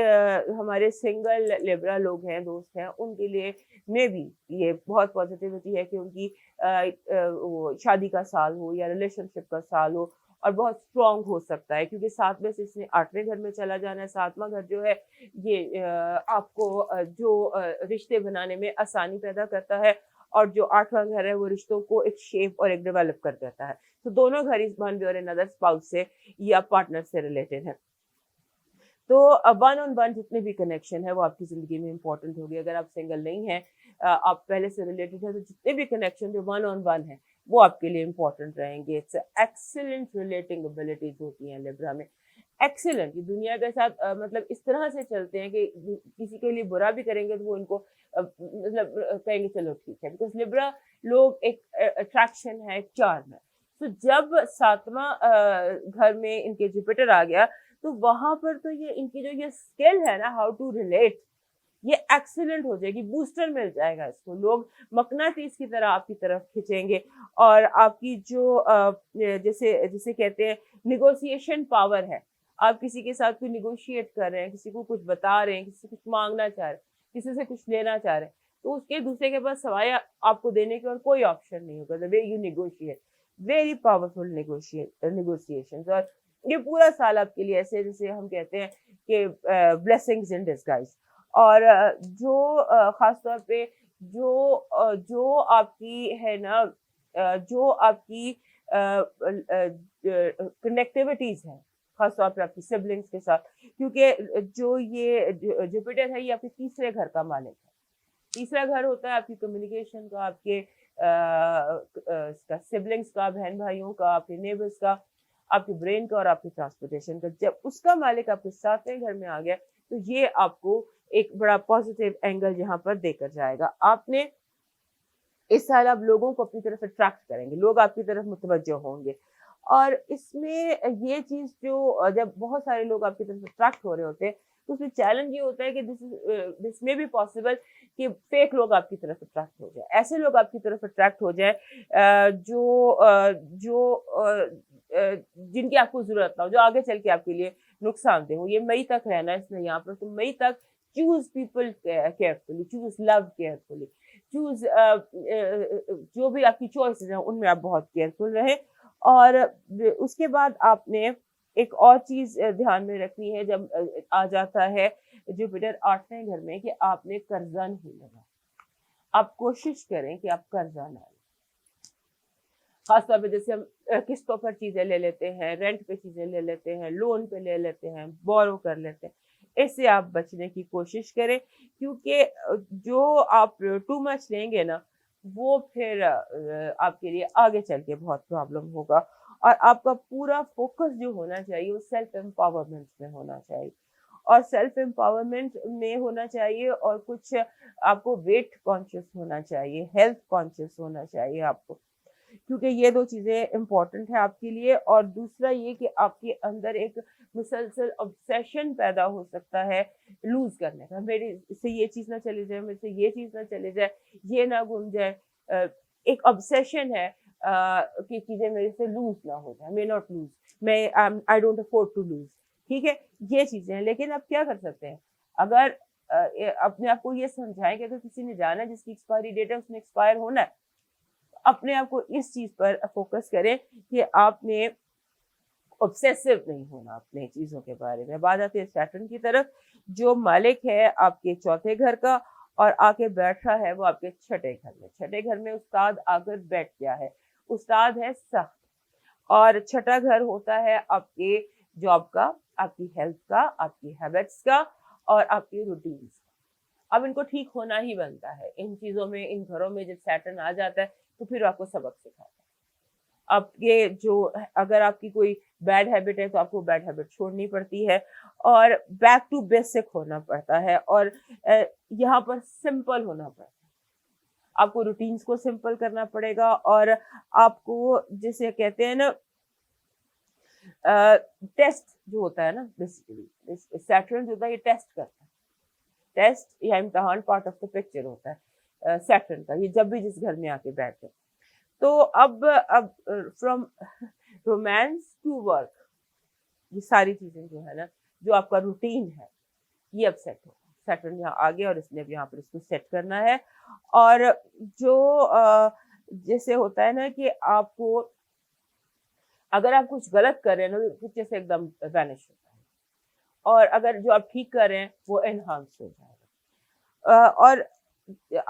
हमारे सिंगल लिब्रा लोग हैं, दोस्त हैं, उनके लिए मे भी ये बहुत पॉजिटिविटी है कि उनकी वो शादी का साल हो या रिलेशनशिप का साल हो, और बहुत स्ट्रॉन्ग हो सकता है, क्योंकि 7वें से इसने 8वें घर में चला जाना है। 7वां घर जो है ये आपको जो रिश्ते बनाने में आसानी पैदा करता है, और जो 8वां घर है वो रिश्तों को एक शेप और एक डेवलप कर देता है। तो दोनों घर इस वन वे और अनदर स्पाउस से या पार्टनर से रिलेटेड है। तो वन ऑन वन जितने भी कनेक्शन है वो आपकी जिंदगी में इंपॉर्टेंट होगी। अगर आप सिंगल नहीं हैं, आप पहले से रिलेटेड है, तो जितने भी कनेक्शन जो वन ऑन वन है वो आपके लिए इंपॉर्टेंट रहेंगे। इट्स एक्सीलेंट रिलेटिंग एबिलिटीज होती हैं लिब्रा में। एक्सीलेंट, ये दुनिया के साथ मतलब इस तरह से चलते हैं कि किसी के लिए बुरा भी करेंगे तो वो इनको कहेंगे चलो ठीक है, बिकॉज लिब्रा लोग एक अट्रैक्शन है, एक चार्म है। तो जब 7वां घर में इनके जुपिटर आ गया, तो वहां पर तो ये इनकी जो ये स्किल है ना, हाउ टू रिलेट, ये एक्सीलेंट हो जाएगी, बूस्टर मिल जाएगा इसको। लोग मकनातीस की तरह आपकी तरफ खींचेंगे, और आपकी जो जैसे जिसे कहते हैं निगोशिएशन पावर है, आप किसी के साथ कोई निगोशिएट कर रहे हैं, किसी को कुछ बता रहे हैं, किसी से कुछ मांगना चाह रहे हैं, किसी से कुछ लेना चाह रहे हैं, तो उसके दूसरे के पास सवाया आपको देने के और कोई ऑप्शन नहीं होगा। The way you negotiate, very powerful negotiations. और ये पूरा साल आपके लिए ऐसे, जैसे हम कहते हैं कि ब्लेसिंग्स इन डिस्गाइज। और खासतौर पे जो आपकी है ना, जो आपकी कनेक्टिविटीज हैं, खासतौर पे आपकी सिबलिंग्स के साथ, क्योंकि जो ये जुपिटर है ये आपके तीसरे घर का मालिक है। तीसरा घर होता है आपकी कम्युनिकेशन का, आपके सिबलिंग्स का, बहन भाइयों का, आपके नेबर्स का, आपके ब्रेन का और आपके ट्रांसपोर्टेशन का। जब उसका मालिक आपके 7वें घर में आ गया, तो ये आपको एक बड़ा पॉजिटिव एंगल यहाँ पर देकर जाएगा। आपने इस साल आप लोगों को अपनी तरफ अट्रैक्ट करेंगे, लोग आपकी तरफ मुतवज्जो होंगे। और इसमें ये चीज जो जब बहुत सारे लोग आपकी तरफ अट्रैक्ट हो रहे होते हैं, तो उसमें चैलेंज ये होता है कि दिस में भी पॉसिबल कि फेक लोग आपकी तरफ अट्रैक्ट हो जाए। ऐसे लोग आपकी तरफ अट्रैक्ट हो जाए जिनकी आपको जरूरत ना हो, जो आगे चल के आपके लिए नुकसानदेह हो। ये मई तक रहना है इसमें यहाँ पर, तो मई तक choose people carefully, choose love carefully, choose जो भी आपकी चॉइसेस हैं उनमें आप बहुत केयरफुल रहें। और उसके बाद आपने एक और चीज ध्यान में रखनी है, जब आ जाता है जुपिटर 8वें घर में, कि आपने कर्जा नहीं लेना। आप कोशिश करें कि आप कर्जा ना लें। खासतौर पे जैसे हम किस्तों पर चीज़ें ले लेते हैं, रेंट पे चीज़ें ले लेते हैं, लोन पे ले लेते हैं, बोरो कर लेते हैं। इससे आप बचने की कोशिश करें, क्योंकि जो आप टू मच लेंगे ना, वो फिर आपके लिए आगे चल के बहुत प्रॉब्लम होगा। और आपका पूरा फ़ोकस जो होना चाहिए वो सेल्फ एम्पावरमेंट में होना चाहिए। और सेल्फ एम्पावरमेंट में होना चाहिए, और कुछ आपको वेट कॉन्शियस होना चाहिए, हेल्थ कॉन्शियस होना चाहिए आपको। क्योंकि ये 2 चीज़ें इम्पोर्टेंट है आपके लिए। और दूसरा ये कि आपके अंदर एक मुसलसल ऑब्सेशन पैदा हो सकता है लूज़ करने का। मेरे से ये चीज़ ना चली जाए, मेरे से ये चीज़ ना चली जाए, ये ना गुम जाए। अ, एक ऑब्सेशन है कि चीज़ें मेरे से लूज़ ना हो जाए, मे नॉट लूज़, मैं I don't afford to lose. ठीक है? ये चीज़ें हैं, लेकिन आप क्या कर सकते हैं? अगर अपने आप को ये समझाएँ कि अगर किसी ने जाना है जिसकी एक्सपायरी डेट है उसने एक्सपायर होना है, अपने आप को इस चीज़ पर फ़ोकस करें कि आपने ऑब्सेसिव नहीं होना अपने चीज़ों के बारे में। बात आती है सैटर्न की तरफ, जो मालिक है आपके चौथे घर का और आके बैठ रहा है वो आपके छठे घर में। छठे घर में उस्ताद आकर बैठ गया है। उस्ताद है सख्त, और छठा घर होता है आपके जॉब का, आपकी हेल्थ का, आपकी हैबिट्स का और आपकी रूटीन्स का। अब इनको ठीक होना ही बनता है। इन चीज़ों में, इन घरों में जब सैटर्न आ जाता है तो फिर आपको सबक सिखाता है। आपके जो, अगर आपकी कोई बैड हैबिट है तो आपको बैड हैबिट छोड़नी पड़ती है, और बैक टू बेसिक होना पड़ता है, और यहाँ पर सिंपल होना पड़ता है। आपको रूटीन्स को सिंपल करना पड़ेगा, और आपको जिसे कहते हैं ना, टेस्ट जो होता है ना, बेसिकली सैटर्न जो होता है ये टेस्ट करता है। टेस्ट या इम्तिहान पार्ट ऑफ द पिक्चर होता है सैटर्न का, ये जब भी जिस घर में आके बैठे। तो अब फ्रॉम रोमांस टू वर्क, ये सारी चीजें जो है ना, जो आपका रूटीन है, ये अब सेट हो, सैटर्न यहाँ आ गया और इसने अब यहाँ पर इसको सेट करना है। और जो जैसे होता है ना कि आपको, अगर आप कुछ गलत कर रहे हैं ना तो कुछ जैसे एकदम वैनिश होता है, और अगर जो आप ठीक कर रहे हैं वो एनहांस हो जाएगा। और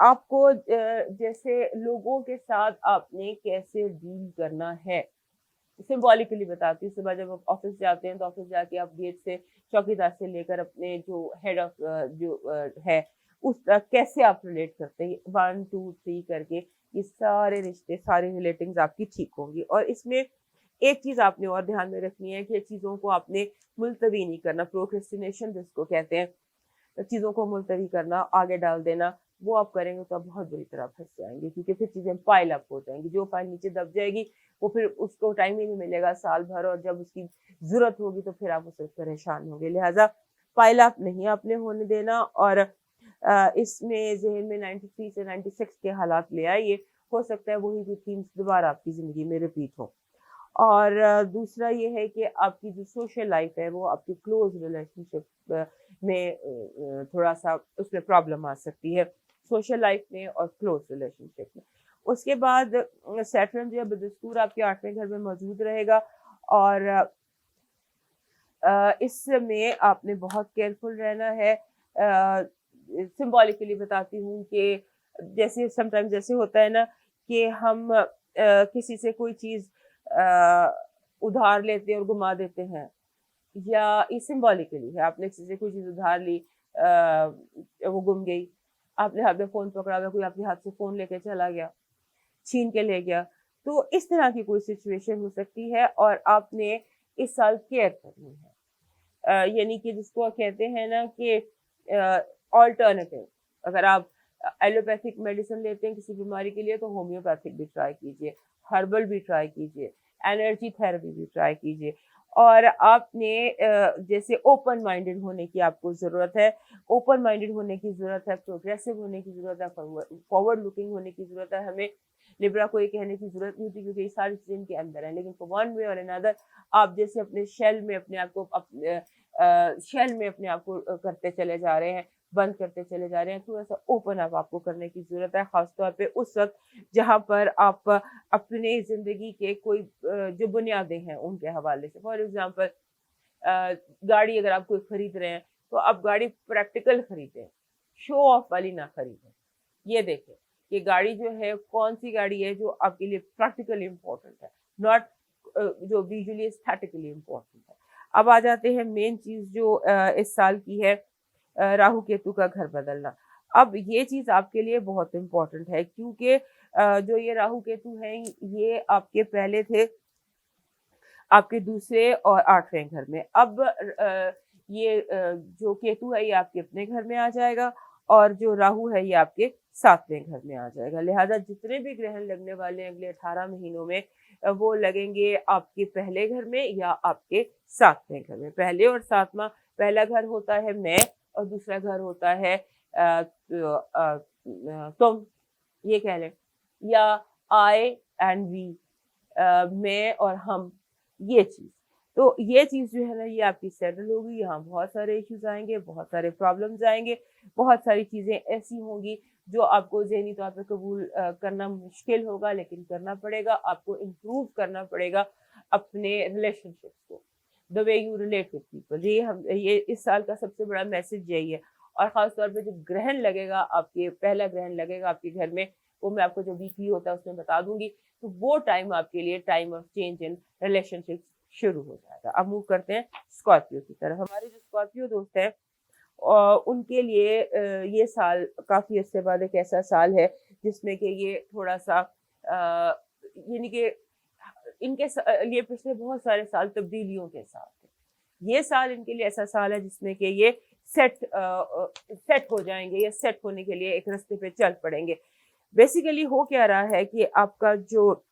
आपको जैसे लोगों के साथ आपने कैसे डील करना है, सिंबॉलिकली बताती हूँ। सुबह जब आप ऑफिस जाते हैं तो ऑफिस जाके आप गेट से, चौकीदार से लेकर अपने जो हेड ऑफ जो है उस तक कैसे आप रिलेट करते हैं, 1 2 3 करके ये सारे रिश्ते, सारी रिलेटिंग्स आपकी ठीक होंगी। और इसमें एक चीज आपने और ध्यान में रखनी है कि चीजों को आपने मुलतवी नहीं करना, प्रोक्रेस्टिनेशन जिसको कहते हैं, चीज़ों को मुलतवी करना, आगे डाल देना, वो आप करेंगे तो आप बहुत बुरी तरह फँस जाएँगे, क्योंकि फिर चीज़ें पाइल अप हो जाएँगी। जो फाइल नीचे दब जाएगी, वो फिर उसको टाइम ही नहीं मिलेगा साल भर, और जब उसकी ज़रूरत होगी तो फिर आप उससे परेशान होंगे। लिहाज़ा पाइल अप नहीं आपने होने देना, और इसमें ज़हन में 93 से 96 के हालात ले आइए। हो सकता है वही जो थीम्स दोबारा आपकी ज़िंदगी में रिपीट हों। और दूसरा ये है कि आपकी जो सोशल लाइफ है वो आपकी क्लोज रिलेशनशिप में थोड़ा-सा उसमें प्रॉब्लम आ सकती है, सोशल लाइफ में और क्लोज रिलेशनशिप में। उसके बाद सैटर्न जो है बदस्तूर आपके 8वें घर में मौजूद रहेगा, और इसमें आपने बहुत केयरफुल रहना है। सिंबॉलिकली बताती हूँ कि जैसे समटाइम्स जैसे होता है ना कि हम किसी से कोई चीज़ उधार लेते हैं और घुमा देते हैं, या ये सिंबॉलिकली है, आपने किसी से कोई चीज़ उधार ली, वो गुम गई, आपने हाथ में फ़ोन पकड़ा हुआ, कोई आपके हाथ से फ़ोन लेके चला गया, छीन के ले गया। तो इस तरह की कोई सिचुएशन हो सकती है, और आपने इस साल केयर करनी है। यानी कि जिसको कहते हैं ना कि ऑल्टरनेटिव, अगर आप एलोपैथिक मेडिसिन लेते हैं किसी बीमारी के लिए तो होम्योपैथिक भी ट्राई कीजिए, हर्बल भी ट्राई कीजिए, एनर्जी थेरेपी भी ट्राई कीजिए। और आपने जैसे ओपन माइंडेड होने की आपको ज़रूरत है, ओपन माइंडेड होने की ज़रूरत है, प्रोग्रेसिव होने की ज़रूरत है, फॉरवर्ड लुकिंग होने की ज़रूरत है। हमें लिब्रा को ये कहने की ज़रूरत नहीं होती, क्योंकि ये सारी चीज़ें इनके अंदर हैं, लेकिन फॉर वन वे और अनदर आप जैसे अपने शेल में अपने आप को शेल में अपने आप को करते चले जा रहे हैं, बंद करते चले जा रहे हैं। थोड़ा-सा ओपन अप आपको करने की ज़रूरत है, ख़ास तौर पे उस वक़्त जहाँ पर आप अपनी ज़िंदगी के कोई जो बुनियादें हैं उनके हवाले से। फॉर एग्ज़ाम्पल गाड़ी अगर आप कोई खरीद रहे हैं तो आप गाड़ी प्रैक्टिकल खरीदें, शो ऑफ वाली ना खरीदें। ये देखें कि गाड़ी जो है कौन सी गाड़ी है जो आपके लिए प्रैक्टिकली इम्पोर्टेंट है, नॉट जो विजुअली एस्थेटिकली इम्पोर्टेंट है। अब आ जाते हैं मेन चीज जो इस साल की है, राहु केतु का घर बदलना। अब ये चीज आपके लिए बहुत इम्पोर्टेंट है क्योंकि जो ये राहु केतु हैं ये आपके पहले थे आपके दूसरे और 8वें घर में। अब ये जो केतु है ये आपके अपने घर में आ जाएगा और जो राहु है ये आपके 7वें घर में आ जाएगा। लिहाजा जितने भी ग्रहण लगने वाले हैं अगले 18 महीनों में वो लगेंगे आपके पहले घर में या आपके 7वें घर में। पहले और 7वां, पहला घर होता है मैं और दूसरा घर होता है तुम, ये कह लें, या आई एंड वी, मैं और हम, ये चीज। तो ये चीज जो है ना ये आपकी सेटल होगी। यहाँ बहुत सारे इश्यूज आएंगे, बहुत सारे प्रॉब्लम्स आएंगे, बहुत सारी चीजें ऐसी होंगी जो आपको ज़हनी तौर पे कबूल करना मुश्किल होगा, लेकिन करना पड़ेगा। आपको इम्प्रूव करना पड़ेगा अपने रिलेशनशिप्स को, the way you relate with people. ये इस साल का सबसे बड़ा मैसेज यही है। और खास तौर पे जब ग्रहण लगेगा, आपके पहला ग्रहण लगेगा आपके घर में, वो मैं आपको जो वीकली होता है उसमें बता दूंगी। तो वो टाइम आपके लिए time of change in relationship शुरू हो जाएगा। अब मूव करते हैं स्कॉर्पियो की तरफ। हमारे जो स्कॉर्पियो दोस्त हैं उनके लिए ये साल काफी अच्छे बाद एक ऐसा साल है जिसमें कि ये थोड़ा सा यानी कि इनके लिए पिछले बहुत सारे साल तब्दीलियों के साथ है। ये साल इनके लिए ऐसा साल है जिसमें कि ये सेट हो जाएंगे, या सेट होने के लिए एक रास्ते पे चल पड़ेंगे। बेसिकली हो क्या रहा है कि आपका जो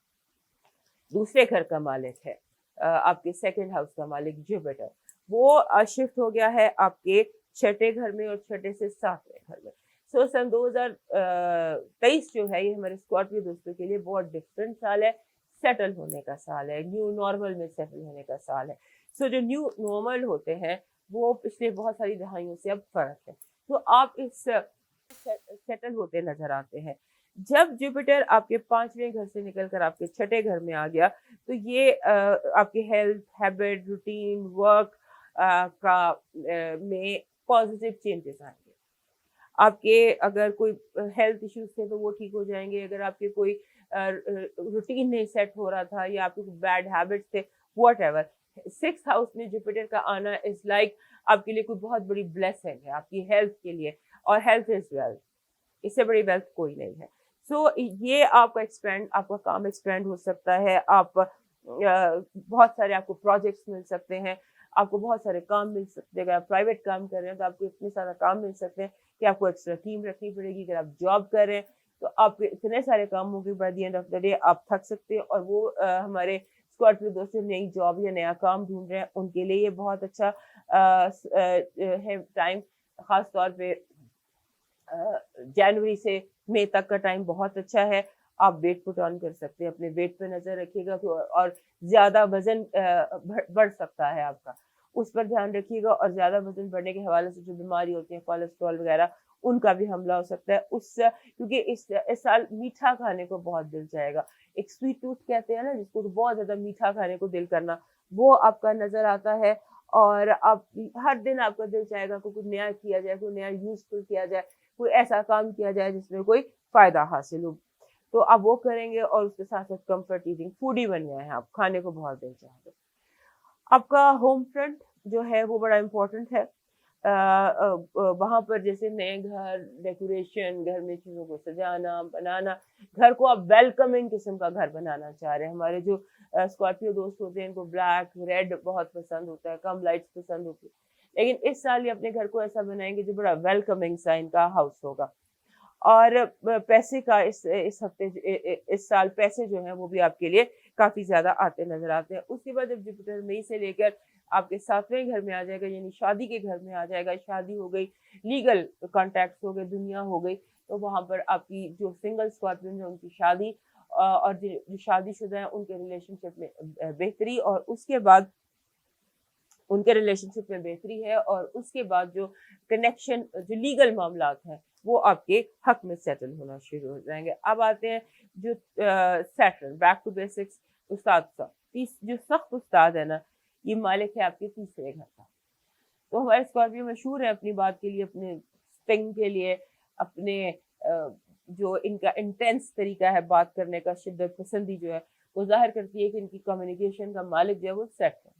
दूसरे घर का मालिक है, आपके सेकंड हाउस का मालिक जुपिटर, वो शिफ्ट हो गया है आपके 6ठे घर में और 6ठे से 7वें घर में। सो सन 2023 जो है ये हमारे स्कॉर्पियो दोस्तों के लिए बहुत डिफरेंट साल है, सेटल होने का साल है, न्यू नॉर्मल में सेटल होने का साल है। सो जो न्यू नॉर्मल होते हैं वो पिछले बहुत सारी दहाइयों से अब फर्क है। तो आप इस सेटल होते नजर आते हैं। जब जुपिटर आपके 5वें घर से निकलकर आपके 6ठे घर में आ गया तो ये आपके हेल्थ, हैबिट, रूटीन, वर्क में पॉजिटिव चेंजेस आएंगे। आपके अगर कोई हेल्थ इश्यूज थे तो वो ठीक हो जाएंगे। अगर आपके कोई रूटीन नहीं सेट हो रहा था या आपके बैड हैबिट्स थे, व्हाटएवर, 6th हाउस में जुपिटर का आना इज लाइक आपके लिए कोई बहुत बड़ी ब्लेसिंग है आपकी हेल्थ के लिए। और हेल्थ इज वेल्थ, इससे बड़ी वेल्थ कोई नहीं है। सो ये आपका काम एक्सपेंड हो सकता है। आप बहुत सारे आपको प्रोजेक्ट्स मिल सकते हैं, आपको बहुत सारे काम मिल सकते हैं। अगर आप प्राइवेट काम कर रहे हैं तो आपको इतने सारा काम मिल सकते हैं कि आपको एक्स्ट्रा टीम रखनी पड़ेगी। अगर आप जॉब कर रहे हैं तो आपके इतने सारे काम होंगे, bye the end of the day आप थक सकते हैं। और वो हमारे स्कॉर्पियो दोस्त जो नई जॉब या नया काम ढूंढ रहे हैं उनके लिए ये बहुत अच्छा है टाइम। खास तौर पे जनवरी से मई तक का टाइम बहुत अच्छा है। आप वेट पुट ऑन कर सकते हैं, अपने वेट पे नजर रखिएगा और ज्यादा वजन बढ़ सकता है आपका, उस पर ध्यान रखिएगा। और ज्यादा वजन बढ़ने के हवाले से जो बीमारी होती है, कोलेस्ट्रॉल वगैरह, उनका भी हमला हो सकता है क्योंकि इस साल मीठा खाने को बहुत दिल जाएगा। एक स्वीट टूथ कहते हैं ना जिसको, तो बहुत ज्यादा मीठा खाने को दिल करना, वो आपका नजर आता है। और आप हर दिन आपका दिल चाहेगा कि कुछ नया किया जाए, कोई नया यूजफुल किया जाए, कोई ऐसा काम किया जाए जिसमें कोई फायदा हासिल हो। तो आप वो करेंगे और उसके साथ साथ कंफर्ट ईटिंग, फूडी बन गए हैं आप, खाने को बहुत दिल चाहते। आपका होम फ्रंट जो है वो बड़ा इम्पोर्टेंट है। वहां पर जैसे नए घर, डेकोरेशन, घर में चीजों को सजाना, बनाना, घर को आप वेलकमिंग किस्म का घर बनाना चाह रहे हैं। हमारे जो स्कॉर्पियो दोस्त होते हैं इनको ब्लैक, रेड बहुत पसंद होता है, कम लाइट्स पसंद होती है। लेकिन इस साल ये अपने घर को ऐसा बनाएंगे जो बड़ा वेलकमिंग सा इनका हाउस होगा। और पैसे का इस हफ्ते, इस साल पैसे जो हैं वो भी आपके लिए काफी ज्यादा आते नजर आते हैं। उसके बाद जब जुपिटर मई से लेकर आपके 7वें घर में आ जाएगा, यानी शादी के घर में आ जाएगा, शादी हो गई, लीगल कॉन्टैक्ट्स हो गए, दुनिया हो गई, तो वहां पर आपकी जो सिंगल स्कॉर्पियन है उनकी शादी, और जो शादीशुदा है उनके रिलेशनशिप में बेहतरी, और उसके बाद उनके रिलेशनशिप में बेहतरी है। और उसके बाद जो कनेक्शन, जो लीगल मामलात हैं वो आपके हक में सेटल होना शुरू हो जाएंगे। अब आते हैं जो सैटर्न, बैक टू बेसिक्स, उस्ताद साहब, जो सख्त उस्ताद है ना, ये मालिक है आपके तीसरे घर का। तो हमारे स्कॉर्पियो मशहूर है अपनी बात के लिए, अपने स्टिंग के लिए, अपने जो इनका इंटेंस तरीका है बात करने का, शिद्दत पसंदी जो है वो जाहिर करती है कि इनकी कम्युनिकेशन का मालिक जो है वो सैटर्न।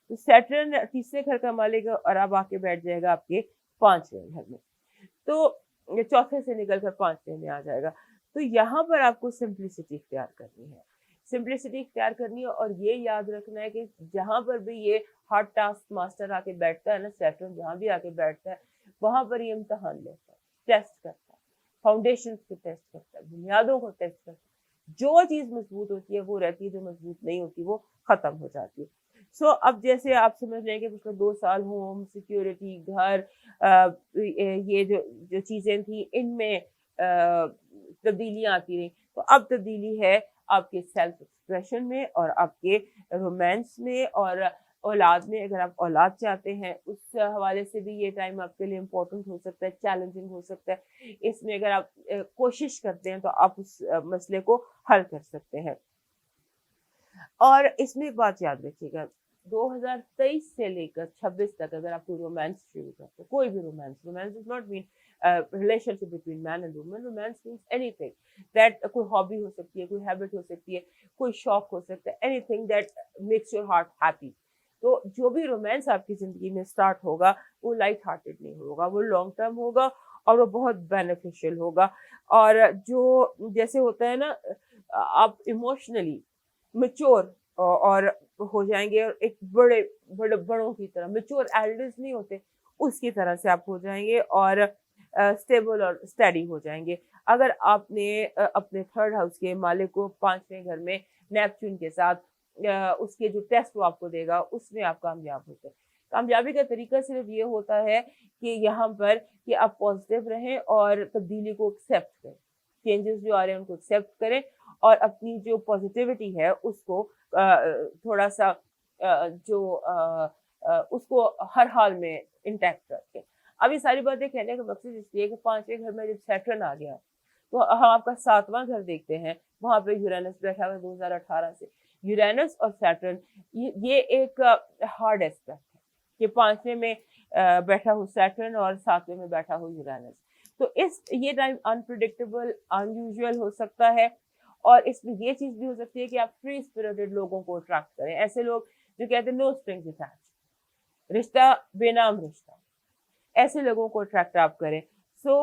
तो सैटर्न तीसरे घर का मालिक है और अब आके बैठ जाएगा आपके पांचवें घर में। तो ये चौथे से निकलकर पांचवें में आ जाएगा। तो यहाँ पर आपको सिंप्लिसिटी इख्तियार करनी है, सिंप्लिसिटी इख्तियार करनी है और ये याद रखना है कि जहाँ पर भी ये हार्ड टास्क मास्टर आके बैठता है ना, सैटर्न जहाँ भी आके बैठता है वहां पर ये इम्तहान लेता है, टेस्ट करता है, फाउंडेशन को टेस्ट करता है, बुनियादों को टेस्ट करता है। जो चीज मजबूत होती है वो रहती है, जो मजबूत नहीं होती वो खत्म हो जाती है। सो अब जैसे आप समझ लें कि पिछले 2 साल होम सिक्योरिटी, घर, ये जो जो चीजें थी इनमें तब्दीलियां आती रही। तो अब तब्दीली है आपके सेल्फ एक्सप्रेशन में और आपके रोमांस में और औलाद में। अगर आप औलाद चाहते हैं उस हवाले से भी ये टाइम आपके लिए इम्पोर्टेंट हो सकता है, चैलेंजिंग हो सकता है। इसमें अगर आप कोशिश करते हैं तो आप उस मसले को हल कर सकते हैं। और इसमें एक बात याद रखिएगा, 2023 से लेकर 26 तक अगर आप कोई रोमांस शुरू करते हैं, कोई भी romance, romance does not mean relationship between man and woman, romance means anything that, कोई हॉबी हो सकती है, कोई हैबिट हो सकती है, कोई शौक हो सकता है, anything that makes your heart happy. तो जो भी रोमांस आपकी जिंदगी में स्टार्ट होगा वो लाइट हार्टेड नहीं होगा, वो लॉन्ग टर्म होगा और वो बहुत बेनिफिशियल होगा। और जो जैसे होता है ना, आप इमोशनली मैच्योर और हो जाएंगे और एक बड़ों की तरह, मैच्योर एल्डर्स नहीं होते उसकी तरह से आप हो जाएंगे और स्टेबल और स्टडी हो जाएंगे। अगर आपने अपने थर्ड हाउस के मालिक को पांचवें घर में नेपच्यून के साथ उसके जो टेस्ट वो आपको देगा उसमें आप कामयाब होते हैं। कामयाबी का तरीका सिर्फ ये होता है कि यहाँ पर कि आप पॉजिटिव रहें और तब्दीली को एक्सेप्ट करें, चेंजेस जो आ रहे हैं उनको एक्सेप्ट करें और अपनी जो पॉजिटिविटी है उसको थोड़ा सा उसको हर हाल में इंटैक्ट रखें। अब ये सारी बातें कहने का मकसद इसलिए कि पांचवें घर में जब सैटर्न आ गया तो हम आपका सातवां घर देखते हैं, वहां पे यूरेनस बैठा हुआ 2018 से। यूरेनस और सैटर्न ये एक हार्ड एस्पेक्ट है कि पांचवें में बैठा हो सैटर्न और सातवें में बैठा हो यूरेनस। तो ये टाइम अनप्रिडिक्टेबल, अनयूजुअल हो सकता है और इसमें ये चीज भी हो सकती है कि आप फ्री स्पिरिटेड लोगों को अट्रैक्ट करें, ऐसे लोग जो कहते हैं नो स्ट्रिंग्स अटैच्ड, रिश्ता बेनाम रिश्ता, ऐसे लोगों को अट्रैक्ट आप करें। सो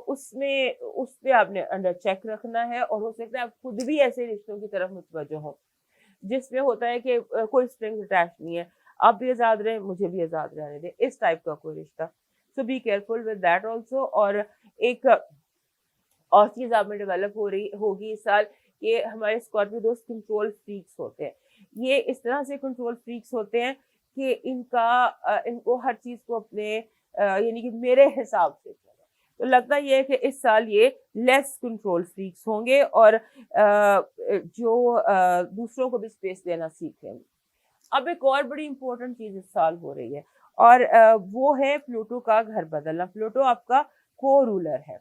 उसमें आपने अंडर चेक रखना है और हो सकता है आप खुद भी ऐसे रिश्तों की तरफ मुतवज्जो हो जिसमें होता है कि कोई स्ट्रिंग्स अटैच नहीं है, आप भी आजाद रहें, मुझे भी आजाद रहने दें, इस टाइप का कोई रिश्ता। So be careful with that also. और एक और चीज आप में डेवलप हो रही होगी इस साल, ये हमारे स्कॉर्पियो दोस्त कंट्रोल फ्रीक्स होते हैं। ये इस तरह से कंट्रोल फ्रीक्स होते हैं कि इनको हर चीज को अपने यानी कि मेरे हिसाब से चले। तो लगता ये है कि इस साल ये लेस कंट्रोल फ्रीक्स होंगे और जो दूसरों को भी स्पेस देना सीखेंगे। अब एक और बड़ी इंपॉर्टेंट चीज इस साल हो रही है और वो है प्लूटो का घर बदलना। प्लूटो आपका को रूलर है।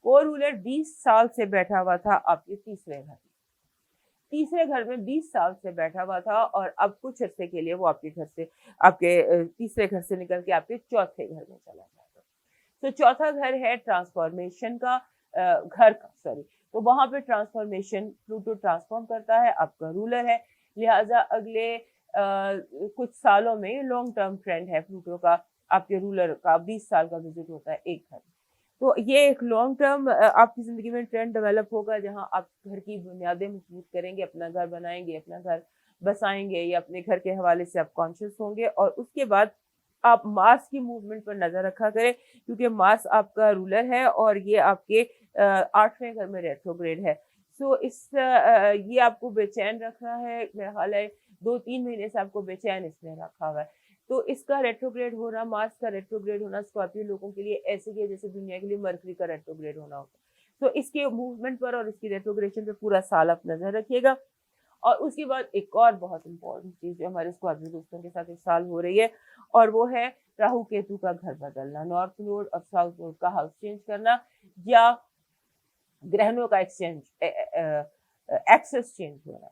को रूलर 20 साल से बैठा हुआ था आपके तीसरे घर में 20 साल से बैठा हुआ था और अब कुछ अरसे के लिए वो आपके तीसरे घर से निकल के आपके चौथे घर में चला जाएगा। तो चौथा घर है ट्रांसफॉर्मेशन का, घर का, सॉरी। तो वहां पे ट्रांसफॉर्मेशन, प्लूटो ट्रांसफॉर्म करता है, आपका रूलर है, लिहाजा अगले कुछ सालों में लॉन्ग टर्म ट्रेंड है प्लूटो का, आपके रूलर का 20 साल का विजिट होता है एक घर। तो ये एक लॉन्ग टर्म आपकी जिंदगी में ट्रेंड डेवलप होगा जहां आप घर की बुनियादें मजबूत करेंगे, अपना घर बनाएंगे, अपना घर बसाएंगे या अपने घर के हवाले से आप कॉन्शियस होंगे। और उसके बाद आप मार्स की मूवमेंट पर नजर रखा करें क्योंकि मार्स आपका रूलर है और ये आपके 8वें घर में रेट्रोग्रेड है। सो ये आपको बेचैन रख रहा है, मेरा ख्याल है 2-3 महीने से आपको बेचैन इसने रखा हुआ है। तो इसका रेट्रोग्रेड होना, मार्स का रेट्रोग्रेड होना स्कॉर्पियो लोगों के लिए ऐसे ही है जैसे दुनिया के लिए मरकरी का रेट्रोग्रेड होना होता है। तो इसके मूवमेंट पर और इसकी रेट्रोग्रेशन पे पूरा साल आप नजर रखिएगा। और उसके बाद एक और बहुत इंपॉर्टेंट चीज जो हमारे स्कॉर्पियो दोस्तों के साथ इस साल हो रही है और वो है राहु केतु का घर बदलना, नॉर्थ नोड और साउथ नोड का हाउस चेंज करना या ग्रहणों का एक्सेस चेंज होना।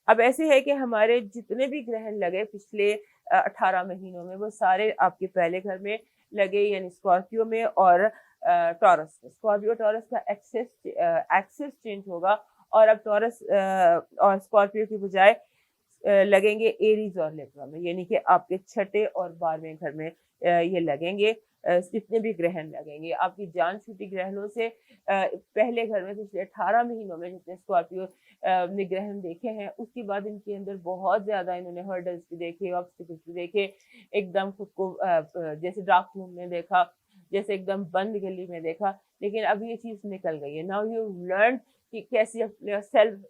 अब ऐसे है कि हमारे जितने भी ग्रहण लगे पिछले 18 महीनों में वो सारे आपके पहले घर में लगे, यानी स्कॉर्पियो में और टॉरस में। स्कॉर्पियो टॉरस का एक्सेस चेंज होगा और अब टॉरस और स्कॉर्पियो की बजाय लगेंगे एरीज और लिब्रा में, यानी कि आपके छठे और 12वें घर में ये लगेंगे। जितने भी ग्रहण लगेंगे आपकी जान छूटी ग्रहणों से पहले घर में पिछले 18 महीनों में जितने स्कॉर्पियो ने ग्रहण देखे हैं, उसके बाद इनके अंदर बहुत ज्यादा इन्होंने हर्डल्स भी देखे, ऑब्स्टिकल्स भी देखे, एकदम खुद को जैसे डार्क रूम में देखा, जैसे एकदम बंद गली में देखा, लेकिन अब ये चीज निकल गई है। नाउ यू लर्न कि कैसे अपने सेल्फ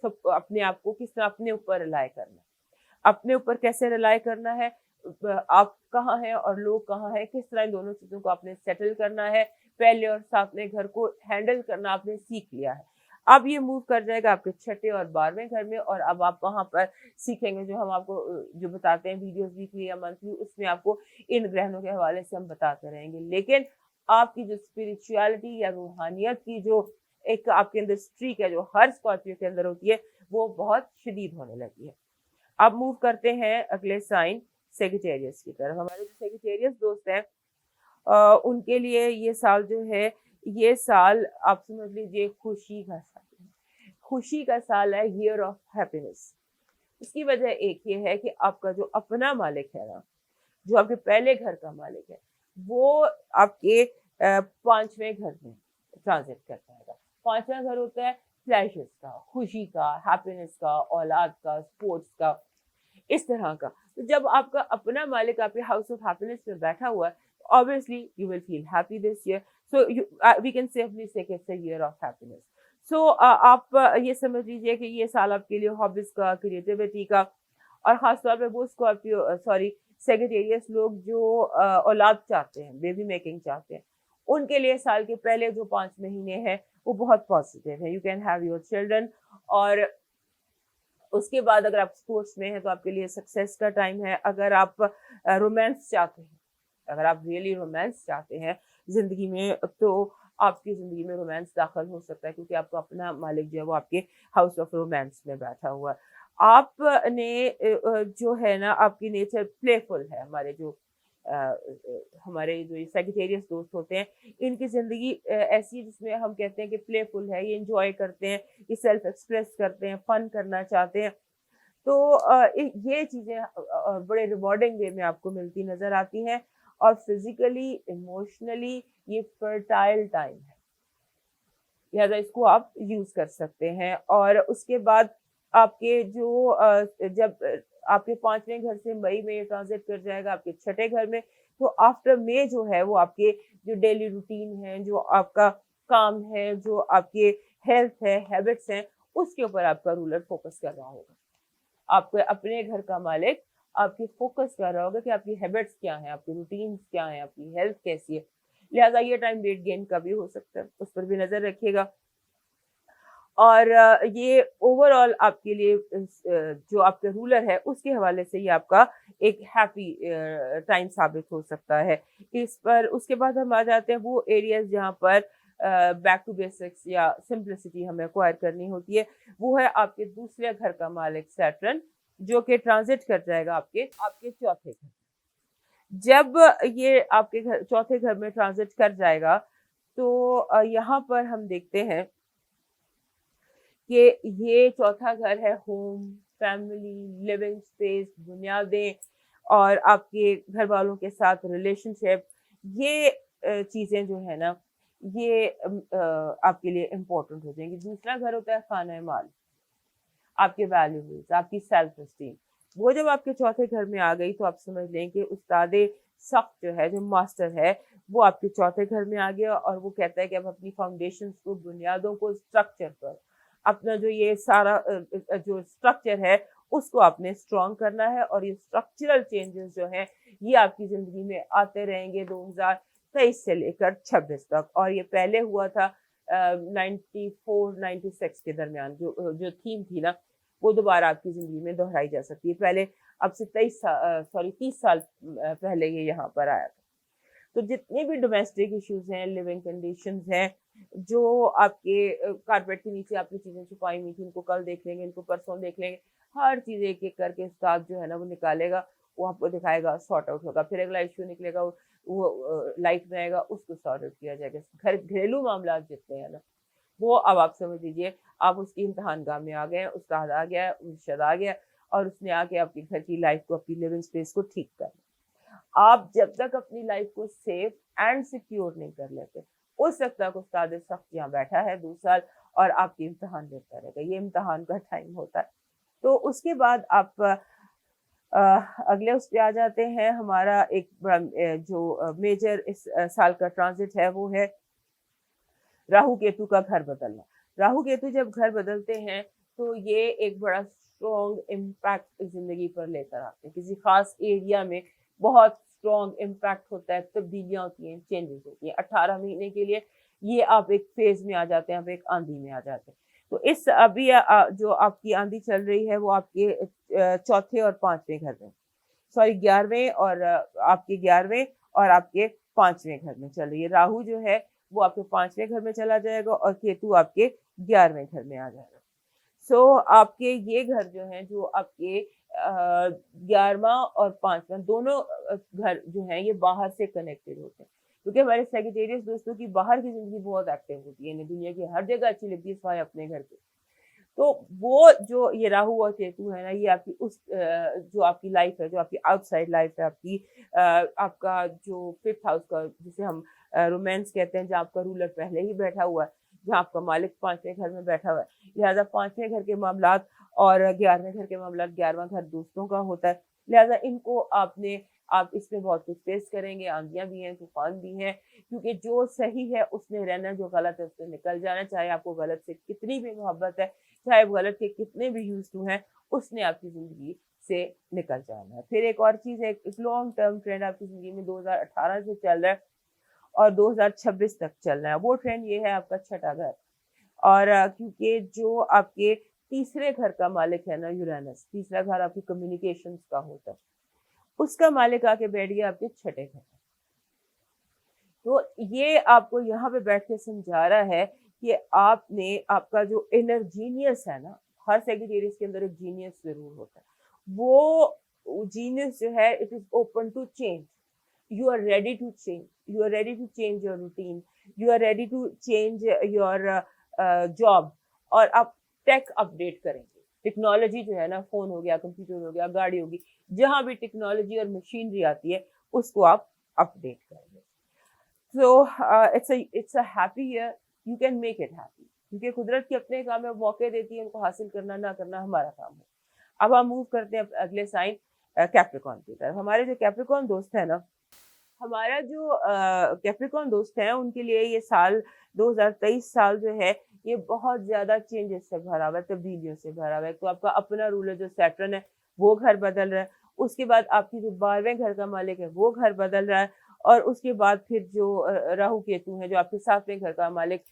सब अपने आप को किस तरह अपने ऊपर रिलाई करना है, अपने ऊपर कैसे रिलाई करना है, आप कहाँ हैं और लोग कहाँ हैं, किस तरह इन दोनों चीजों को आपने सेटल करना है, पहले और सातवें घर को हैंडल करना आपने सीख लिया है। अब ये मूव कर जाएगा आपके छठे और 12वें घर में, और अब आप वहां पर सीखेंगे जो हम आपको जो बताते हैं वीडियोस वीकली या मंथली, उसमें आपको इन ग्रहणों के हवाले से हम बताते रहेंगे। लेकिन आपकी जो स्पिरिचुअलिटी या रूहानियत की जो एक आपके अंदर स्ट्रीक है, जो हर स्कॉर्पियो के अंदर होती है, वो बहुत शदीद होने लगी है। अब मूव करते हैं अगले साइन सेजिटेरियस की तरफ। हमारे जो सेजिटेरियस दोस्त हैं उनके लिए ये साल जो है, ये साल आप समझ लीजिए खुशी का साल है, खुशी का साल है, ईयर ऑफ हैप्पीनेस। इसकी वजह एक ये है कि आपका जो अपना मालिक है ना, जो आपके पहले घर का मालिक है, वो आपके 5वें घर में ट्रांजिट कर जाएगा। 5वां घर होता है प्लेजर्स का, खुशी का, हैप्पीनेस का, औलाद का, स्पोर्ट्स का, इस तरह का। तो जब आपका अपना मालिक आपके हाउस ऑफ हैप्पीनेस में बैठा हुआ है, obviously you will feel happy this year, so we can safely say it's a year of happiness. So आप ये समझ लीजिए कि ये साल आपके लिए हॉबीज का, क्रिएटिविटी का, और खासतौर पे वो स्कॉर्पियो सेजिटेरियस लोग जो औलाद चाहते हैं, बेबी मेकिंग चाहते हैं, उनके लिए साल के पहले जो 5 महीने हैं वो बहुत पॉजिटिव है। You can have your children, और उसके बाद अगर आप स्पोर्ट्स में हैं तो आपके लिए सक्सेस का टाइम है। अगर आप रोमांस चाहते हैं, अगर आप रियली रोमांस चाहते हैं जिंदगी में, तो आपकी जिंदगी में रोमांस दाखिल हो सकता है, क्योंकि आपका अपना मालिक जो है वो आपके हाउस ऑफ रोमांस में बैठा हुआ है। आपने जो है ना, आपकी नेचर प्लेफुल है। हमारे जो सेजिटेरियस दोस्त होते हैं, इनकी जिंदगी ऐसी है जिसमें हम कहते हैं कि प्लेफुल है, ये इंजॉय करते हैं, ये सेल्फ एक्सप्रेस करते हैं, फन करना चाहते हैं। तो ये चीजें बड़े रिवॉर्डिंग वे में आपको मिलती नजर आती हैं, और फिजिकली इमोशनली ये फर्टाइल टाइम है, लिहाजा इसको आप यूज कर सकते हैं। और उसके बाद आपके जो जब आपके 5वें घर से मई में ट्रांजिट कर जाएगा आपके छठे घर में, तो आफ्टर मई जो है वो आपके जो डेली रूटीन है, जो आपका काम है, जो आपके हेल्थ है, हैबिट्स हैं, उसके ऊपर आपका रूलर फोकस कर रहा होगा। आपके अपने घर का मालिक आपकी फोकस कर रहा होगा कि आपकी हैबिट्स क्या हैं, आपकी रूटीन्स क्या हैं, आपकी हेल्थ कैसी है। लिहाजा ये टाइम वेट गेन का भी हो सकता है, उस पर भी नजर रखिएगा। और ये ओवरऑल आपके लिए जो आपका रूलर है उसके हवाले से ये आपका एक हैप्पी टाइम साबित हो सकता है। इस पर उसके बाद हम आ जाते हैं वो एरियाज जहाँ पर बैक टू बेसिक्स या सिंप्लिसिटी हमें एक्वायर करनी होती है। वो है आपके दूसरे घर का मालिक सैटर्न, जो कि ट्रांजिट कर जाएगा आपके चौथे घर। जब ये आपके घर चौथे घर में ट्रांजिट कर जाएगा, तो यहाँ पर हम देखते हैं कि ये चौथा घर है होम, फैमिली, लिविंग स्पेस, बुनियादें, और आपके घर वालों के साथ रिलेशनशिप। ये चीजें जो है ना, ये आपके लिए इम्पोर्टेंट हो जाएंगी। दूसरा घर होता है खाना माल, आपके वैल्यूज, आपकी सेल्फ एस्टीम। वो जब आपके चौथे घर में आ गई तो आप समझ लें कि उस्तादे सख्त जो है, जो मास्टर है, वो आपके चौथे घर में आ गया, और वो कहता है कि अब अपनी फाउंडेशन को, बुनियादों को, स्ट्रक्चर पर अपना जो ये सारा जो स्ट्रक्चर है उसको आपने स्ट्रॉन्ग करना है। और ये स्ट्रक्चरल चेंजेस जो हैं ये आपकी जिंदगी में आते रहेंगे 2023 से लेकर 26 तक। और ये पहले हुआ था 94-96 के दरमियान, जो थीम थी ना, वो दोबारा आपकी जिंदगी में दोहराई जा सकती है। पहले अब से 30 साल पहले ये यहाँ पर आया था। तो जितने भी डोमेस्टिक इश्यूज हैं, लिविंग कंडीशंस हैं, जो आपके कारपेट के नीचे आपने चीजें छुपाई हुई थी, इनको कल देख लेंगे, इनको परसों देख लेंगे, हर चीज एक एक करके उस्ताद जो है ना वो निकालेगा, वो आपको दिखाएगा, सॉर्ट आउट होगा। फिर अगला इश्यू निकलेगा, वो लाइट में आएगा, उसको सॉर्ट आउट किया जाएगा। घरेलू मामला जितने हैं ना, वो अब आप समझ लीजिए आप उसकी इम्तिहानगाह में आ गए हैं, उस्ताद आ गया, मुर्शद आ गया और उसने आके आपके घर की लाइफ को, अपनी लिविंग स्पेस को ठीक कर। आप जब तक अपनी लाइफ को सेफ एंड सिक्योर नहीं कर लेते, उस वक्त तक उस्ताद सख्त यहाँ बैठा है 2 साल और आपकी इम्तिहान लेता रहेगा। ये इम्तिहान का टाइम होता है। तो उसके बाद आप अगले उस पे आ जाते हैं। हमारा एक बड़ा जो मेजर इस साल का ट्रांजिट है वो है राहु केतु का घर बदलना। राहु केतु जब घर बदलते हैं तो ये एक बड़ा स्ट्रॉन्ग इम्पैक्ट जिंदगी पर लेकर आते हैं। किसी खास एरिया में बहुत स्ट्रॉन्ग इम्पैक्ट होता है, तब्दीलियां होती हैं, चेंजेस होती हैं। 18 महीने के लिए ये आप एक फेज में आ जाते हैं, आप एक आंधी में आ जाते हैं। तो इस अभी जो आपकी आंधी चल रही है वो आपके चौथे और पांचवें घर में, सॉरी 11वें और आपके 11वें और आपके 5वें घर में चल रही है। राहु जो है वो आपके 5वें घर में चला जाएगा और केतु आपके 11वें घर में आ जाएगा। सो आपके ये घर जो हैं, जो आपके 11वां और 5वां दोनों घर जो हैं ये बाहर से कनेक्टेड होते हैं, क्योंकि हमारे सेजिटेरियस दोस्तों की बाहर की जिंदगी बहुत एक्टिव होती है, इन्हें दुनिया की हर जगह अच्छी लगती है सिवाय अपने घर के। तो वो जो ये राहु और केतु है ना, ये आपकी उस जो आपकी लाइफ है, जो आपकी आउटसाइड लाइफ है, आपकी आपका जो 5th हाउस का, जिसे हम रोमांस कहते हैं, जहाँ आपका रूलर पहले ही बैठा हुआ है, जहाँ आपका मालिक 5वें घर में बैठा हुआ है, लिहाजा 5वें घर के मामलात और 11वें घर के मामलात, 11वां घर दोस्तों का होता है, लिहाजा इनको आप इसमें बहुत कुछ फेस करेंगे। आंधियां भी हैं, तूफान भी हैं, क्योंकि जो सही है उसमें रहना, जो गलत है उससे निकल जाना। चाहे आपको गलत से कितनी भी मोहब्बत है, चाहे वो गलत के कितने भी यूज टू हैं, उसने आपकी जिंदगी से निकल जाना है। फिर एक और चीज है, एक लॉन्ग टर्म ट्रेंड आपकी जिंदगी में 2018 से चल रहा है और 2026 तक चल रहा है। वो ट्रेंड ये है आपका छठा घर। और क्योंकि जो आपके तीसरे घर का मालिक है ना यूरेनस, तीसरा घर आपकी कम्युनिकेशंस का होता है, उसका मालिक आके बैठ गया आपके छठे घर। तो ये आपको यहाँ पे बैठ के समझा रहा है कि आपने, आपका जो इनर जीनियस है ना, हर सेक्रेटेरियस के अंदर एक जीनियस जरूर होता है। वो जीनियस जो है, it is open to change. You are ready to change, you are ready to change your routine, you are ready to change your job, और आप टेक अपडेट करेंगे। टेक्नोलॉजी जो है ना, फोन हो गया, कंप्यूटर हो गया, गाड़ी होगी, जहां भी टेक्नोलॉजी और मशीनरी आती है उसको आप अपडेट करेंगे। So it's a happy year. You can make it happy. क्योंकि कुदरत के अपने काम में मौके देती है, उनको हासिल करना ना करना हमारा काम है। अब हम मूव करते हैं अगले साइन कैप्रिकॉर्न की तरफ। हमारे जो कैप्रिकॉर्न दोस्त है ना, हमारा जो कैप्रिकॉर्न दोस्त है, उनके लिए ये साल 2023 साल जो है ये बहुत ज्यादा चेंजेस से भरा हुआ है, तब्दीलियों से भरा हुआ है। तो आपका अपना रूलर जो सैटर्न है वो घर बदल रहा है, उसके बाद आपकी जो 12वें घर का मालिक है वो घर बदल रहा है, और उसके बाद फिर जो राहु केतु है, जो आपके 7वें घर का मालिक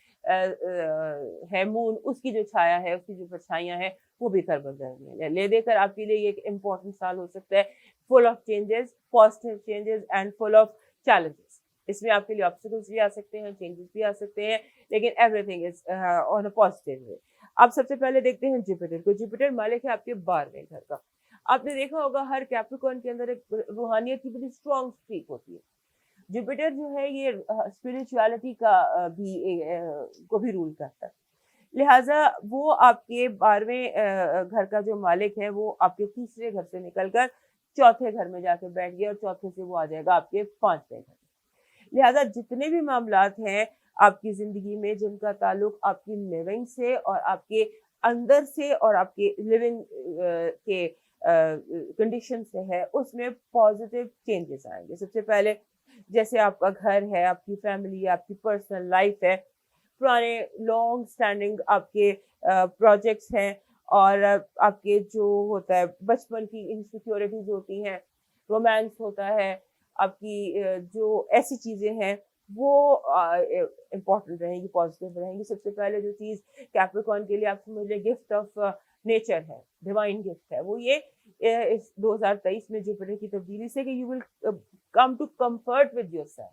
है मून, उसकी जो छाया है, उसकी जो परछाइयां है, वो भी घर बदल रही है। ले देकर आपके लिए ये एक इम्पोर्टेंट साल हो सकता है, full of changes, positive changes and full of challenges. इसमें आपके लिए ऑब्स्टिकल्स भी आ सकते हैं, चेंजेस भी आ सकते हैं, लेकिन everything is on a positive way. अब सबसे पहले देखते हैं जुपिटर को। जुपिटर मालिक है आपके 12वें घर का। आपने देखा होगा हर कैप्रिकॉर्न के अंदर एक रूहानियत की बड़ी स्ट्रॉन्ग स्ट्रीक होती है। जुपिटर जो है ये स्पिरिचुअलिटी का को भी रूल करता है, लिहाजा वो आपके 12वें घर का जो मालिक है वो आपके तीसरे घर से निकलकर चौथे घर में जाके बैठ गया, और चौथे से वो आ जाएगा आपके 5वें घर। लिहाजा जितने भी मामलात हैं आपकी जिंदगी में जिनका ताल्लुक आपकी लिविंग से और आपके अंदर से और आपके लिविंग के कंडीशन से है, उसमें पॉजिटिव चेंजेस आएंगे। सबसे पहले जैसे आपका घर है, आपकी फैमिली है, आपकी पर्सनल लाइफ है, पुराने लॉन्ग स्टैंडिंग आपके प्रोजेक्ट्स हैं, और आपके जो होता है बचपन की इनसिक्योरिटीज होती हैं, रोमांस होता है, आपकी जो ऐसी चीजें हैं वो इम्पोर्टेंट रहेंगी, पॉजिटिव रहेंगी। सबसे पहले जो चीज कैप्रिकॉर्न के लिए आप समझ लें गिफ्ट ऑफ नेचर है, डिवाइन गिफ्ट है, वो ये इस 2023 में जुपिटर की तब्दीली से कि you will come to comfort with yourself.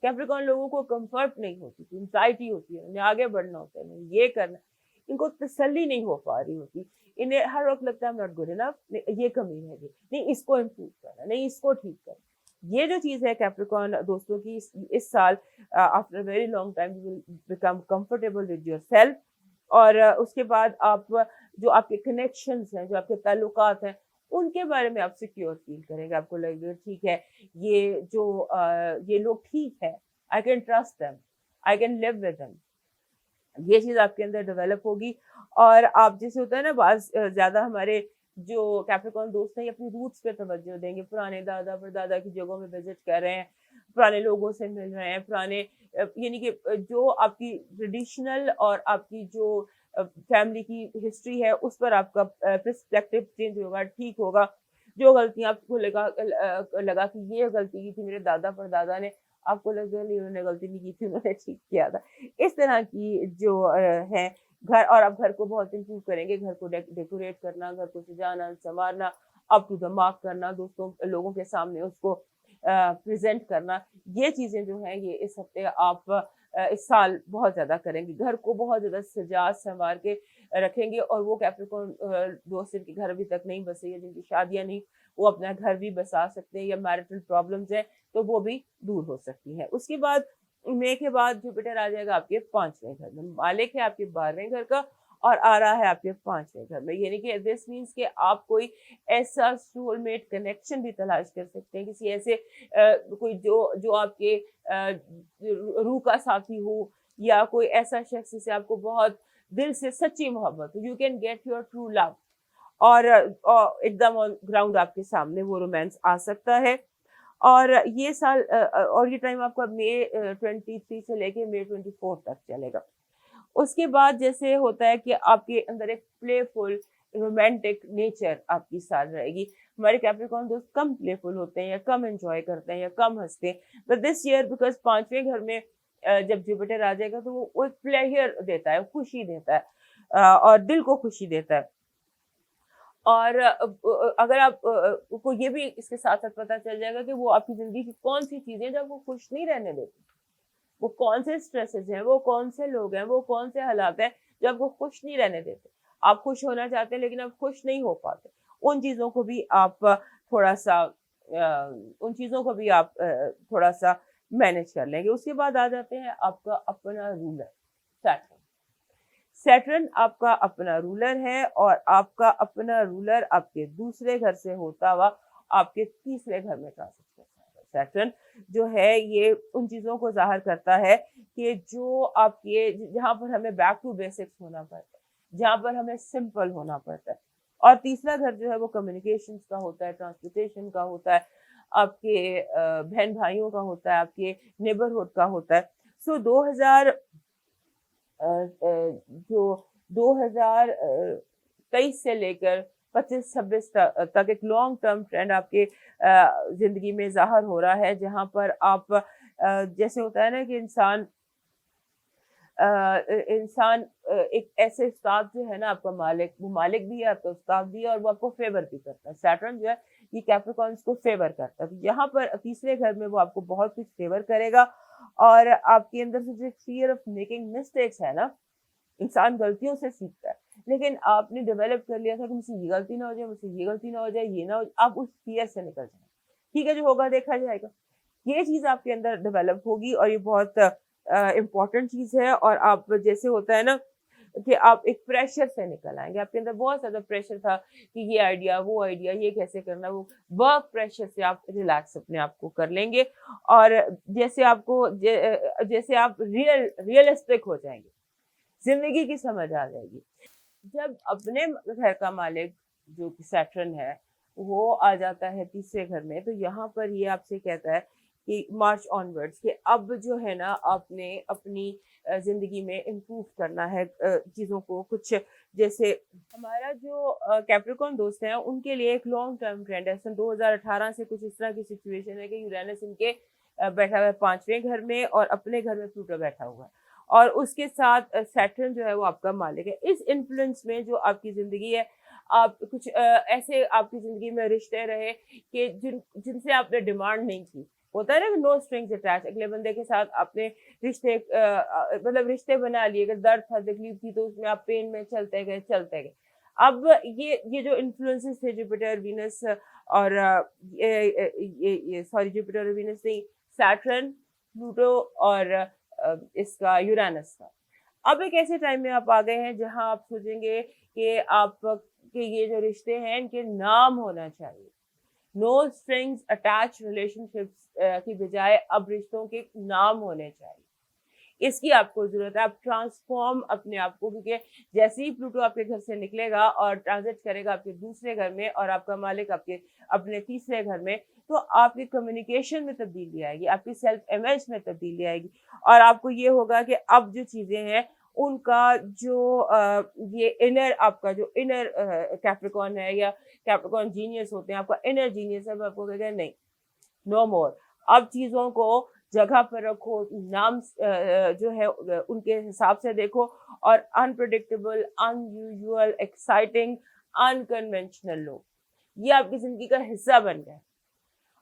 Capricorn लोगों को कंफर्ट नहीं होती, एंजाइटी होती है, उन्हें आगे बढ़ना होता है, उन्हें ये करना, इनको तसल्ली नहीं हो पा रही होती, इन्हें हर वक्त लगता है नॉट गुड इनफ, ये कमी रह गई, नहीं इसको इम्प्रूव करना, नहीं इसको ठीक करना। ये जो चीज़ है कैप्रिकॉर्न दोस्तों की, इस साल after very long time you will become comfortable with yourself. और उसके बाद आप जो आपके कनेक्शंस हैं, जो आपके ताल्लुकात हैं, उनके बारे में आप सिक्योर फील करेंगे। आपको लगेगा ठीक है, ये लोग ठीक है, I can trust them, I can live with them. ये चीज़ आपके अंदर डेवलप होगी। और आप जैसे होता है ना, ज़्यादा हमारे जो कैप्रिकॉर्न दोस्त हैं, ये अपनी रूट्स पे तवज्जो देंगे, पुराने दादा परदादा की जगहों में विजिट कर रहे हैं, पुराने लोगों से मिल रहे हैं, यानी कि जो आपकी ट्रेडिशनल और आपकी जो फैमिली की हिस्ट्री है, उस पर आपका पर्सपेक्टिव चेंज होगा, ठीक होगा। जो गलतियाँ आपको लगा कि ये गलती की थी मेरे दादा परदादा ने, आपको लगा नहीं उन्होंने गलती नहीं की थी, उन्होंने ठीक किया था। इस तरह की जो है घर, और आप घर को बहुत इम्प्रूव करेंगे, घर को डेकोरेट करना, घर को सजाना संवारना, अप टू द मार्क करना, लोगों के सामने उसको प्रेजेंट करना, ये चीज़ें जो हैं ये इस हफ्ते आप इस साल बहुत ज़्यादा करेंगे। घर को बहुत ज़्यादा सजा संवार के रखेंगे। और वो कैप्रिकॉर्न दोस्त जिनके घर अभी तक नहीं बसे या जिनकी शादियाँ नहीं, वो अपना घर भी बसा सकते हैं, या मैरिटल प्रॉब्लम्स हैं तो वो भी दूर हो सकती है। उसके बाद मई के बाद जुपिटर आ जाएगा आपके 5वें घर में, मालिक है आपके 12वें घर का और आ रहा है आपके 5वें घर में। यानी कि दिस मीन्स कि आप कोई ऐसा सोलमेट कनेक्शन भी तलाश कर सकते हैं, किसी ऐसे कोई जो आपके रूह का साथी हो, या कोई ऐसा शख्स जिससे आपको बहुत दिल से सच्ची मोहब्बत हो। You can get your true love, और एकदम ऑन ग्राउंड आपके सामने वो रोमांस आ सकता है। और ये साल और ये टाइम आपका मई 23 से लेके मई 24 तक चलेगा। उसके बाद जैसे होता है कि आपके अंदर एक प्लेफुल रोमांटिक नेचर आपकी साल रहेगी। हमारे कैप्रिकॉर्न दोस्त कम प्लेफुल होते हैं, या कम एंजॉय करते हैं, या कम हंसते हैं, बट दिस ईयर बिकॉज 5वें घर में जब जुपिटर आ जाएगा तो वो एक प्लेजर देता है, खुशी देता है, और दिल को खुशी देता है। और अगर आप को ये भी इसके साथ साथ पता चल जाएगा कि वो आपकी जिंदगी की कौन सी चीजें जब वो खुश नहीं रहने देती, वो कौन से स्ट्रेसेस हैं, वो कौन से लोग हैं, वो कौन से हालात हैं जब वो खुश नहीं रहने देते। आप खुश होना चाहते हैं लेकिन आप खुश नहीं हो पाते। उन चीज़ों को भी आप थोड़ा सा थोड़ा सा मैनेज कर लेंगे। उसके बाद आ जाते हैं आपका अपना रूलर सैटर्न। सैटर्न आपका अपना रूलर है, और आपका अपना रूलर आपके दूसरे घर से होता हुआ आपके तीसरे घर में ट्रांसिट करता है। सैटर्न जो है ये उन चीज़ों को ज़ाहिर करता है कि जो आपके, जहाँ पर हमें बैक टू बेसिक्स होना पड़ता है, जहाँ पर हमें सिंपल होना पड़ता है। और तीसरा घर जो है वो कम्युनिकेशंस का होता है, ट्रांसपोर्टेशन का होता है, आपके बहन भाइयों का होता है, आपके नेबरहुड का होता है। सो 2023 से लेकर 25-26 तक एक लॉन्ग टर्म ट्रेंड आपके जिंदगी में ज़ाहिर हो रहा है, जहां पर आप जैसे होता है ना कि इंसान एक ऐसे उस्ताद जो है ना, आपका मालिक, वो मालिक भी है, आपका उस्ताद भी है, और वो आपको फेवर भी करता है। सैटर्न जो है ये कैप्रिकॉर्न्स को फेवर करता है। तो यहाँ पर तीसरे घर में वो आपको बहुत कुछ फेवर करेगा। और आपके अंदर से जो फियर ऑफ मेकिंग मिस्टेक्स है ना, इंसान गलतियों से सीखता है, लेकिन आपने डेवलप कर लिया था कि मुझसे ये गलती ना हो जाए, मुझसे ये गलती ना हो जाए, ये ना हो, आप उस फियर से निकल जाए। ठीक है, जो होगा देखा जाएगा। ये चीज़ आपके अंदर डेवलप होगी, और ये बहुत इम्पॉर्टेंट चीज़ है। और आप जैसे होता है ना कि आप एक प्रेशर से निकल आएंगे। आपके अंदर बहुत ज़्यादा प्रेशर था कि ये आइडिया, वो आइडिया, ये कैसे करना, वो वर्क प्रेशर से आप रिलैक्स अपने आप को कर लेंगे। और जैसे आप रियलिस्टिक हो जाएंगे, जिंदगी की समझ आ जाएगी। जब अपने घर का मालिक जो कि सैटर्न है वो आ जाता है तीसरे घर में, तो यहाँ पर ये आपसे कहता है कि मार्च ऑनवर्ड्स, कि अब जो है ना आपने अपनी जिंदगी में इम्प्रूव करना है चीज़ों को। कुछ जैसे हमारा जो कैप्रिकॉर्न दोस्त हैं उनके लिए एक लॉन्ग टर्म ट्रेंड है। सन 2018 से कुछ इस तरह की सिचुएशन है कि यूरेनस इनके बैठा हुआ है 5वें घर में, और अपने घर में प्लूटो बैठा हुआ है, और उसके साथ सैटर्न जो है वो आपका मालिक है। इस इन्फ्लुएंस में जो आपकी ज़िंदगी है, आप कुछ ऐसे आपकी ज़िंदगी में रिश्ते रहे कि जिनसे आपने डिमांड नहीं की। होता है ना कि नो स्ट्रिंग्स अटैच, अगले बंदे के साथ आपने रिश्ते मतलब रिश्ते बना लिए। अगर दर्द था, तकलीफ थी, तो उसमें आप पेन में चलते गए। अब ये जो इन्फ्लुएंसेस थे जुपिटर वीनस और ये सॉरी जुपिटर और वीनस नहीं, सैटर्न, प्लूटो और इसका यूरेनस का। अब एक ऐसे टाइम में आप आ गए हैं जहां आप सोचेंगे कि आप के ये जो रिश्ते हैं इनके नाम होना चाहिए। नो स्ट्रिंग्स अटैच रिलेशनशिप्स की बजाय अब रिश्तों के नाम होने चाहिए। इसकी आपको जरूरत है। आप ट्रांसफॉर्म अपने आप को, क्योंकि जैसे ही प्लूटो आपके घर से निकलेगा और ट्रांजिट करेगा आपके दूसरे घर में और आपका मालिक आपके अपने तीसरे घर में, तो आपकी कम्युनिकेशन में तब्दीली आएगी, आपकी सेल्फ इमेज में तब्दीली आएगी और आपको ये होगा कि अब जो चीजें हैं उनका जो ये इनर, आपका जो इनर कैप्रिकॉर्न है या कैप्रिकॉर्न जीनियस होते हैं, आपका इनर जीनियस है, आपको कहेगा नहीं, नो मोर। अब चीजों को जगह पर रखो, नाम जो है उनके हिसाब से देखो और अनप्रेडिक्टेबल, अनयूजुअल, एक्साइटिंग, अनकन्वेंशनल लो, ये आपकी जिंदगी का हिस्सा बन गए।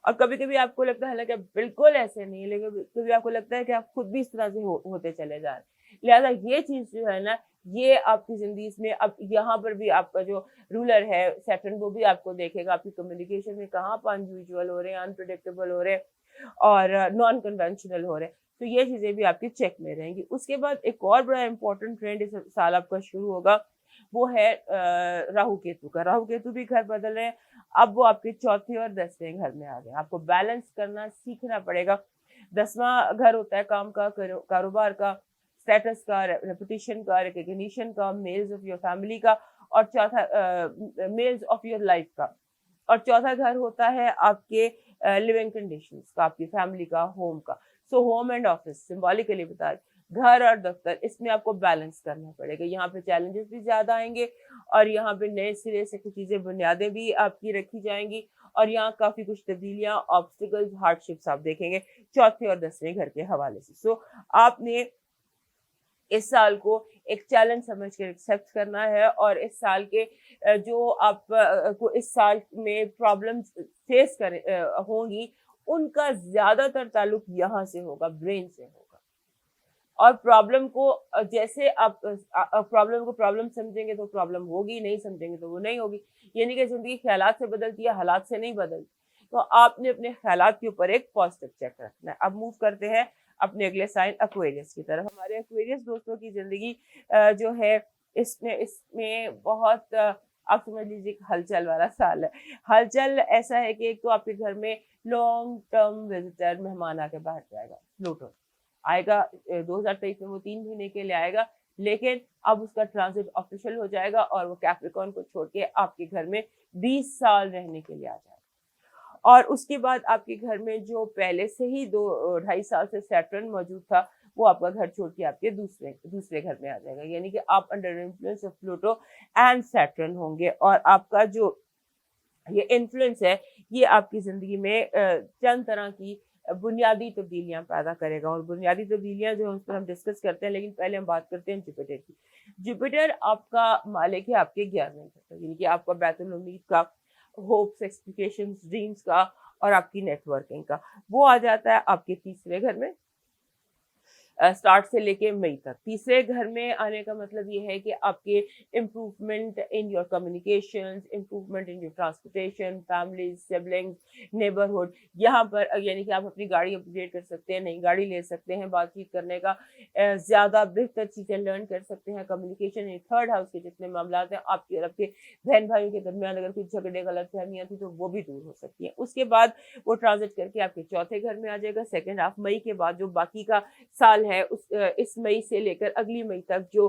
और कभी कभी आपको लगता है, हालांकि बिल्कुल ऐसे नहीं, लेकिन कभी आपको लगता है कि आप खुद भी इस तरह से होते चले जा रहे हैं। लिहाजा ये चीज जो है ना, ये आपकी जिंदगी में अब यहाँ पर भी आपका जो रूलर है सैटर्न, वो भी आपको देखेगा आपकी कम्युनिकेशन में कहाँ पर अनयूजुअल हो रहे हैं, अनप्रेडिक्टेबल हो रहे हैं और नॉन कन्वेंशनल हो रहे हैं। तो ये चीजें भी आपकी चेक में रहेंगी। उसके बाद एक और बड़ा इंपॉर्टेंट ट्रेंड इस साल आपका शुरू होगा, वो है राहु केतु का। राहु केतु भी घर बदल रहे हैं, अब वो आपके चौथे और 10वें घर में आ गए। आपको बैलेंस करना सीखना पड़ेगा। 10वां घर होता है काम का, कारोबार का, स्टेटस का, रेपुटेशन का, रिकग्निशन का, मेल्स ऑफ योर फैमिली का, और चौथा मेल्स ऑफ योर लाइफ का। और चौथा घर होता है आपके लिविंग कंडीशंस का, आपकी फैमिली का, होम का। So home and office symbolically बता रहे, घर और दफ्तर, इसमें आपको बैलेंस करना पड़ेगा। यहाँ पे चैलेंजेस भी ज्यादा आएंगे और यहाँ पे नए सिरे से कुछ चीजें, बुनियादें भी आपकी रखी जाएंगी और यहाँ काफी कुछ तब्दीलियां, ऑब्स्टिकल्स, हार्डशिप्स आप देखेंगे चौथे और 10वें घर के हवाले से। सो आपने इस साल को एक चैलेंज समझ कर एक्सेप्ट करना है और इस साल के जो आप को इस साल में प्रॉब्लम्स फेस कर होंगी, उनका ज्यादातर ताल्लुक यहाँ से होगा, ब्रेन से होगा। और प्रॉब्लम को जैसे आप प्रॉब्लम को प्रॉब्लम समझेंगे तो प्रॉब्लम होगी, नहीं समझेंगे तो वो नहीं होगी। यानी कि जिंदगी ख्यालात से बदलती है, हालात से नहीं बदलती। तो आपने अपने ख्यालात के ऊपर एक पॉजिटिव चेक रखना है। अब मूव करते हैं अपने अगले साइन एक्वेरियस की तरफ। हमारे एक्वेरियस दोस्तों की जिंदगी जो है इसमें बहुत आप समझ लीजिए हलचल वाला साल है। हलचल ऐसा है कि एक तो आपके घर में लॉन्ग टर्म विजिटर, मेहमान आके बैठ जाएगा। प्लूटो आएगा 2023 में, वो 3 महीने के लिए आएगा, लेकिन अब उसका ट्रांजिट ऑफिशियल हो जाएगा और वो कैप्रिकॉर्न को छोड़ के आपके घर में 20 साल रहने के लिए आ जाएगा। और उसके बाद आपके घर में जो पहले से ही 2-2.5 साल से सैटर्न मौजूद था, वो आपका घर छोड़ के आपके दूसरे घर में आ जाएगा। यानी कि आप under influence of Pluto and Saturn होंगे और आपका जो ये इन्फ्लुएंस है, ये आपकी जिंदगी में चंद तरह की बुनियादी तब्दीलियां पैदा करेगा। और बुनियादी तब्दीलियां जो उस पर हम डिस्कस करते हैं, लेकिन पहले हम बात करते हैं जुपिटर की। जुपिटर आपका मालिक है आपके 11वें घर का, यानी कि आपका बैतुल उम्मीद का, होप्स, एक्सपेक्टेशंस, ड्रीम्स का और आपकी नेटवर्किंग का। वो आ जाता है आपके तीसरे घर में स्टार्ट से लेके मई तक। तीसरे घर में आने का मतलब ये है कि आपके improvement in your communications, improvement in your transportation, family, siblings, neighbourhood. यहाँ पर यानी कि आप अपनी गाड़ी अपग्रेड कर सकते हैं, नई गाड़ी ले सकते हैं, बातचीत करने का ज़्यादा बेहतर चीज़ें लर्न कर सकते हैं। कम्युनिकेशन इन थर्ड हाउस के जितने मामला हैं आपके और आपके बहन भाइयों के दरमियान अगर कुछ झगड़े, गलतफहमियां थी तो वो भी दूर हो सकती हैं। उसके बाद वो ट्रांजिट करके आपके चौथे घर में आ जाएगा सेकेंड हाफ मई के बाद। जो बाकी का साल है इस मई से लेकर अगली मई तक जो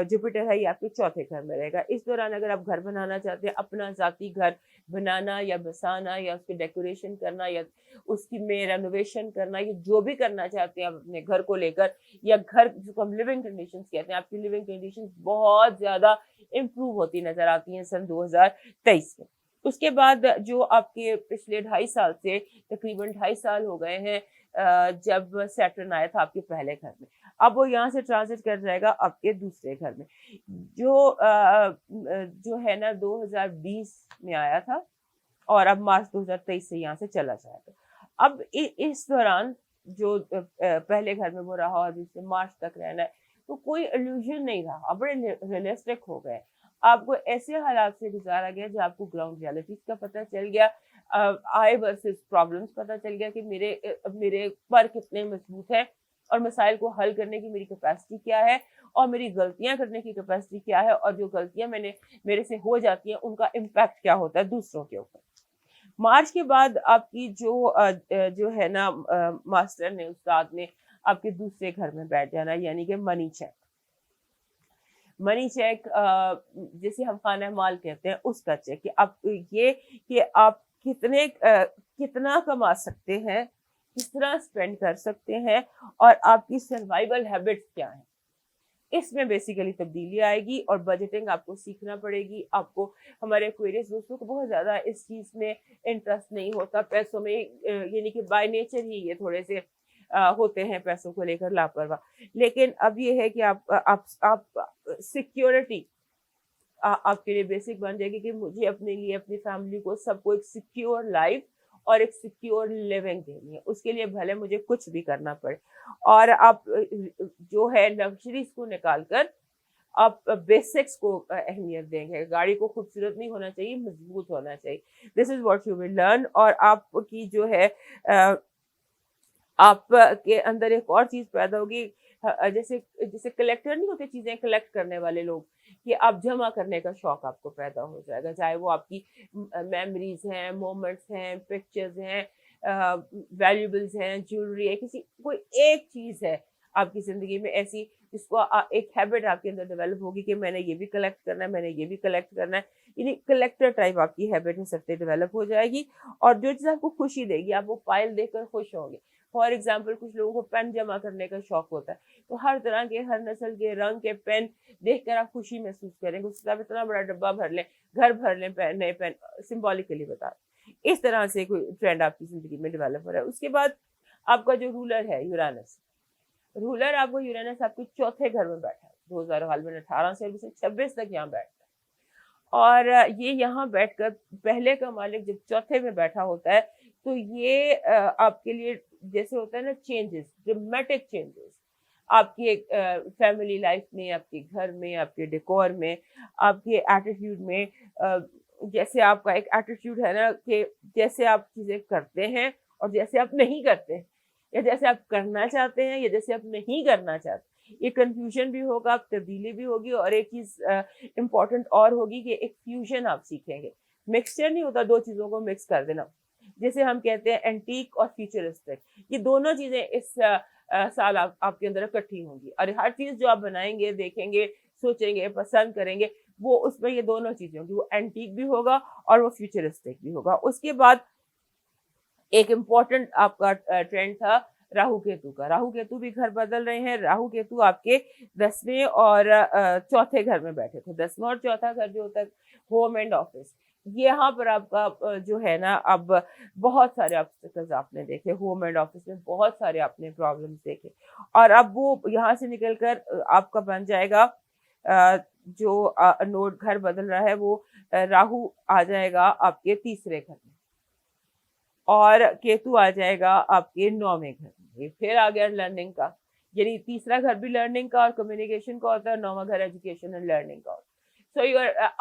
जुपिटर है ये आपके चौथे घर में रहेगा। इस दौरान अगर आप घर बनाना चाहते हैं, अपना जाती घर बनाना या बसाना या उसकी डेकोरेशन करना या उसकी में रेनोवेशन करना, ये जो भी करना चाहते हैं आप अपने घर को लेकर, या घर जिसको हम लिविंग कंडीशंस कहते हैं, आपकी लिविंग कंडीशंस बहुत ज्यादा इंप्रूव होती नजर आती हैं सन 2023 में। उसके बाद जो आपके पिछले 2.5 साल से तकरीबन 2.5 साल हो गए हैं जब सैटर्न आया था आपके पहले घर में, अब वो यहाँ से ट्रांजिट कर जाएगा आपके दूसरे घर में। जो है ना 2020 में आया था और अब मार्च 2023 से यहाँ से चला जाएगा। अब इस दौरान जो पहले घर में वो रहा और जिससे मार्च तक रहना है, तो कोई इल्यूजन नहीं रहा, अब बड़े रियलिस्टिक हो गए। आपको ऐसे हालात से गुजारा गया जब आपको ग्राउंड रियलिटीज का पता चल गया, आई वर्सेस प्रॉब्लम्स पता चल गया कि मेरे पर कितने मजबूत है और मसाइल को हल करने की मेरी कैपेसिटी क्या है और मेरी गलतियां करने की कैपेसिटी क्या है, और जो गलतियां मेरे से हो जाती हैं उनका इम्पैक्ट क्या होता है दूसरों के ऊपर। मार्च के बाद आपकी जो है ना मास्टर ने, उस्ताद ने आपके दूसरे घर में बैठ जाना, यानी कि मनी चेक। मनी चेक जिसे हम खाना माल कहते हैं, उसका चेक कि आप कितना कमा सकते हैं, किस तरह स्पेंड कर सकते हैं और आपकी सर्वाइवल हैबिट्स क्या हैं। इसमें बेसिकली तब्दीली आएगी और बजटिंग आपको सीखना पड़ेगी। आपको, हमारे एक्वेरियस दोस्तों को बहुत ज़्यादा इस चीज़ में इंटरेस्ट नहीं होता पैसों में, यानी कि बाय नेचर ही ये थोड़े से होते हैं पैसों को लेकर लापरवाह। लेकिन अब ये है कि आप सिक्योरिटी आपके लिए बेसिक बन जाएगी कि मुझे अपने लिए, अपनी फैमिली को, सबको एक सिक्योर लाइफ और एक सिक्योर लिविंग देनी है। उसके लिए भले मुझे कुछ भी करना पड़े। और आप जो है लग्जरीज को निकालकर आप बेसिक्स को अहमियत देंगे। गाड़ी को खूबसूरत नहीं होना चाहिए, मजबूत होना चाहिए। This is what you will learn. और आपकी जो है आपके अंदर एक और चीज पैदा होगी, जैसे जैसे कलेक्टर नहीं होते, चीजें कलेक्ट करने वाले लोग, कि आप जमा करने का शौक आपको पैदा हो जाएगा। चाहे वो आपकी मेमोरीज हैं, मोमेंट्स हैं, पिक्चर्स हैं, वैल्यूबल्स हैं, ज्वेलरी है, कोई एक चीज है आपकी जिंदगी में ऐसी जिसको एक हैबिट आपके अंदर डेवलप होगी कि मैंने ये भी कलेक्ट करना है, मैंने ये भी कलेक्ट करना है। यानी कलेक्टर टाइप आपकी हैबिट हो सकते डेवलप हो जाएगी। और जो चीज आपको खुशी देगी, आप वो फाइल देखकर खुश होंगे। फॉर एग्जाम्पल, कुछ लोगों को पेन जमा करने का शौक होता है, तो हर तरह के, हर नस्ल के, रंग के पेन देखकर आप खुशी महसूस करेंगे। उससे आप इतना बड़ा डब्बा भर लें, घर भर लें पेन, नए पेन, सिंबॉलिकली बता। इस तरह से कोई ट्रेंड आपकी जिंदगी में डेवलप हो रहा है। उसके बाद आपका जो रूलर है यूरानस, रूलर आपको यूरानस आपके चौथे घर में बैठा है 2018 से 26 तक यहाँ बैठा है। और ये यहाँ बैठकर पहले का मालिक जब चौथे में बैठा होता है, तो ये आपके लिए जैसे होता है ना चेंजेस, ड्रामेटिक चेंजेस आपकी एक फैमिली लाइफ में, आपके घर में, आपके डेकोर में, आपके एटीट्यूड में। जैसे आपका एक एटीट्यूड है ना कि जैसे आप चीजें करते हैं और जैसे आप नहीं करते हैं, या जैसे आप करना चाहते हैं या जैसे आप नहीं करना चाहते, ये कंफ्यूजन भी होगा, तब्दीली भी होगी। और एक चीज इम्पोर्टेंट और होगी कि एक फ्यूजन आप सीखेंगे। मिक्सचर नहीं होता दो चीजों को मिक्स कर देना, जैसे हम कहते हैं एंटीक और फ्यूचरिस्टिक, ये दोनों चीजें इस साल आपके अंदर इकट्ठी होंगी। और हर चीज जो आप बनाएंगे, देखेंगे, सोचेंगे, पसंद करेंगे, वो उसमें ये दोनों चीजें होंगी, वो एंटीक भी होगा और वो फ्यूचरिस्टिक भी होगा। उसके बाद एक इम्पॉर्टेंट आपका ट्रेंड था राहु केतु का। राहु केतु भी घर बदल रहे हैं। राहु केतु आपके 10वें और चौथे घर में बैठे थे। 10वां और चौथा घर जो होता है होम एंड ऑफिस, यहाँ पर आपका जो है ना, अब बहुत सारे ऑब्स्टिकल्स आपने देखे होम एंड ऑफिस में, बहुत सारे आपने प्रॉब्लम्स देखे। और अब वो यहाँ से निकलकर आपका बन जाएगा जो नोड घर बदल रहा है, वो राहु आ जाएगा आपके तीसरे घर में और केतु आ जाएगा आपके 9वें घर में। फिर आ गया लर्निंग का, यानी तीसरा घर भी लर्निंग का और कम्युनिकेशन का होता है, 9वां घर एजुकेशन एंड लर्निंग का होता है।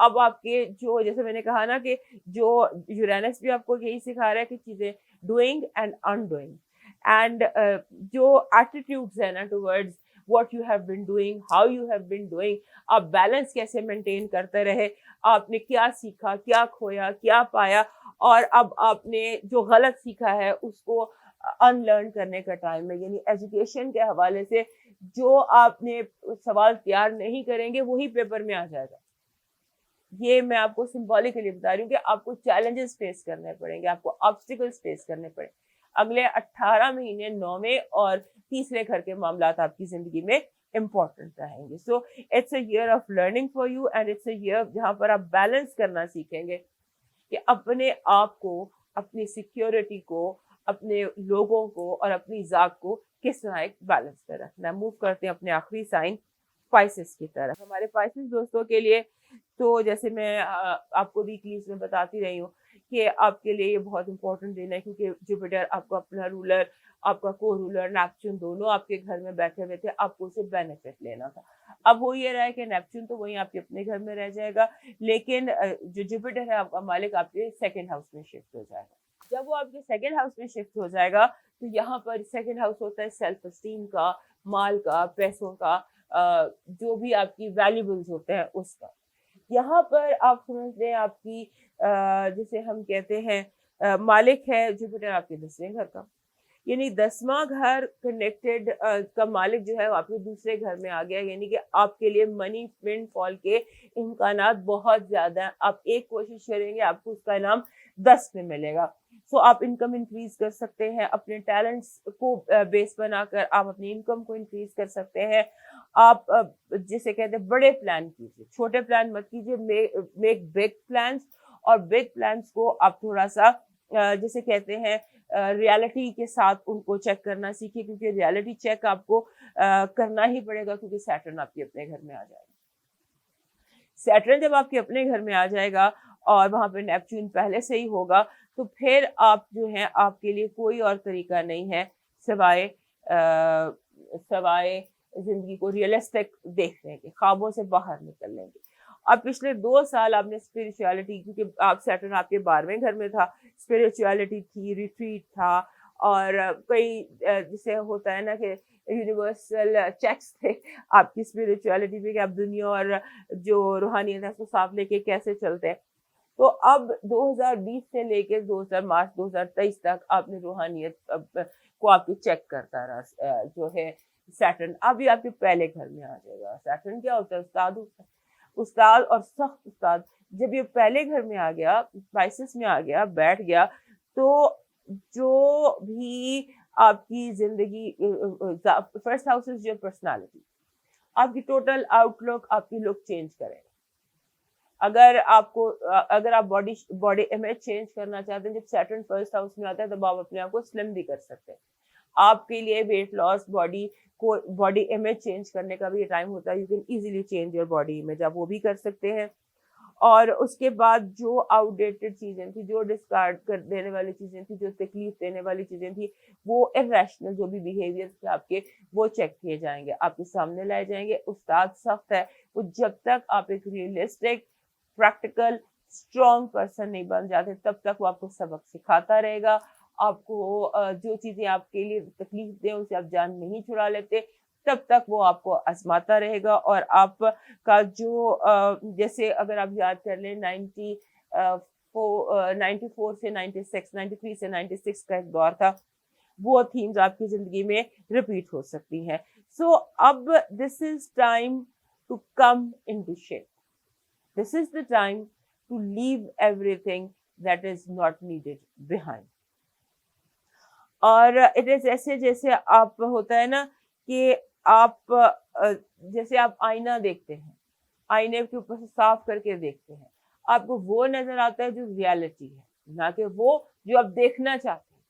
अब आपके जो, जैसे मैंने कहा ना कि जो यूरेनस भी आपको यही सिखा रहा है कि चीजें डूइंग एंड अनडूइंग, एंड जो एटीट्यूड्स है ना towards what you have been doing, how you have been doing, आप बैलेंस कैसे मेंटेन करते रहे, आपने क्या सीखा, क्या खोया, क्या पाया, और अब आपने जो गलत सीखा है उसको अनलर्न करने का टाइम है। यानी एजुकेशन के हवाले से जो आपने सवाल तैयार नहीं करेंगे वही पेपर में आ जाएगा। ये मैं आपको सिंबॉलिकली बता रही हूँ कि आपको चैलेंजेस फेस करने पड़ेंगे, आपको ऑब्स्टिकल्स फेस करने पड़ेंगे। अगले 18 महीने 9वें और तीसरे घर के मामला आपकी जिंदगी में इम्पोर्टेंट रहेंगे। So it's a year of learning for you, and it's a year जहाँ पर आप बैलेंस करना सीखेंगे कि अपने आप को, अपनी सिक्योरिटी को, अपने लोगों को और अपनी जात को किस तरह एक बैलेंस पे रखना है। मूव करते हैं अपने आखिरी साइन पाइसेस की तरफ। हमारे पाइसेस दोस्तों के लिए तो जैसे मैं आपको वीकलीज में बताती रही हूँ कि आपके लिए ये बहुत इंपॉर्टेंट दिन है, क्योंकि जुपिटर आपका अपना रूलर, आपका को रूलर नेपच्यून दोनों आपके घर में बैठे हुए थे, आपको उसे बेनिफिट लेना था। अब हो ये रहा है कि नेपच्यून तो वहीं आपके अपने घर में रह जाएगा, लेकिन जो जुपिटर है आपका मालिक आपके सेकंड हाउस में शिफ्ट हो जाएगा। जब वो आपके सेकंड हाउस में शिफ्ट हो जाएगा तो यहाँ पर सेकंड हाउस होता है सेल्फ एस्टीम का, माल का, पैसों का, जो भी आपकी वैल्यूबल्स होते हैं उसका। यहाँ पर आप समझ लें आपकी जिसे हम कहते हैं मालिक है जुपिटर आपके 10वें घर का, यानी 10वां घर कनेक्टेड का मालिक जो है वो आपके दूसरे घर में आ गया, यानी कि आपके लिए मनी विंडफॉल के इम्कानात बहुत ज्यादा हैं। आप एक कोशिश करेंगे आपको उसका इनाम 10 में मिलेगा। सो आप इनकम इंक्रीज कर सकते हैं, अपने टैलेंट्स को बेस बनाकर आप अपनी इनकम को इंक्रीज कर सकते हैं। आप जिसे कहते हैं बड़े प्लान कीजिए, छोटे प्लान मत कीजिए, मेक बिग प्लान्स। और बिग प्लान्स को आप थोड़ा सा जिसे कहते हैं रियलिटी के साथ उनको चेक करना सीखिए, क्योंकि रियलिटी चेक आपको करना ही पड़ेगा, क्योंकि सैटर्न आपके अपने घर में आ जाएगा। सैटर्न जब आपके अपने घर में आ जाएगा और वहां पे नेपच्यून पहले से ही होगा, तो फिर आप जो है आपके लिए कोई और तरीका नहीं है सिवाय सवाए जिंदगी को रियलिस्टिक देखने के, ख्वाबों से बाहर निकलने के। अब पिछले 2 साल आपने स्पिरिचुअलिटी, क्योंकि आप सैटर्न आपके 12वें घर में था, स्पिरिचुअलिटी थी, रिट्रीट था, और कई जिसे होता है ना कि यूनिवर्सल चेक्स थे आपकी स्पिरिचुअलिटी पे कि आप दुनिया और जो रूहानियत है उसको साथ लेके कैसे चलते हैं। तो अब 2020 से लेकर 2000 मार्च 2023 तक आपने रूहानियत को आपकी चेक करता रहा जो है सैटर्न। अभी आपके पहले घर में आ जाएगा। सैटर्न क्या होता है? उस्ताद होता है, उस्ताद और सख्त उस्ताद। जब ये पहले घर में आ गया, स्पाइसेस में आ गया, बैठ गया, तो जो भी आपकी जिंदगी, first house is your personality, आपकी टोटल आउटलुक, आपकी लुक चेंज करेगा। अगर आप बॉडी इमेज चेंज करना चाहते हैं, जब सैटर्न फर्स्ट हाउस में आता है तब आप अपने आप को स्लिम भी कर सकते हैं। आपके लिए weight loss, body image change करने का भी टाइम होता है। You can easily change your body image, आप वो भी कर सकते हैं। और उसके बाद जो आउटडेटेड चीजें थी, जो डिस्कार्ड कर देने वाली चीजें थी, जो तकलीफ देने वाली चीजें थी, वो इरेशनल जो भी बिहेवियर थे आपके, वो चेक किए जाएंगे, आपके सामने लाए जाएंगे। उस्ताद सख्त है, वो जब तक आप एक रियलिस्टिक, प्रैक्टिकल, स्ट्रॉन्ग पर्सन नहीं बन जाते तब तक वो आपको सबक सिखाता रहेगा। आपको जो चीजें आपके लिए तकलीफ दें उसे आप जान नहीं छुड़ा लेते, तब तक वो आपको आजमाता रहेगा। और आपका जो जैसे अगर आप याद कर लें 94 से 96, 93 से 96 का एक दौर था, वो थीम्स आपकी जिंदगी में रिपीट हो सकती हैं। सो अब this is time to come into shape. This is the time to leave everything that is not needed behind. और इट इज ऐसे जैसे आप होता है ना कि आप जैसे आप आईना देखते हैं, आईने के ऊपर से साफ करके देखते हैं, आपको वो नजर आता है जो रियलिटी है, ना कि वो जो आप देखना चाहते हैं।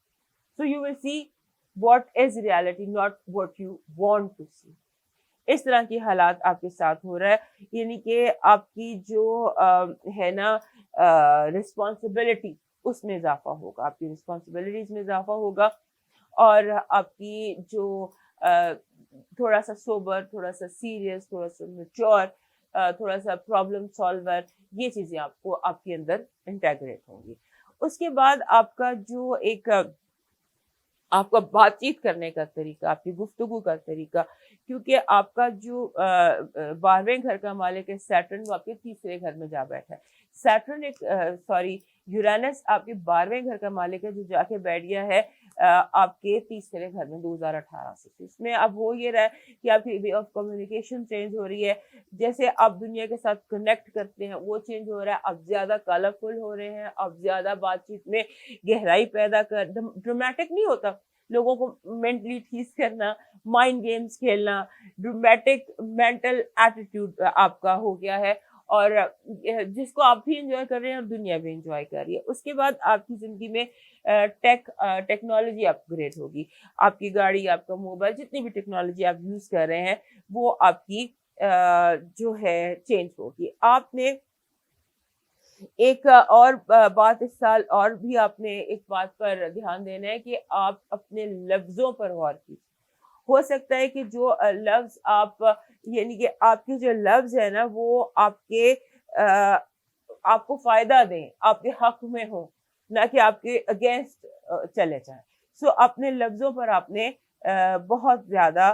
So you will see what is reality, not what you want to see. इस तरह की हालात आपके साथ हो रहा है, यानी कि आपकी जो है ना रिस्पॉन्सिबिलिटी, उसमें इजाफा होगा, आपकी रिस्पॉन्सिबिलिटीज में इजाफा होगा। और आपकी जो थोड़ा सा सोबर, थोड़ा सा सीरियस, थोड़ा सा मैच्योर, थोड़ा सा प्रॉब्लम सॉल्वर, ये चीजें आपको आपके अंदर इंटेग्रेट होंगी। उसके बाद आपका जो एक आपका बातचीत करने का तरीका, आपकी गुफ्तगू का तरीका, क्योंकि आपका जो 12वें घर का मालिक है सैटर्न, वो आपके तीसरे घर में जा बैठा है। सैटर्न यूरेनस आपके 12वें घर का मालिक है, जो जाके बैठ गया है आपके तीसरे घर में 2018 से। इसमें अब हो ये रहा है कि आपकी वे ऑफ कम्युनिकेशन चेंज हो रही है, जैसे आप दुनिया के साथ कनेक्ट करते हैं वो चेंज हो रहा है। आप ज्यादा कलरफुल हो रहे हैं, आप ज्यादा बातचीत में गहराई पैदा कर, ड्रामेटिक नहीं होता, लोगों को मेंटली ठीक करना, माइंड गेम्स खेलना, ड्रामेटिक मेंटल एटीट्यूड आपका हो गया है, और जिसको आप भी एंजॉय कर रहे हैं और दुनिया भी एंजॉय कर रही है। उसके बाद आपकी जिंदगी में टेक्नोलॉजी अपग्रेड होगी, आपकी गाड़ी, आपका मोबाइल, जितनी भी टेक्नोलॉजी आप यूज कर रहे हैं वो आपकी जो है चेंज होगी। आपने एक और बात इस साल और भी आपने एक बात पर ध्यान देना है कि आप अपने लफ्ज़ों पर गौर कीजिए। हो सकता है कि जो लफ्ज़ आप यानी कि आपके जो लफ्ज़ है ना वो आपको फ़ायदा दें, आपके हक़ में हों, ना कि आपके अगेंस्ट चले जाएँ। सो अपने लफ्ज़ों पर आपने बहुत ज़्यादा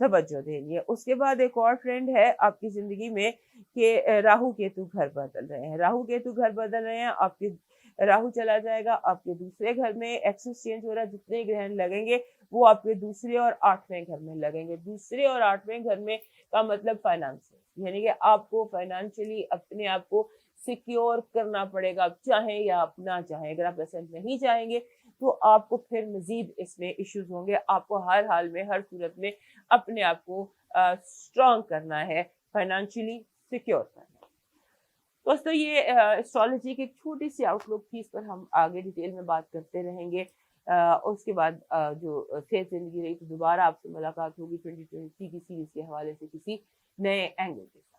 तवज्जो देनी है। उसके बाद एक और ट्रेंड है आपकी ज़िंदगी में कि राहु केतु घर बदल रहे हैं। राहु केतु घर बदल रहे हैं, आपके राहु चला जाएगा, आपके दूसरे घर में एक्सिस चेंज हो रहा है, जितने ग्रहण लगेंगे वो आपके दूसरे और 8वें घर में लगेंगे। दूसरे और 8वें घर में का मतलब फाइनेंस है, यानी कि आपको फाइनेंशियली अपने आप को सिक्योर करना पड़ेगा, आप चाहें या आप ना चाहें। अगर आप ऐसा नहीं चाहेंगे तो आपको फिर मज़ीद इसमें इश्यूज़ होंगे। आपको हर हाल में, हर सूरत में अपने आप को स्ट्रॉन्ग करना है, फाइनेंशियली सिक्योर करना है। दोस्तों ये एस्ट्रोलॉजी की एक छोटी-सी आउटलुक थी, इस पर हम आगे डिटेल में बात करते रहेंगे। उसके बाद जो सेहत ज़िंदगी रही तो दोबारा आपसे मुलाकात होगी 2023 की सीरीज़ के हवाले से किसी नए एंगल के साथ।